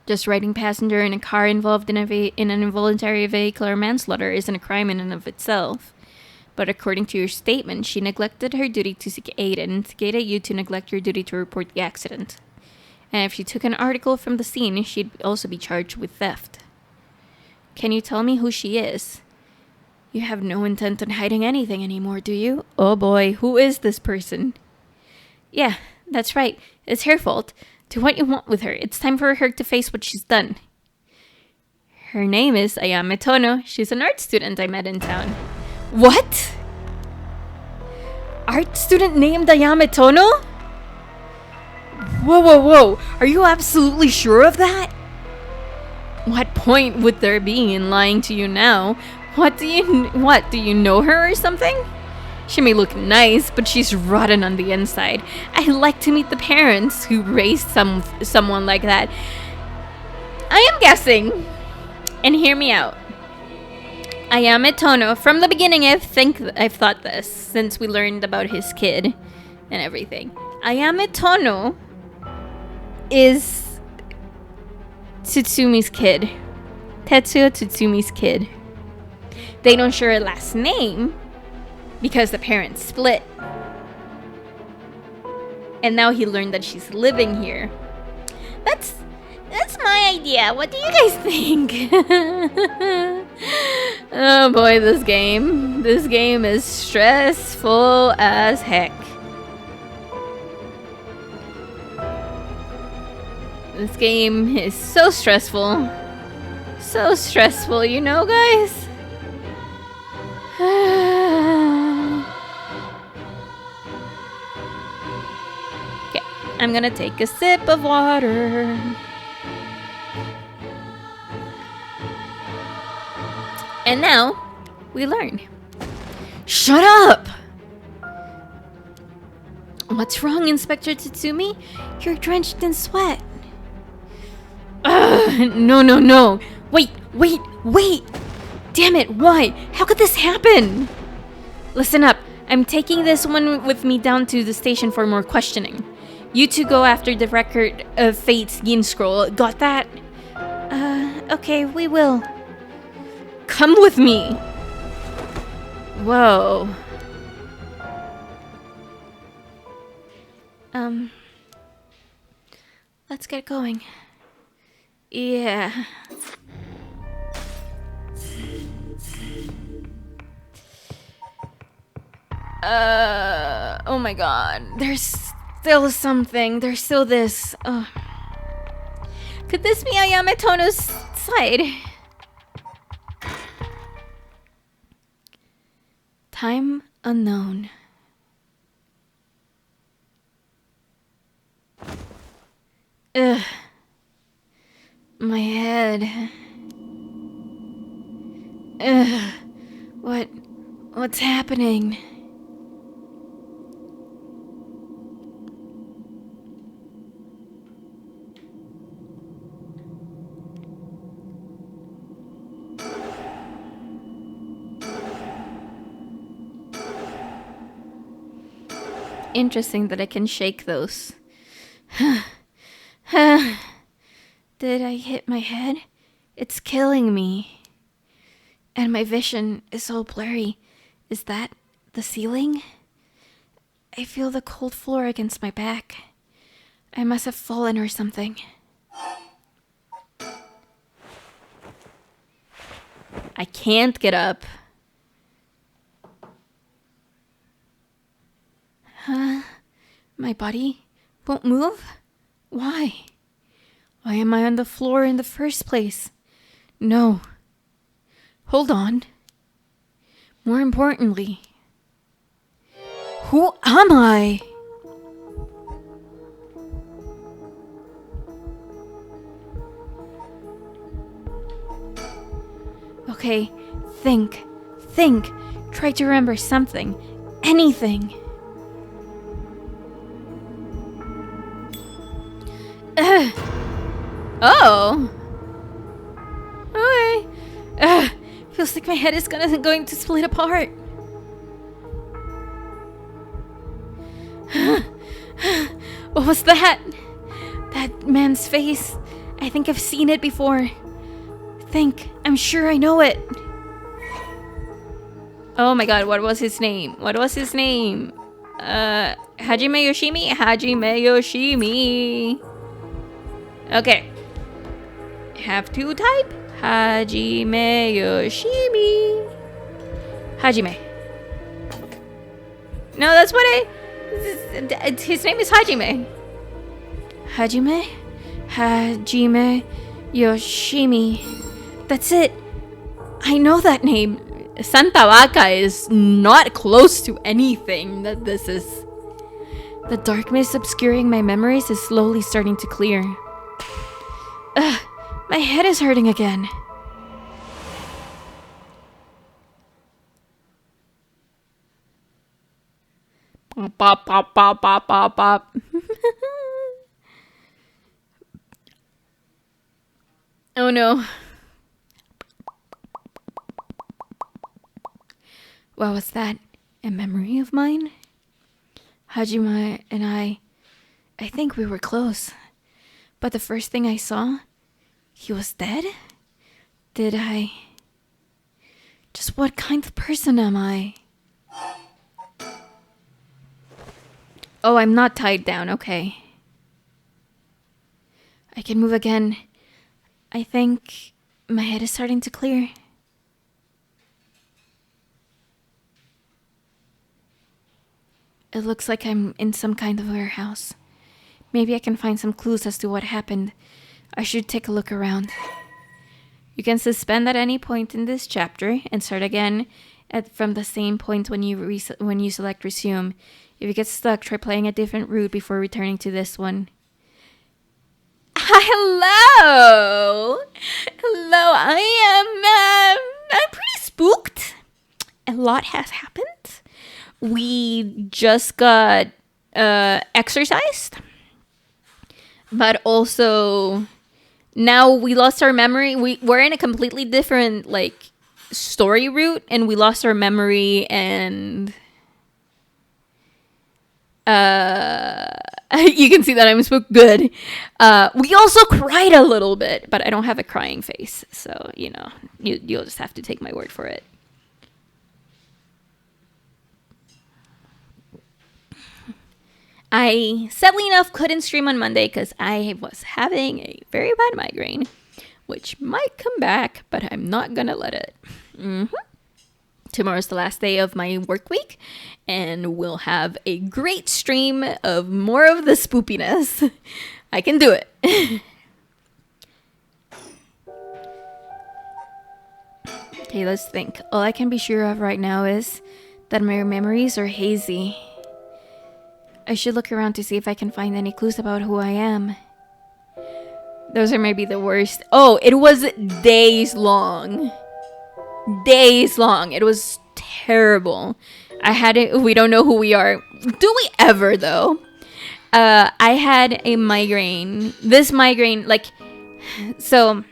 Just riding passenger in a car involved in an involuntary vehicular manslaughter isn't a crime in and of itself. But according to your statement, she neglected her duty to seek aid and instigated you to neglect your duty to report the accident. And if she took an article from the scene, she'd also be charged with theft. Can you tell me who she is? You have no intent on hiding anything anymore, do you? Oh boy, who is this person? Yeah, that's right. It's her fault. Do what you want with her. It's time for her to face what she's done. Her name is Ayame Tono. She's an art student I met in town. What? Art student named Ayame Tono? Whoa. Are you absolutely sure of that? What point would there be in lying to you now? What, do you know her or something? She may look nice, but she's rotten on the inside. I'd like to meet the parents who raised someone like that. I am guessing. And hear me out. Ayame Tono, from the beginning I've thought this, since we learned about his kid. and everything. Ayame Tono is Tsutsumi's kid. Tetsuya Tsutsumi's kid. They don't share a last name because the parents split. And now he learned that she's living here. That's my idea. What do you guys think? Oh boy, this game. This game is stressful as heck. This game is so stressful. So stressful, you know, guys? Okay, I'm gonna take a sip of water. And now, we learn. Shut up! What's wrong, Inspector Tsutsumi? You're drenched in sweat. No. Wait. Damn it, why? How could this happen? Listen up. I'm taking this one with me down to the station for more questioning. You two go after the record of Fate's Yin Scroll. Got that? Okay, we will. Come with me. Whoa. Let's get going. Yeah. Oh my god. There's still something. There's still this. Could this be Ayame Tono's side? Time unknown. Ugh. My head. Ugh. What's happening? Interesting that I can shake those. Did I hit my head? It's killing me. And my vision is so blurry. Is that the ceiling? I feel the cold floor against my back. I must have fallen or something. I can't get up. My body won't move? Why? Why am I on the floor in the first place? No. Hold on. More importantly, who am I? Okay, think. Try to remember something. Anything. Oh. Okay. Feels like my head is going to split apart. What was that? That man's face. I think I've seen it before. I'm sure I know it. Oh my god, what was his name? Hajime Yoshimi? Hajime Yoshimi. Okay. Have to type Hajime Yoshimi. Hajime. No, that's what his name is Hajime. Hajime Yoshimi. That's it. I know that name. Santa Vaca is not close to anything that this is. The darkness obscuring my memories is slowly starting to clear. My head is hurting again. Pop, pop, pop, pop, pop, pop. Oh no. What was that? A memory of mine? Hajima and I think we were close. But the first thing I saw, he was dead? Did I... Just what kind of person am I? Oh, I'm not tied down, okay. I can move again. I think my head is starting to clear. It looks like I'm in some kind of warehouse. Maybe I can find some clues as to what happened. I should take a look around. You can suspend at any point in this chapter and start again from the same point when you select resume. If you get stuck, try playing a different route before returning to this one. Hello! Hello, I'm pretty spooked. A lot has happened. We just got exercised. But also, now we lost our memory. We're in a completely different, like, story route. And we lost our memory and... you can see that I'm spooked. Good. We also cried a little bit, but I don't have a crying face, so you'll just have to take my word for it. I sadly enough couldn't stream on Monday because I was having a very bad migraine, which might come back, but I'm not gonna let it. Tomorrow's the last day of my work week, and we'll have a great stream of more of the spoopiness. I can do it. Okay, let's think. All I can be sure of right now is that my memories are hazy. I should look around to see if I can find any clues about who I am. Those are maybe the worst. Oh, it was days long. Days long. It was terrible. We don't know who we are. Do we ever, though? I had a migraine. This migraine, so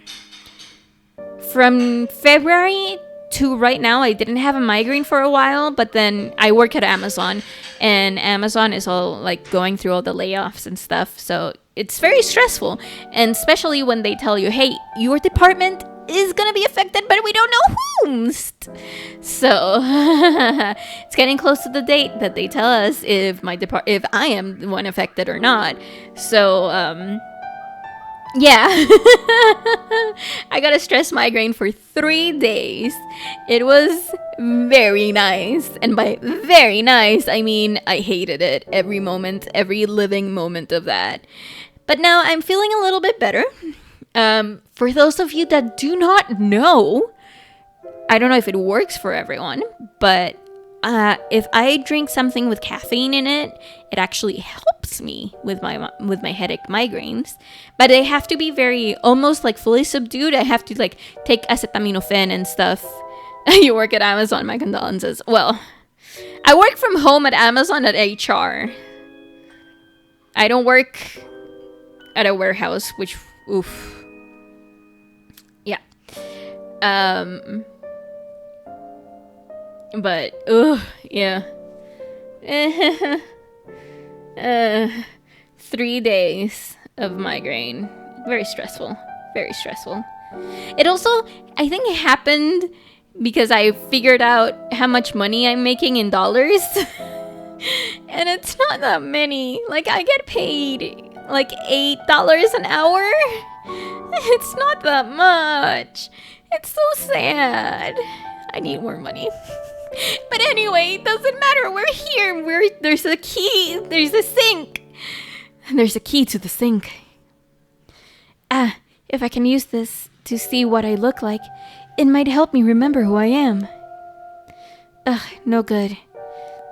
from February to right now, I didn't have a migraine for a while, but then I work at Amazon, and Amazon is all going through all the layoffs and stuff, so it's very stressful, and especially when they tell you, hey, your department is gonna be affected, but we don't know whomst. So it's getting close to the date that they tell us if I am the one affected or not. So yeah. I got a stress migraine for 3 days. It was very nice, and by very nice I mean I hated it every moment, every living moment of that. But now I'm feeling a little bit better. For those of you that do not know, I don't know if it works for everyone, but if I drink something with caffeine in it, it actually helps me with my headache migraines. But they have to be very, almost fully subdued. I have to take acetaminophen and stuff. You work at Amazon, my condolences. Well, I work from home at Amazon at HR. I don't work at a warehouse, which, oof. Yeah. But, yeah. 3 days of migraine. Very stressful. Very stressful. It also, I think it happened because I figured out how much money I'm making in dollars. And it's not that many. I get paid $8 an hour. It's not that much. It's so sad. I need more money. But anyway, it doesn't matter. We're here. There's a key. There's a sink. And there's a key to the sink. If I can use this to see what I look like, it might help me remember who I am. Ugh, no good.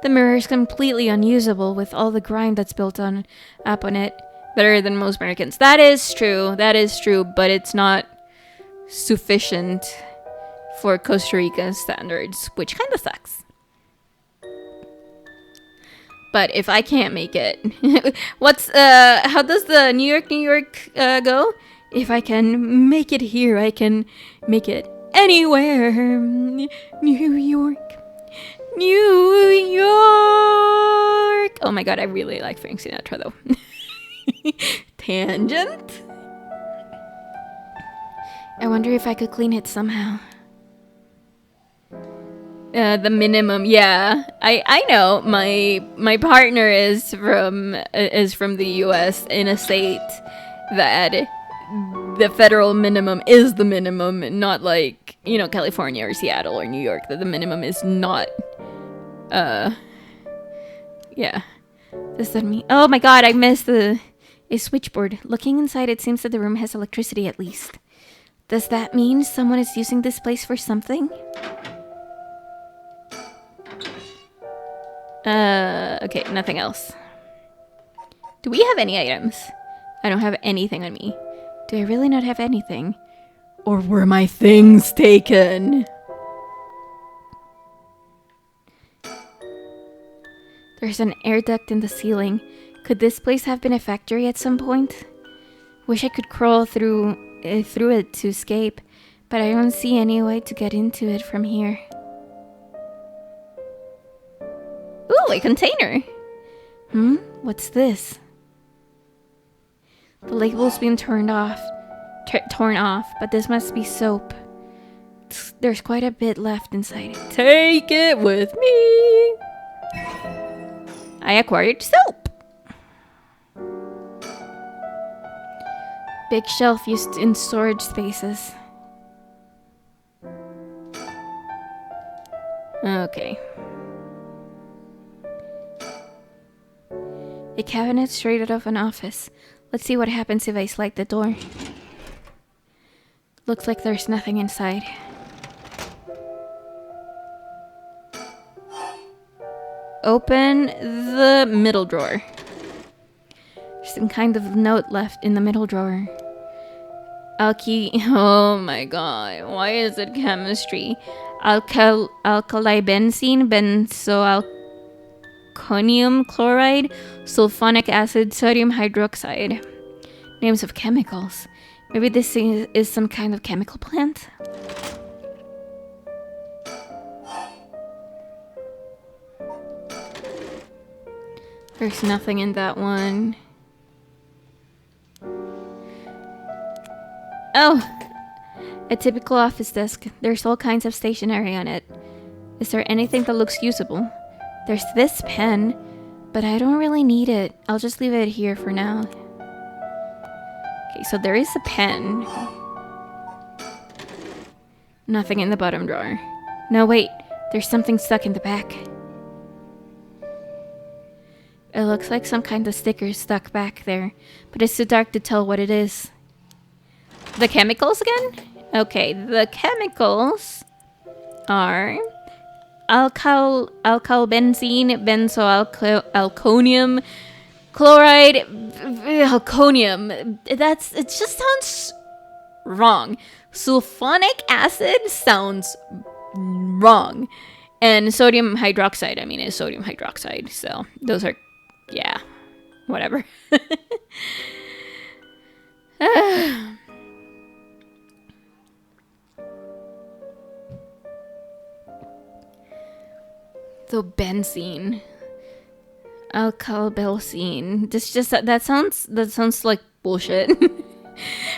The mirror is completely unusable with all the grime that's built up on it. Better than most Americans. That is true, but it's not sufficient for Costa Rica standards, which kind of sucks. But if I can't make it, how does the New York go? If I can make it here, I can make it anywhere. New York, New York. Oh my god, I really like Frank Sinatra though. Tangent. I wonder if I could clean it somehow. The minimum, yeah. I know. My partner is from the U.S. in a state that the federal minimum is the minimum, not like, you know, California or Seattle or New York, that the minimum is not. Yeah. Does that mean? Oh my god, I missed a switchboard. Looking inside, it seems that the room has electricity at least. Does that mean someone is using this place for something? Okay, nothing else. Do we have any items? I don't have anything on me. Do I really not have anything? Or were my things taken? There's an air duct in the ceiling. Could this place have been a factory at some point? Wish I could crawl through it to escape, but I don't see any way to get into it from here. Ooh, a container! What's this? The label's been torn off, but this must be soap. There's quite a bit left inside it. Take it with me! I acquired soap! Big shelf used in storage spaces. Okay. A cabinet straight out of an office. Let's see what happens if I slide the door. Looks like there's nothing inside. Open the middle drawer. There's some kind of note left in the middle drawer. Oh my god, why is it chemistry? Alkali benzene, benzoalconium chloride, sulfonic acid, sodium hydroxide. Names of chemicals. Maybe this is some kind of chemical plant? There's nothing in that one. Oh! A typical office desk. There's all kinds of stationery on it. Is there anything that looks usable? There's this pen, but I don't really need it. I'll just leave it here for now. Okay, so there is a pen. Nothing in the bottom drawer. No, wait. There's something stuck in the back. It looks like some kind of sticker stuck back there, but it's too dark to tell what it is. The chemicals again? Okay, the chemicals are alkylbenzene, benzoalconium, chloride, alconium. It just sounds wrong. Sulfonic acid sounds wrong. And sodium hydroxide, I mean, is sodium hydroxide. So those are, yeah, whatever. So benzene, alkylbenzene. That sounds like bullshit.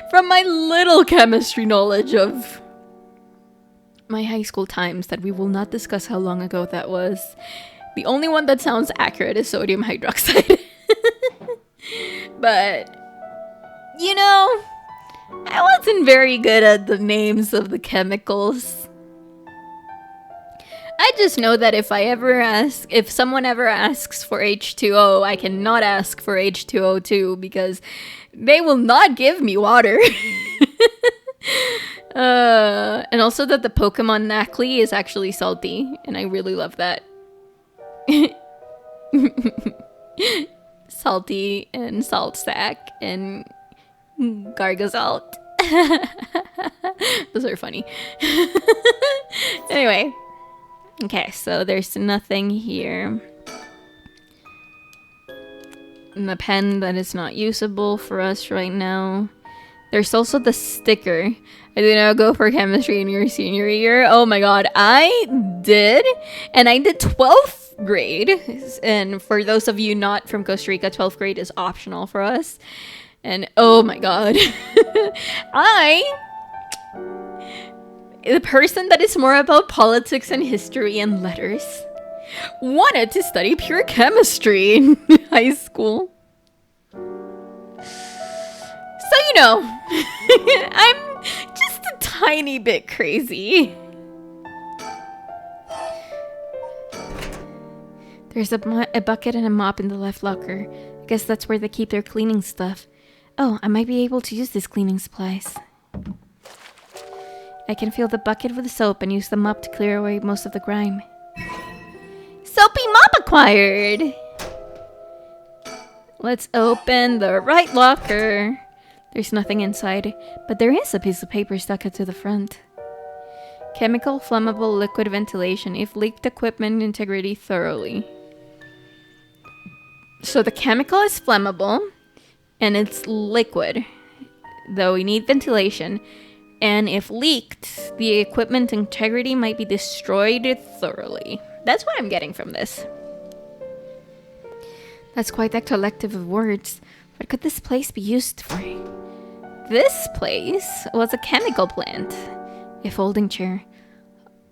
From my little chemistry knowledge of my high school times that we will not discuss how long ago that was. The only one that sounds accurate is sodium hydroxide. But, you know, I wasn't very good at the names of the chemicals. I just know that if someone ever asks for H2O, I cannot ask for H2O2 because they will not give me water. And also that the Pokemon Nacli is actually salty, and I really love that. Salty and Salt Stack and Gargazalt. Those are funny. Anyway. Okay, so there's nothing here. And the pen that is not usable for us right now. There's also the sticker. I did not go for chemistry in your senior year. Oh my god, I did. And I did 12th grade. And for those of you not from Costa Rica, 12th grade is optional for us. And oh my god. The person that is more about politics and history and letters, wanted to study pure chemistry in high school. So, you know, I'm just a tiny bit crazy. There's a bucket and a mop in the left locker. I guess that's where they keep their cleaning stuff. Oh, I might be able to use this cleaning supplies. I can fill the bucket with soap and use the mop to clear away most of the grime. Soapy mop acquired! Let's open the right locker. There's nothing inside, but there is a piece of paper stuck to the front. Chemical, flammable, liquid ventilation if leaked equipment integrity thoroughly. So the chemical is flammable, and it's liquid, though we need ventilation. And if leaked, the equipment integrity might be destroyed thoroughly. That's what I'm getting from this. That's quite a collective of words. What could this place be used for? This place was a chemical plant. A folding chair.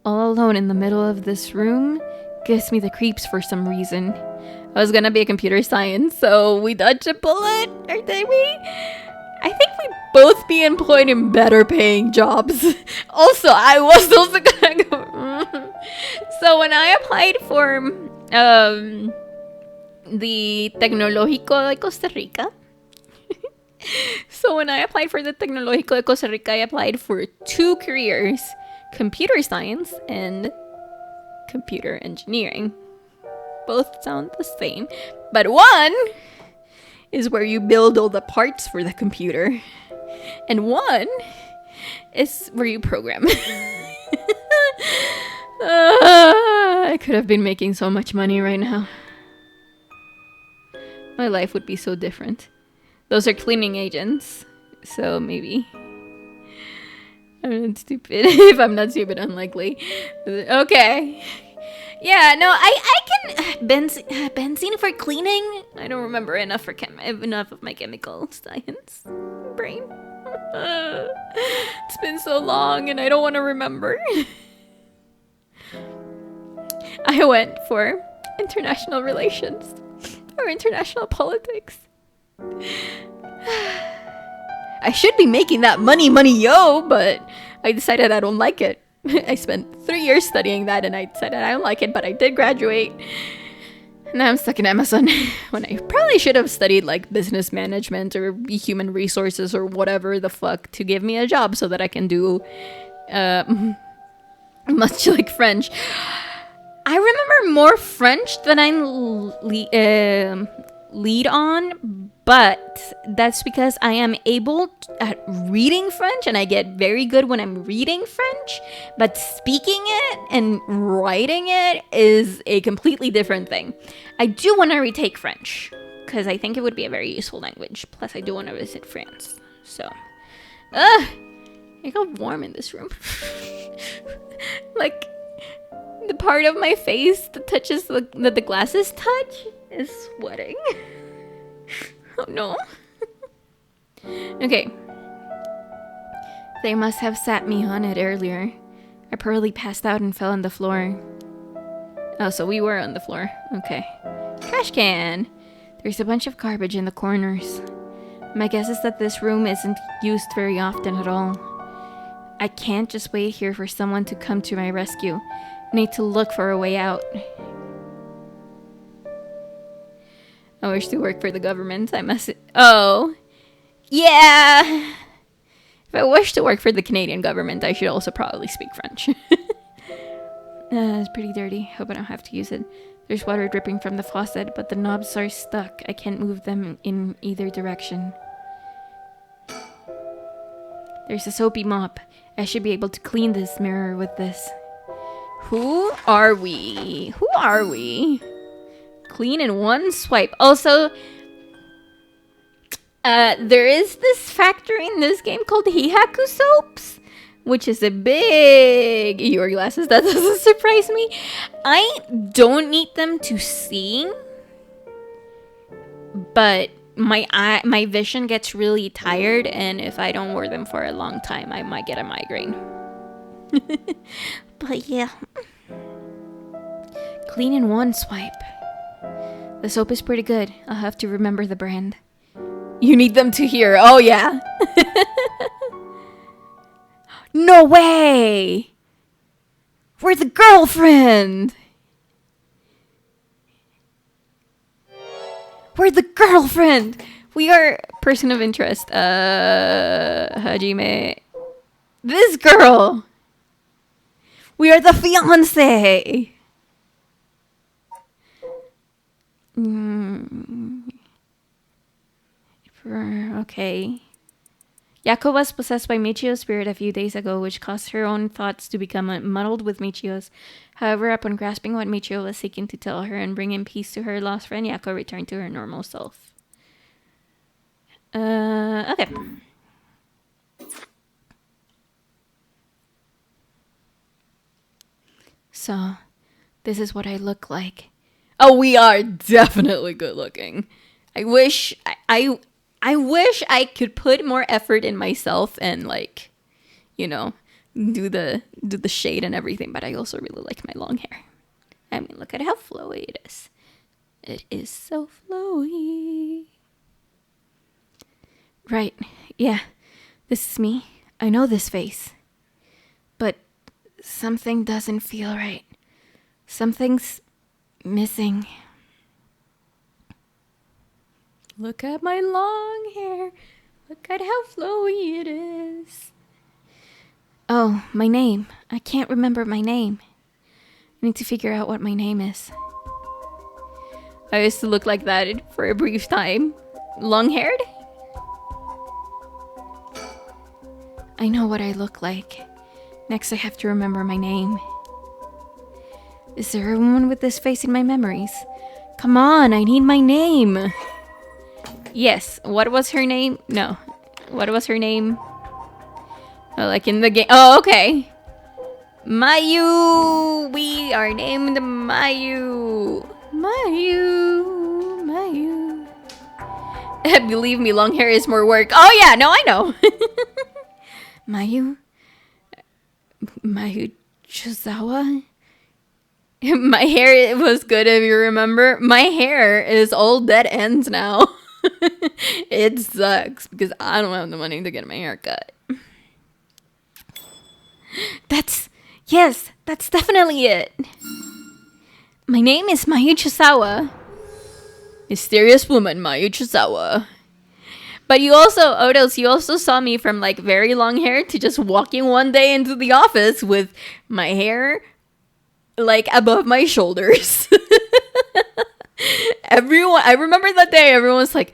All alone in the middle of this room gives me the creeps for some reason. I was gonna be a computer science, so we dodged a bullet, or did we? I think we'd both be employed in better paying jobs. I was also gonna go. So when I applied for the Tecnológico de Costa Rica. So when I applied for the Tecnológico de Costa Rica, I applied for 2 careers. Computer science and computer engineering. Both sound the same. But one is where you build all the parts for the computer. And one is where you program. I could have been making so much money right now. My life would be so different. Those are cleaning agents. So maybe. I'm not stupid. If I'm not stupid, unlikely. Okay. Yeah, no, I can benzene for cleaning. I don't remember enough of my chemical science brain. It's been so long and I don't want to remember. I went for international relations or international politics. I should be making that money, yo, but I decided I don't like it. I spent 3 years studying that and I decided I don't like it, but I did graduate. Now I'm stuck in Amazon when I probably should have studied like business management or human resources or whatever the fuck to give me a job so that I can do much like French. I remember more French than I lead on, but that's because I am able at reading French and I get very good when I'm reading French, but speaking it and writing it is a completely different thing. I do want to retake French because I think it would be a very useful language. Plus I do want to visit France. So, it got warm in this room. Like, the part of my face that touches that the glasses touch is sweating. Oh no. Okay. They must have sat me on it earlier. I probably passed out and fell on the floor. Oh, so we were on the floor. Okay. Trash can. There's a bunch of garbage in the corners. My guess is that this room isn't used very often at all. I can't just wait here for someone to come to my rescue. I need to look for a way out. I wish to work for the government. I must... Oh. Yeah. If I wish to work for the Canadian government, I should also probably speak French. It's pretty dirty. Hope I don't have to use it. There's water dripping from the faucet, but the knobs are stuck. I can't move them in either direction. There's a soapy mop. I should be able to clean this mirror with this. Who are we? Who are we? Clean in one swipe. Also, There is this factory in this game called Hihaku soaps, which is a big your glasses. That doesn't surprise me. I don't need them to see, but my vision gets really tired, and if I don't wear them for a long time, I might get a migraine. But yeah, clean in one swipe. The soap is pretty good. I'll have to remember the brand. You need them to hear. Oh yeah. No way! We're the girlfriend! We're the girlfriend! We are person of interest. Hajime. This girl! We are the fiancé! Okay. Yako was possessed by Michio's spirit a few days ago, which caused her own thoughts to become muddled with Michio's. However, upon grasping what Michio was seeking to tell her and bringing peace to her lost friend, Yako returned to her normal self. Okay. So, this is what I look like. Oh, we are definitely good looking. I wish I could put more effort in myself and like, you know, do the shade and everything, but I also really like my long hair. I mean, look at how flowy it is. It is so flowy. Right. Yeah. This is me. I know this face. But something doesn't feel right. Something's missing. Look at my long hair. Look at how flowy it is. Oh, my name. I can't remember my name. I need to figure out what my name is. I used to look like that for a brief time. Long-haired? I know what I look like. Next, I have to remember my name. Is there a woman with this face in my memories? Come on, I need my name. Yes. What was her name? No. What was her name? Oh, like in the game. Oh, okay. Mayu. We are named Mayu. Mayu. Believe me, long hair is more work. Oh, yeah. No, I know. Mayu Chizawa. My hair was good, if you remember. My hair is all dead ends now. It sucks because I don't have the money to get my hair cut. That's definitely it. My name is Mayu Chisawa. Mysterious woman Mayu Chisawa. But you also, Odos, you also saw me from like very long hair to just walking one day into the office with my hair like above my shoulders. I remember that day, everyone was like,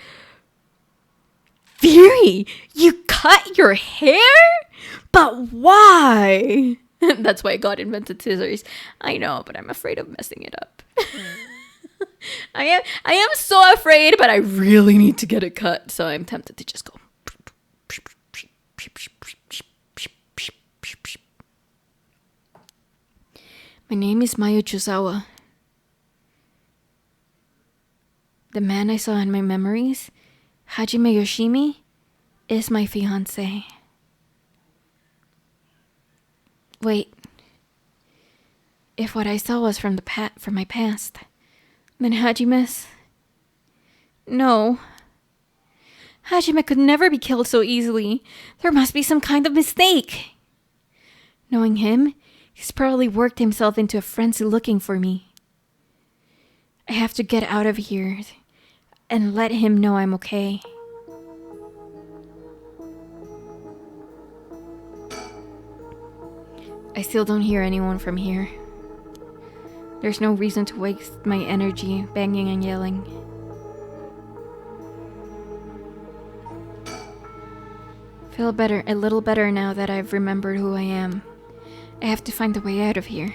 Firi, you cut your hair? But why? That's why God invented scissors. I know, but I'm afraid of messing it up. I am so afraid, but I really need to get it cut, so I'm tempted to just go. My name is Mayu Chuzawa. The man I saw in my memories, Hajime Yoshimi, is my fiancé. Wait. If what I saw was from my past, then Hajime's... No. Hajime could never be killed so easily. There must be some kind of mistake. Knowing him, he's probably worked himself into a frenzy looking for me. I have to get out of here and let him know I'm okay. I still don't hear anyone from here. There's no reason to waste my energy banging and yelling. Feel better, a little better now that I've remembered who I am. I have to find a way out of here.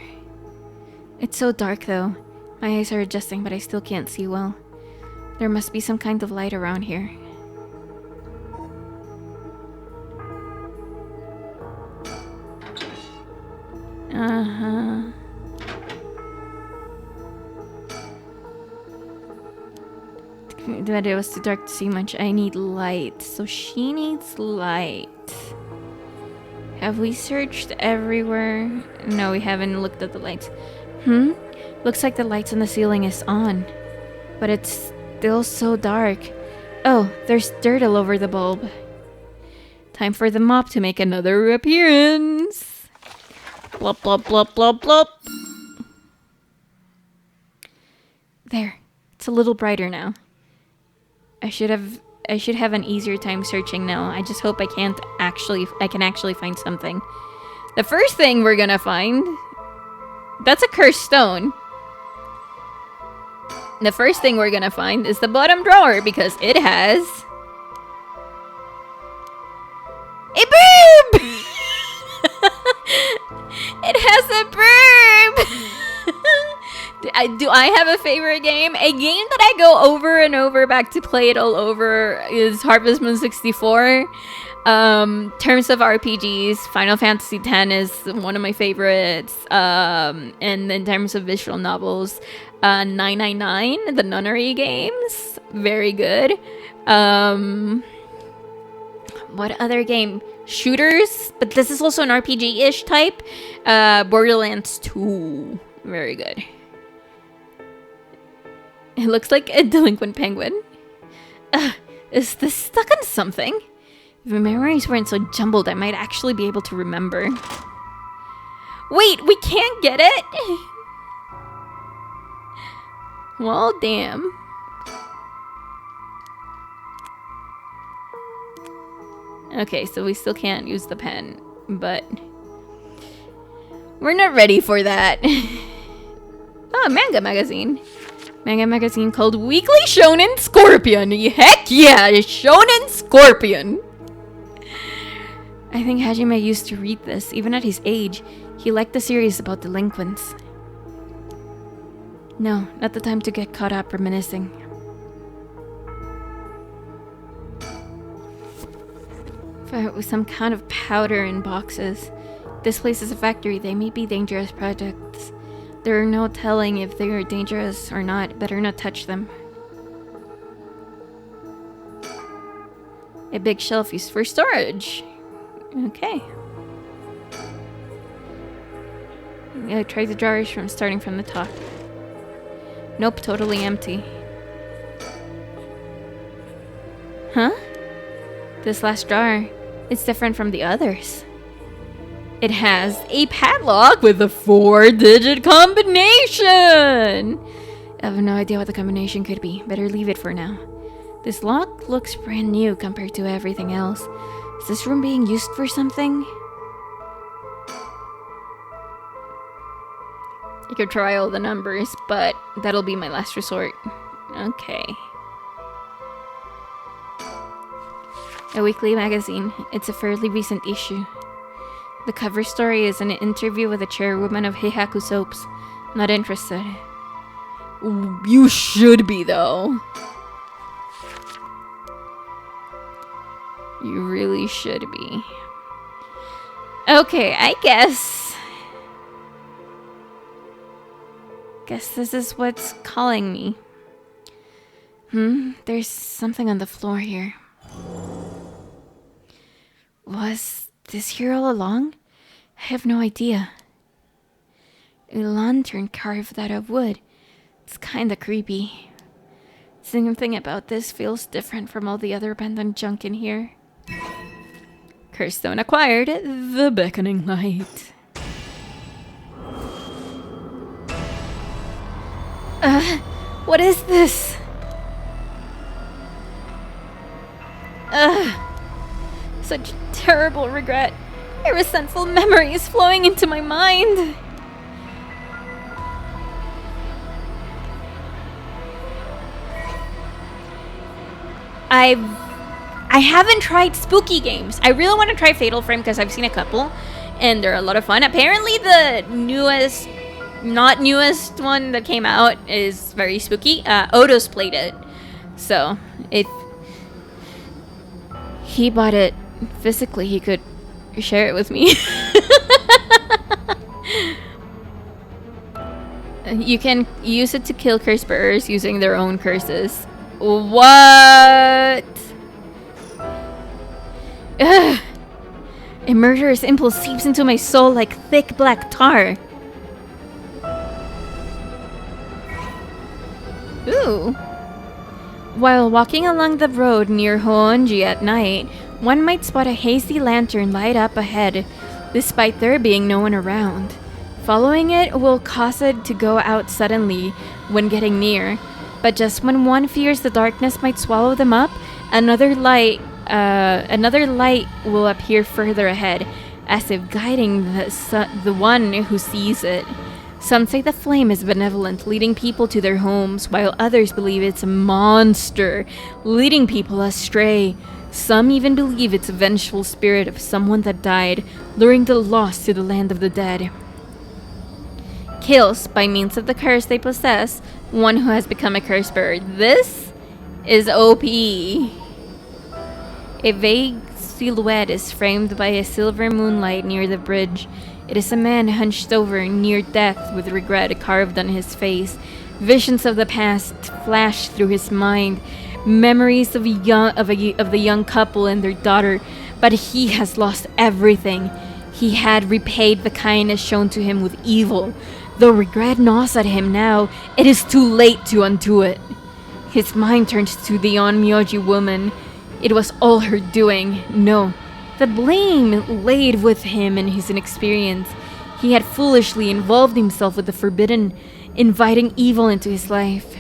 It's so dark though. My eyes are adjusting, but I still can't see well. There must be some kind of light around here. Uh-huh. But it was too dark to see much. I need light. So she needs light. Have we searched everywhere? No, we haven't looked at the lights. Looks like the lights on the ceiling is on. But it's still so dark. Oh, there's dirt all over the bulb. Time for the mop to make another appearance. Blop, blop, blop, blop, blop. There. It's a little brighter now. I should have an easier time searching now. I just hope I can actually find something. The first thing we're gonna find, that's a cursed stone. The first thing we're gonna find is the bottom drawer because it has a burb! It has a burb! Do I have a favorite game? A game that I go over and over back to play it all over is Harvest Moon 64. Terms of RPGs, Final Fantasy X is one of my favorites. And in terms of visual novels, 999, the Nunnery games, very good. What other game? Shooters, but this is also an RPG-ish type. Borderlands 2, very good. It looks like a delinquent penguin. Is this stuck on something? If my memories weren't so jumbled, I might actually be able to remember. Wait, we can't get it? Well, damn. Okay, so we still can't use the pen, but we're not ready for that. Oh, manga magazine. Manga magazine called Weekly Shonen Scorpion. Heck yeah, Shonen Scorpion. I think Hajime used to read this, even at his age. He liked the series about delinquents. No, not the time to get caught up reminiscing. With some kind of powder in boxes. This place is a factory. They may be dangerous products. There are no telling if they are dangerous or not. Better not touch them. A big shelf used for storage. Okay. Try the drawers starting from the top. Nope, totally empty. Huh? This last drawer, it's different from the others. It has a padlock with a 4-digit combination! I have no idea what the combination could be. Better leave it for now. This lock looks brand new compared to everything else. Is this room being used for something? I could try all the numbers, but that'll be my last resort. Okay. A weekly magazine. It's a fairly recent issue. The cover story is an interview with the chairwoman of Heihaku Soaps. Not interested. You should be, though. You really should be. Okay, I guess this is what's calling me. There's something on the floor here. Was this here all along? I have no idea. A lantern carved out of wood. It's kinda creepy. Something about this feels different from all the other abandoned junk in here. Cursed stone acquired. The beckoning light. What is this? Such terrible regret. A resentful memory is flowing into my mind. I haven't tried spooky games. I really want to try Fatal Frame because I've seen a couple and they're a lot of fun. Apparently the newest one that came out is very spooky. Odo's played it. So if he bought it physically, he could share it with me. You can use it to kill curse bearers using their own curses. What? Ugh. A murderous impulse seeps into my soul like thick black tar. Ooh. While walking along the road near Hoonji at night, one might spot a hazy lantern light up ahead, despite there being no one around. Following it will cause it to go out suddenly when getting near, but just when one fears the darkness might swallow them up, another light will appear further ahead, as if guiding the one who sees it. Some say the flame is benevolent, leading people to their homes, while others believe it's a monster, leading people astray. Some even believe it's a vengeful spirit of someone that died, luring the lost to the land of the dead. Kills, by means of the curse they possess, one who has become a curse bearer. This is OP. A vague silhouette is framed by a silver moonlight near the bridge. It is a man hunched over, near death, with regret carved on his face. Visions of the past flash through his mind, memories of the young couple and their daughter, but he has lost everything. He had repaid the kindness shown to him with evil. Though regret gnaws at him now, it is too late to undo it. His mind turns to the Onmyoji woman. It was all her doing. No, the blame laid with him and his inexperience. He had foolishly involved himself with the forbidden, inviting evil into his life.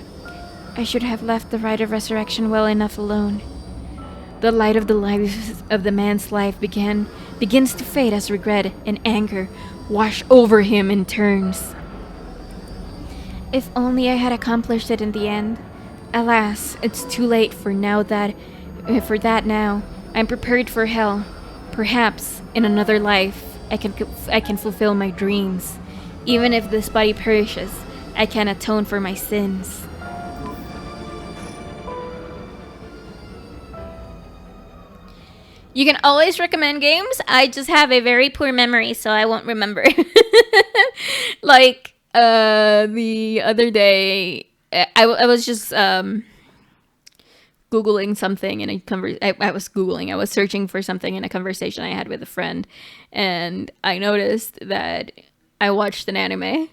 I should have left the rite of resurrection well enough alone. The light of the man's life begins to fade as regret and anger wash over him in turns. If only I had accomplished it in the end. Alas, it's too late for that now. I'm prepared for hell. Perhaps in another life I can fulfill my dreams. Even if this body perishes, I can atone for my sins. You can always recommend games. I just have a very poor memory, so I won't remember. Like the other day, I was just Googling something in I was searching for something in a conversation I had with a friend, and I noticed that I watched an anime.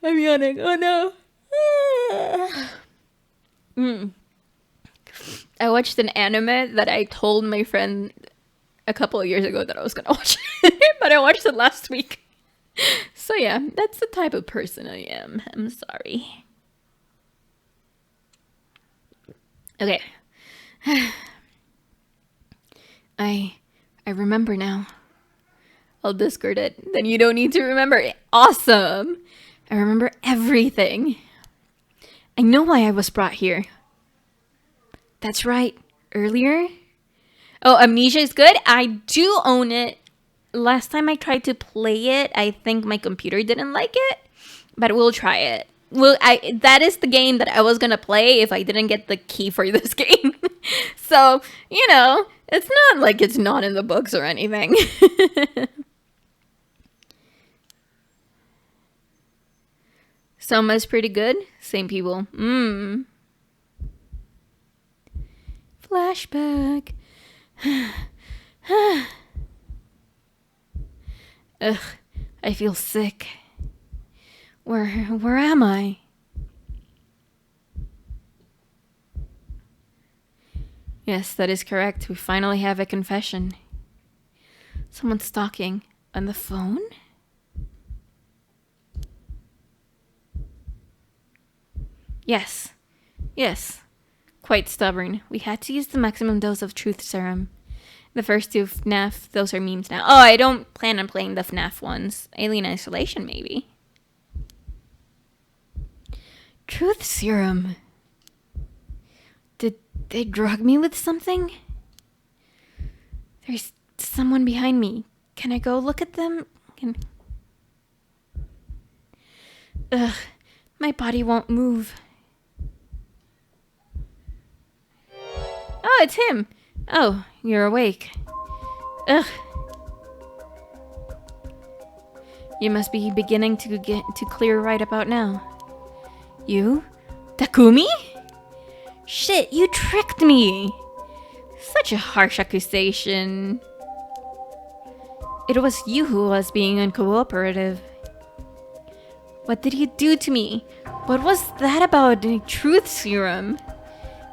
I'm yawning. Oh no. I watched an anime that I told my friend a couple of years ago that I was gonna watch it, but I watched it last week. So yeah, that's the type of person I am. I'm sorry. Okay. I remember now. I'll discard it. Then you don't need to remember it. Awesome. I remember everything. I know why I was brought here. That's right. Earlier? Oh, Amnesia is good? I do own it. Last time I tried to play it, I think my computer didn't like it. But we'll try it. That is the game that I was gonna play if I didn't get the key for this game. So, you know, it's not like it's not in the books or anything. Soma's pretty good. Same people. Flashback. Ugh, I feel sick. Where am I? Yes, that is correct. We finally have a confession. Someone's talking on the phone? Yes. Quite stubborn. We had to use the maximum dose of truth serum. The first two FNAF, those are memes now. Oh, I don't plan on playing the FNAF ones. Alien Isolation, maybe. Truth serum. Did they drug me with something? There's someone behind me. Can I go look at them? Ugh, my body won't move. Oh, it's him. Oh, you're awake. Ugh. You must be beginning to get to clear right about now. You? Takumi? Shit, you tricked me! Such a harsh accusation. It was you who was being uncooperative. What did you do to me? What was that about a truth serum?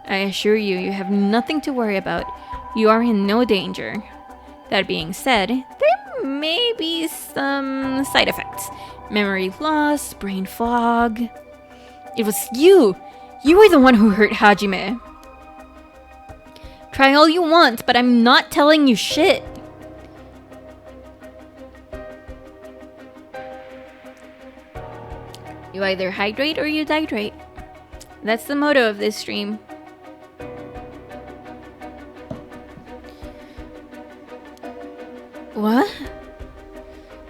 I assure you, you have nothing to worry about. You are in no danger. That being said, there may be some side effects. Memory loss, brain fog. It was you! You were the one who hurt Hajime. Try all you want, but I'm not telling you shit. You either hydrate or you dihydrate. That's the motto of this stream. What?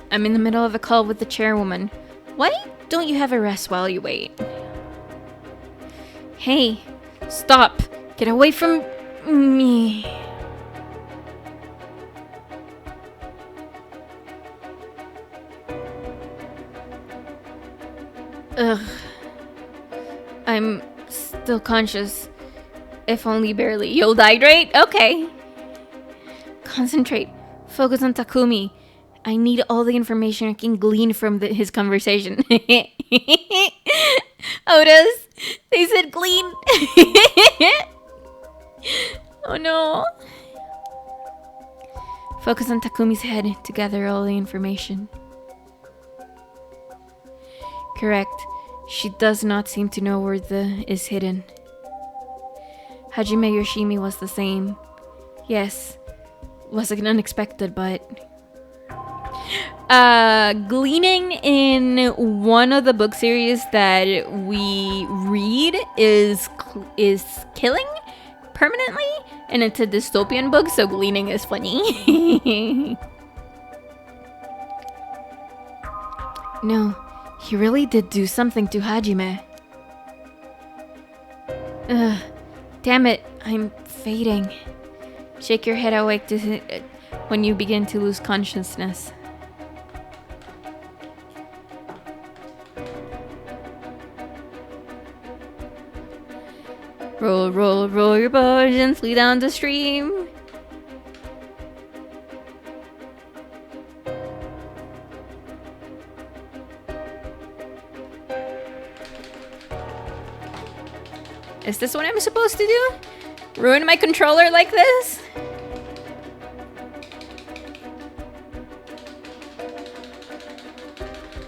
I'm in the middle of a call with the chairwoman. Why don't you have a rest while you wait? Hey, stop! Get away from me. Ugh. I'm still conscious. If only barely. You'll dihydrate? Okay. Concentrate. Focus on Takumi. I need all the information I can glean from his conversation. Otis, they said glean. Oh no. Focus on Takumi's head to gather all the information. Correct. She does not seem to know where the is hidden. Hajime Yoshimi was the same. Yes. Was unexpected, but... gleaning in one of the book series that we read is killing permanently, and it's a dystopian book, so gleaning is funny. No, he really did do something to Hajime. Ugh, damn it, I'm fading. Shake your head awake when you begin to lose consciousness. Roll, roll, roll your boat gently down the stream. Is this what I'm supposed to do? Ruin my controller like this?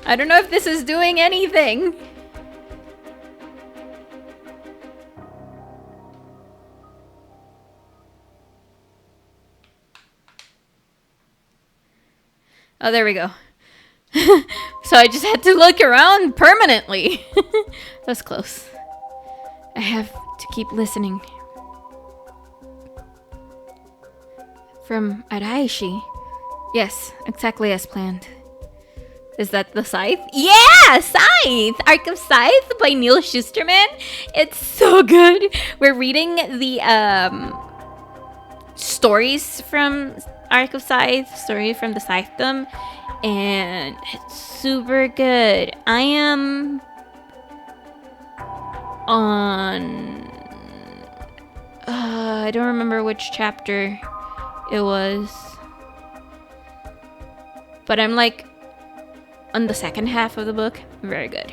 I don't know if this is doing anything. Oh, there we go. So I just had to look around permanently. That's close. I have to keep listening. From Araishi. Yes, exactly as planned. Is that the Scythe? Yeah! Scythe! Arc of Scythe by Neil Shusterman. It's so good. We're reading the stories from Arc of Scythe, story from the Scythedom, and it's super good. I am on... I don't remember which chapter it was. But I'm like on the second half of the book. Very good.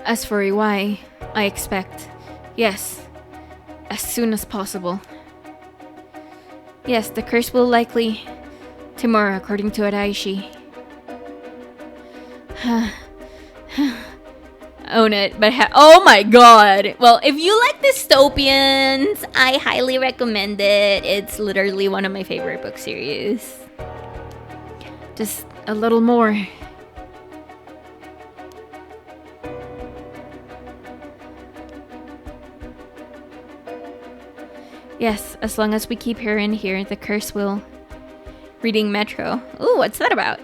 As for Iwai, I expect, yes, as soon as possible. Yes, the curse will likely tomorrow, according to Araishi. Own it, but oh my god! Well, if you like dystopians, I highly recommend it. It's literally one of my favorite book series. Just a little more. Yes, as long as we keep her in here, the curse will... Reading Metro. Ooh, what's that about?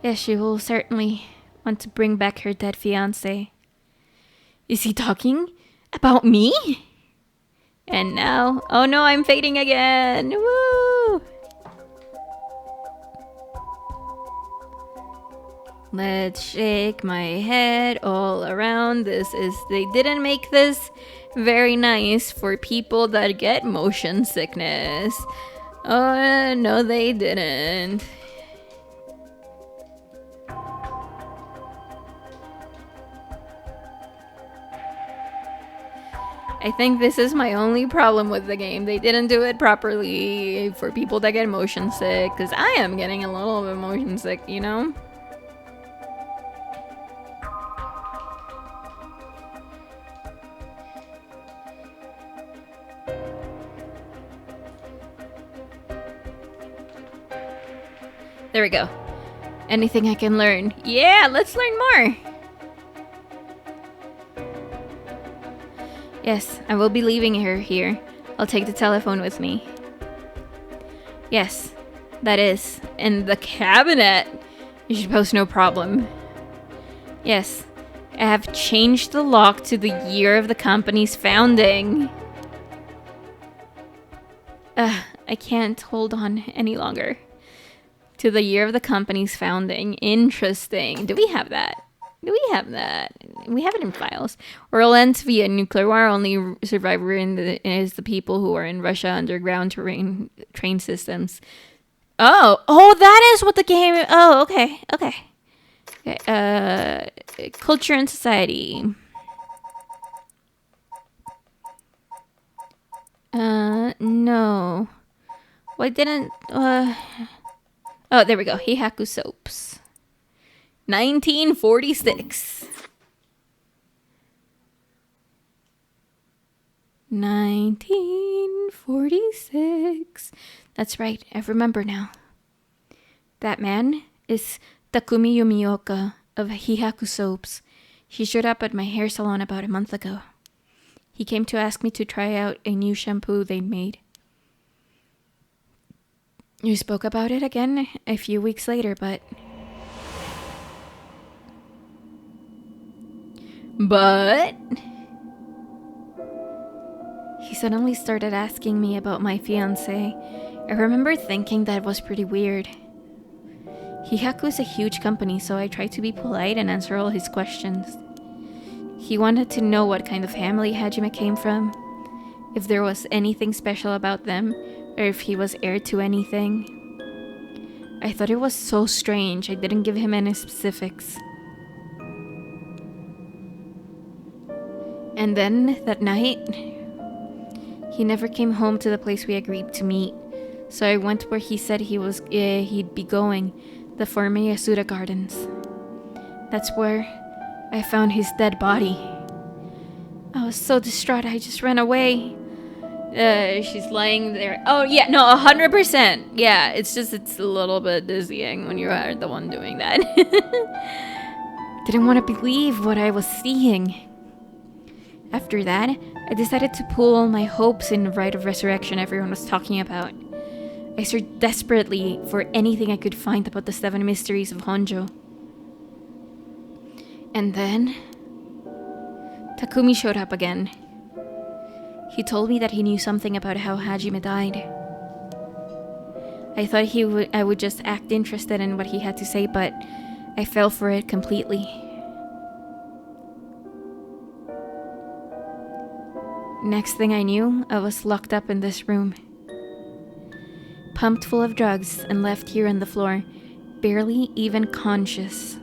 Yes, she will certainly want to bring back her dead fiancé. Is he talking about me? And now... Oh no, I'm fading again! Woo! Let's shake my head all around. They didn't make this very nice for people that get motion sickness. Oh, no, they didn't. I think this is my only problem with the game. They didn't do it properly for people that get motion sick, because I am getting a little bit motion sick, you know? There we go. Anything I can learn. Yeah, let's learn more. Yes, I will be leaving her here. I'll take the telephone with me. Yes, that is. In the cabinet. You should pose no problem. Yes, I have changed the lock to the year of the company's founding. I can't hold on any longer. To the year of the company's founding. Interesting. Do we have that? We have it in files. World ends via nuclear war. Only survivor is the people who are in Russia underground train systems. Oh, that is what the game. Oh, okay. Culture and society. No. Why didn't? Oh, there we go. Hihaku soaps. 1946. 1946. That's right, I remember now. That man is Takumi Yumioka of Hihaku Soaps. He showed up at my hair salon about a month ago. He came to ask me to try out a new shampoo they'd made. We spoke about it again a few weeks later, but he suddenly started asking me about my fiancé. I remember thinking that was pretty weird. Hihaku is a huge company, so I tried to be polite and answer all his questions. He wanted to know what kind of family Hajime came from, if there was anything special about them, or if he was heir to anything. I thought it was so strange I didn't give him any specifics. And then, that night, he never came home to the place we agreed to meet, so I went where he said he'd be going, the Forme Yasuda Gardens. That's where I found his dead body. I was so distraught I just ran away. She's lying there. Oh yeah, no, 100%. Yeah, it's a little bit dizzying when you are the one doing that. Didn't want to believe what I was seeing. After that, I decided to pull all my hopes in the rite of resurrection everyone was talking about. I searched desperately for anything I could find about the 7 mysteries of Honjo. And then Takumi showed up again. He told me that he knew something about how Hajime died. I thought I would just act interested in what he had to say, but I fell for it completely. Next thing I knew, I was locked up in this room. Pumped full of drugs and left here on the floor, barely even conscious.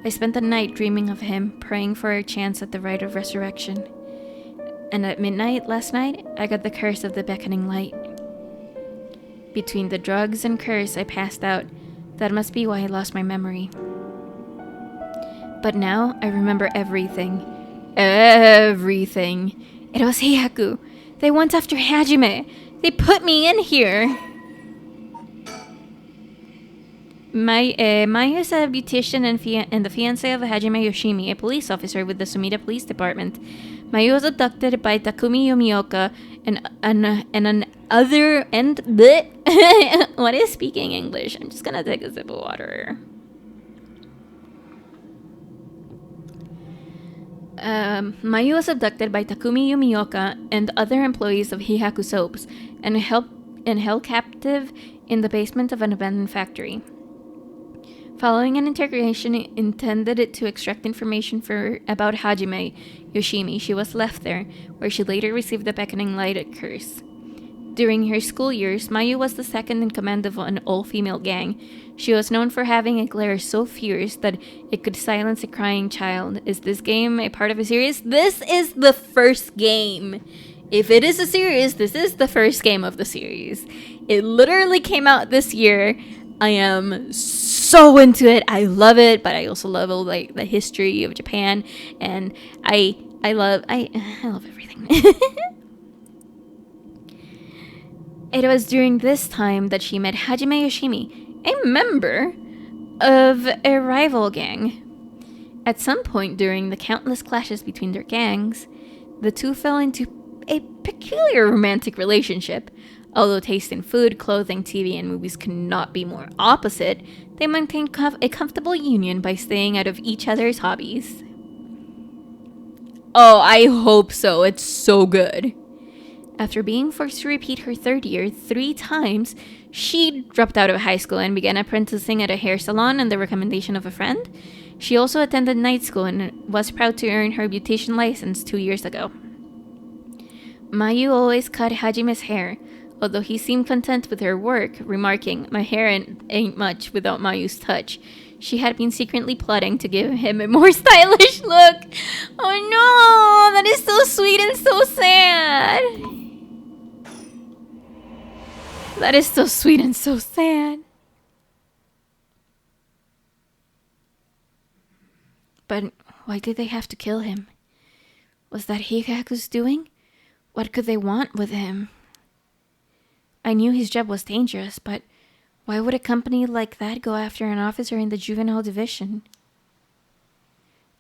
I spent the night dreaming of him, praying for a chance at the rite of resurrection. And at midnight last night, I got the curse of the beckoning light. Between the drugs and curse, I passed out. That must be why I lost my memory. But now, I remember everything. Everything. It was Hihaku. They went after Hajime. They put me in here. Mayu is a beautician and the fiancé of Hajime Yoshimi, a police officer with the Sumida Police Department. Mayu was abducted by Takumi Yumioka what is speaking English? I'm just gonna take a sip of water. Mayu was abducted by Takumi Yumioka and other employees of Hihaku Soaps and held captive in the basement of an abandoned factory. Following an interrogation intended to extract information about Hajime Yoshimi, she was left there, where she later received the beckoning light curse. During her school years, Mayu was the second in command of an all-female gang. She was known for having a glare so fierce that it could silence a crying child. Is this game a part of a series? This is the first game. If it is a series, this is the first game of the series. It literally came out this year. I am so into it. I love it, but I also love all like the history of Japan, and I love everything. It was during this time that she met Hajime Yoshimi, a member of a rival gang. At some point during the countless clashes between their gangs, the two fell into a peculiar romantic relationship. Although taste in food, clothing, TV, and movies could not be more opposite, they maintained a comfortable union by staying out of each other's hobbies. Oh, I hope so. It's so good. After being forced to repeat her third year 3 times, she dropped out of high school and began apprenticing at a hair salon on the recommendation of a friend. She also attended night school and was proud to earn her beautician license 2 years ago. Mayu always cut Hajime's hair, although he seemed content with her work, remarking, "My hair ain't much without Mayu's touch." She had been secretly plotting to give him a more stylish look. Oh no, that is so sweet and so sad. That is so sweet and so sad. But why did they have to kill him? Was that Hikaku's doing? What could they want with him? I knew his job was dangerous, but why would a company like that go after an officer in the juvenile division?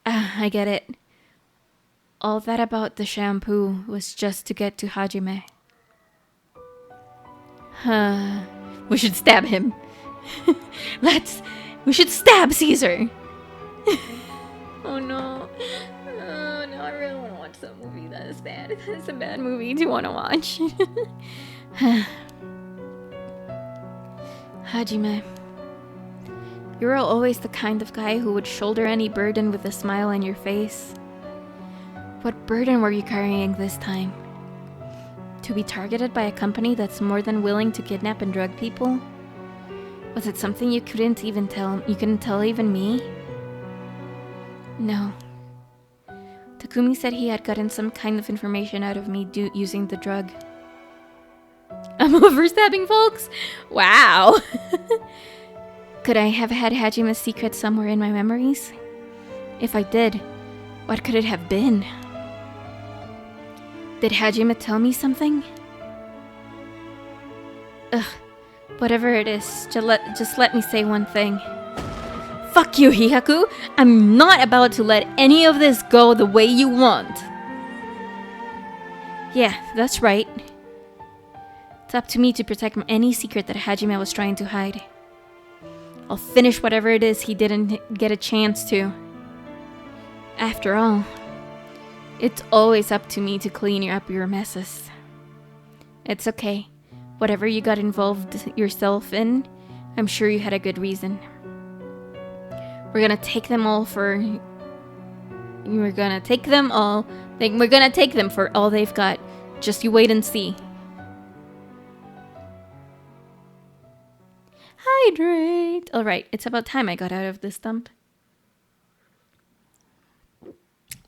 I get it. All that about the shampoo was just to get to Hajime. We should stab him. We should stab Caesar. Oh no. Oh no, I really want to watch that movie. That is bad. That's a bad movie to want to watch. Hajime, you were always the kind of guy who would shoulder any burden with a smile on your face. What burden were you carrying this time? To be targeted by a company that's more than willing to kidnap and drug people? Was it something you couldn't tell even me? No. Takumi said he had gotten some kind of information out of me using the drug. I'm overstepping, folks? Wow. Could I have had Hajime's secret somewhere in my memories? If I did, what could it have been? Did Hajime tell me something? Ugh, whatever it is, just let me say one thing. Fuck you, Hikaku! I'm not about to let any of this go the way you want. Yeah, that's right. It's up to me to protect any secret that Hajime was trying to hide. I'll finish whatever it is he didn't get a chance to. After all, it's always up to me to clean up your messes. It's okay. Whatever you got involved yourself in, I'm sure you had a good reason. We're gonna take them for all they've got. Just you wait and see. Hydrate. Alright, it's about time I got out of this dump.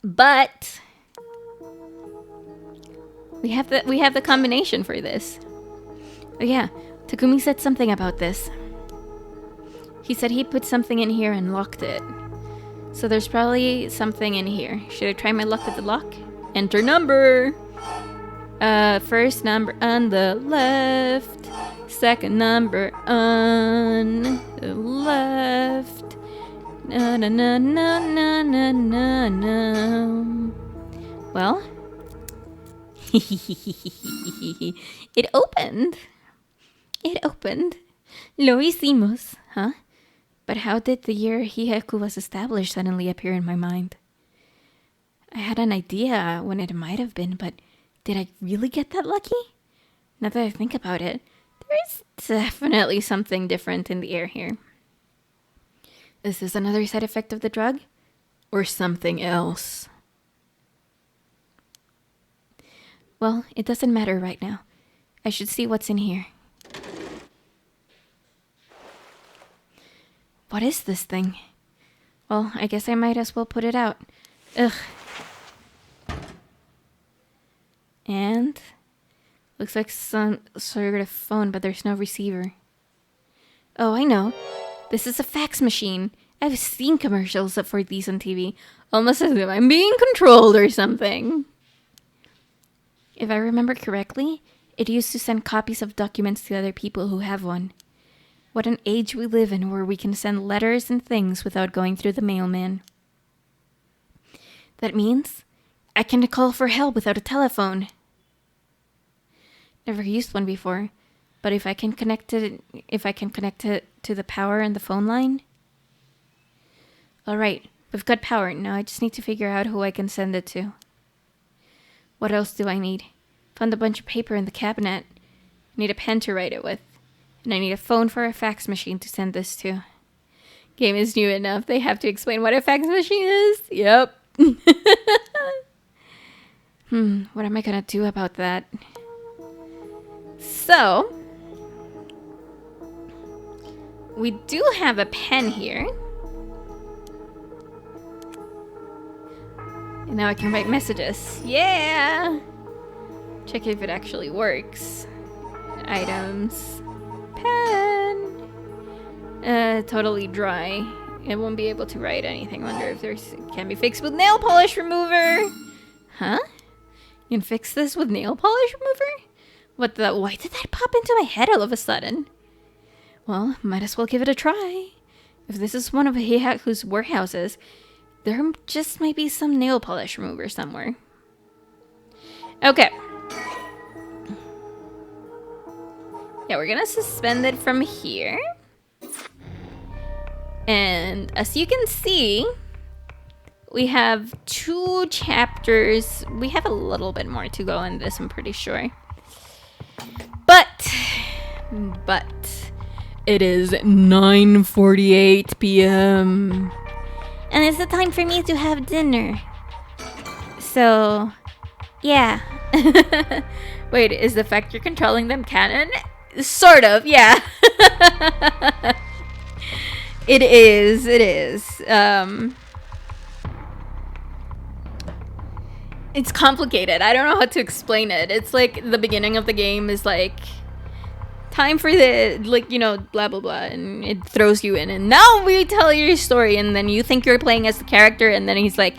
But we have the combination for this. Oh yeah, Takumi said something about this. He said he put something in here and locked it. So there's probably something in here. Should I try my luck with the lock? Enter number. First number on the left. Second number on the left. Na na na na na na na na. Well, it opened. It opened. Lo hicimos, huh? But how did the year Hikaku was established suddenly appear in my mind? I had an idea when it might have been, but did I really get that lucky? Now that I think about it, there's definitely something different in the air here. Is this another side effect of the drug? Or something else? Well, it doesn't matter right now. I should see what's in here. What is this thing? Well, I guess I might as well put it out. Ugh. And looks like some sort of phone, but there's no receiver. Oh, I know. This is a fax machine. I've seen commercials for these on TV, almost as if I'm being controlled or something. If I remember correctly, it used to send copies of documents to other people who have one. What an age we live in where we can send letters and things without going through the mailman. That means I can call for help without a telephone. Never used one before, but if I can connect it to the power and the phone line. All right, we've got power. Now I just need to figure out who I can send it to. What else do I need? Found a bunch of paper in the cabinet. I need a pen to write it with. And I need a phone for a fax machine to send this to. Game is new enough. They have to explain what a fax machine is. Yep. What am I gonna do about that? So, we do have a pen here. And now I can write messages. Yeah! Check if it actually works. Items. Pen. Totally dry. It won't be able to write anything. Wonder if there's can be fixed with nail polish remover. Huh? You can fix this with nail polish remover? What the? Why did that pop into my head all of a sudden? Well, might as well give it a try. If this is one of Heihaku's warehouses, there just might be some nail polish remover somewhere. Okay. Yeah, we're gonna suspend it from here. And as you can see, we have 2 chapters. We have a little bit more to go in this, I'm pretty sure. But it is 9:48 p.m. And it's the time for me to have dinner. So, yeah. Wait, is the fact you're controlling them canon? Sort of, yeah. It is. It's complicated. I don't know how to explain it. It's like the beginning of the game is like, time for the, like, you know, blah, blah, blah. And it throws you in. And now we tell your story. And then you think you're playing as the character. And then he's like,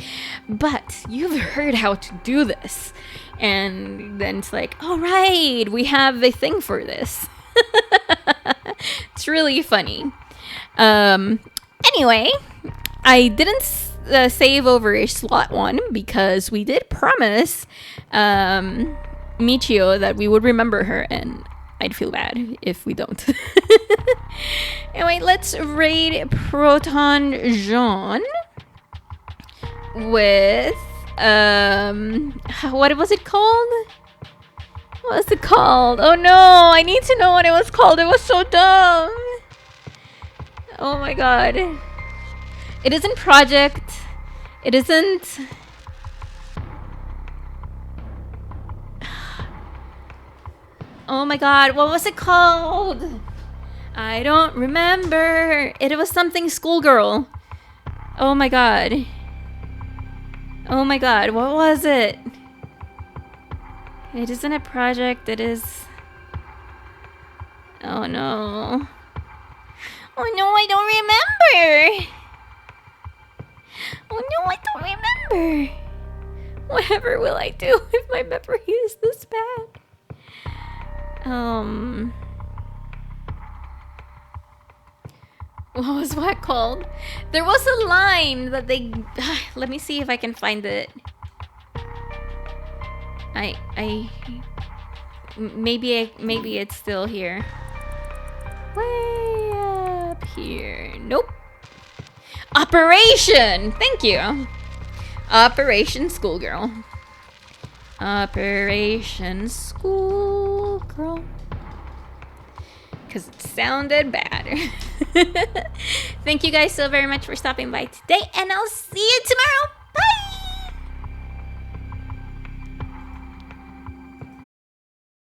but you've heard how to do this. And then it's like, all right, we have a thing for this. It's really funny. Anyway, I didn't save over slot 1 because we did promise Michio that we would remember her, and I'd feel bad if we don't. Anyway, let's raid Proton Jean with what was it called? What was it called? Oh no, I need to know what it was called. It was so dumb. Oh my god. It isn't Project. It isn't... Oh my god, what was it called? I don't remember. It was something schoolgirl. Oh my god. Oh my god, what was it? It isn't a project, it is... Oh no. Oh no, I don't remember! Oh no, I don't remember! Whatever will I do if my memory is this bad? What was what called? There was a line that they... Let me see if I can find it. Maybe it's still here. Way up here. Nope. Operation! Thank you. Operation Schoolgirl. Operation Schoolgirl. because it sounded bad. Thank you guys so very much for stopping by today, and I'll see you tomorrow.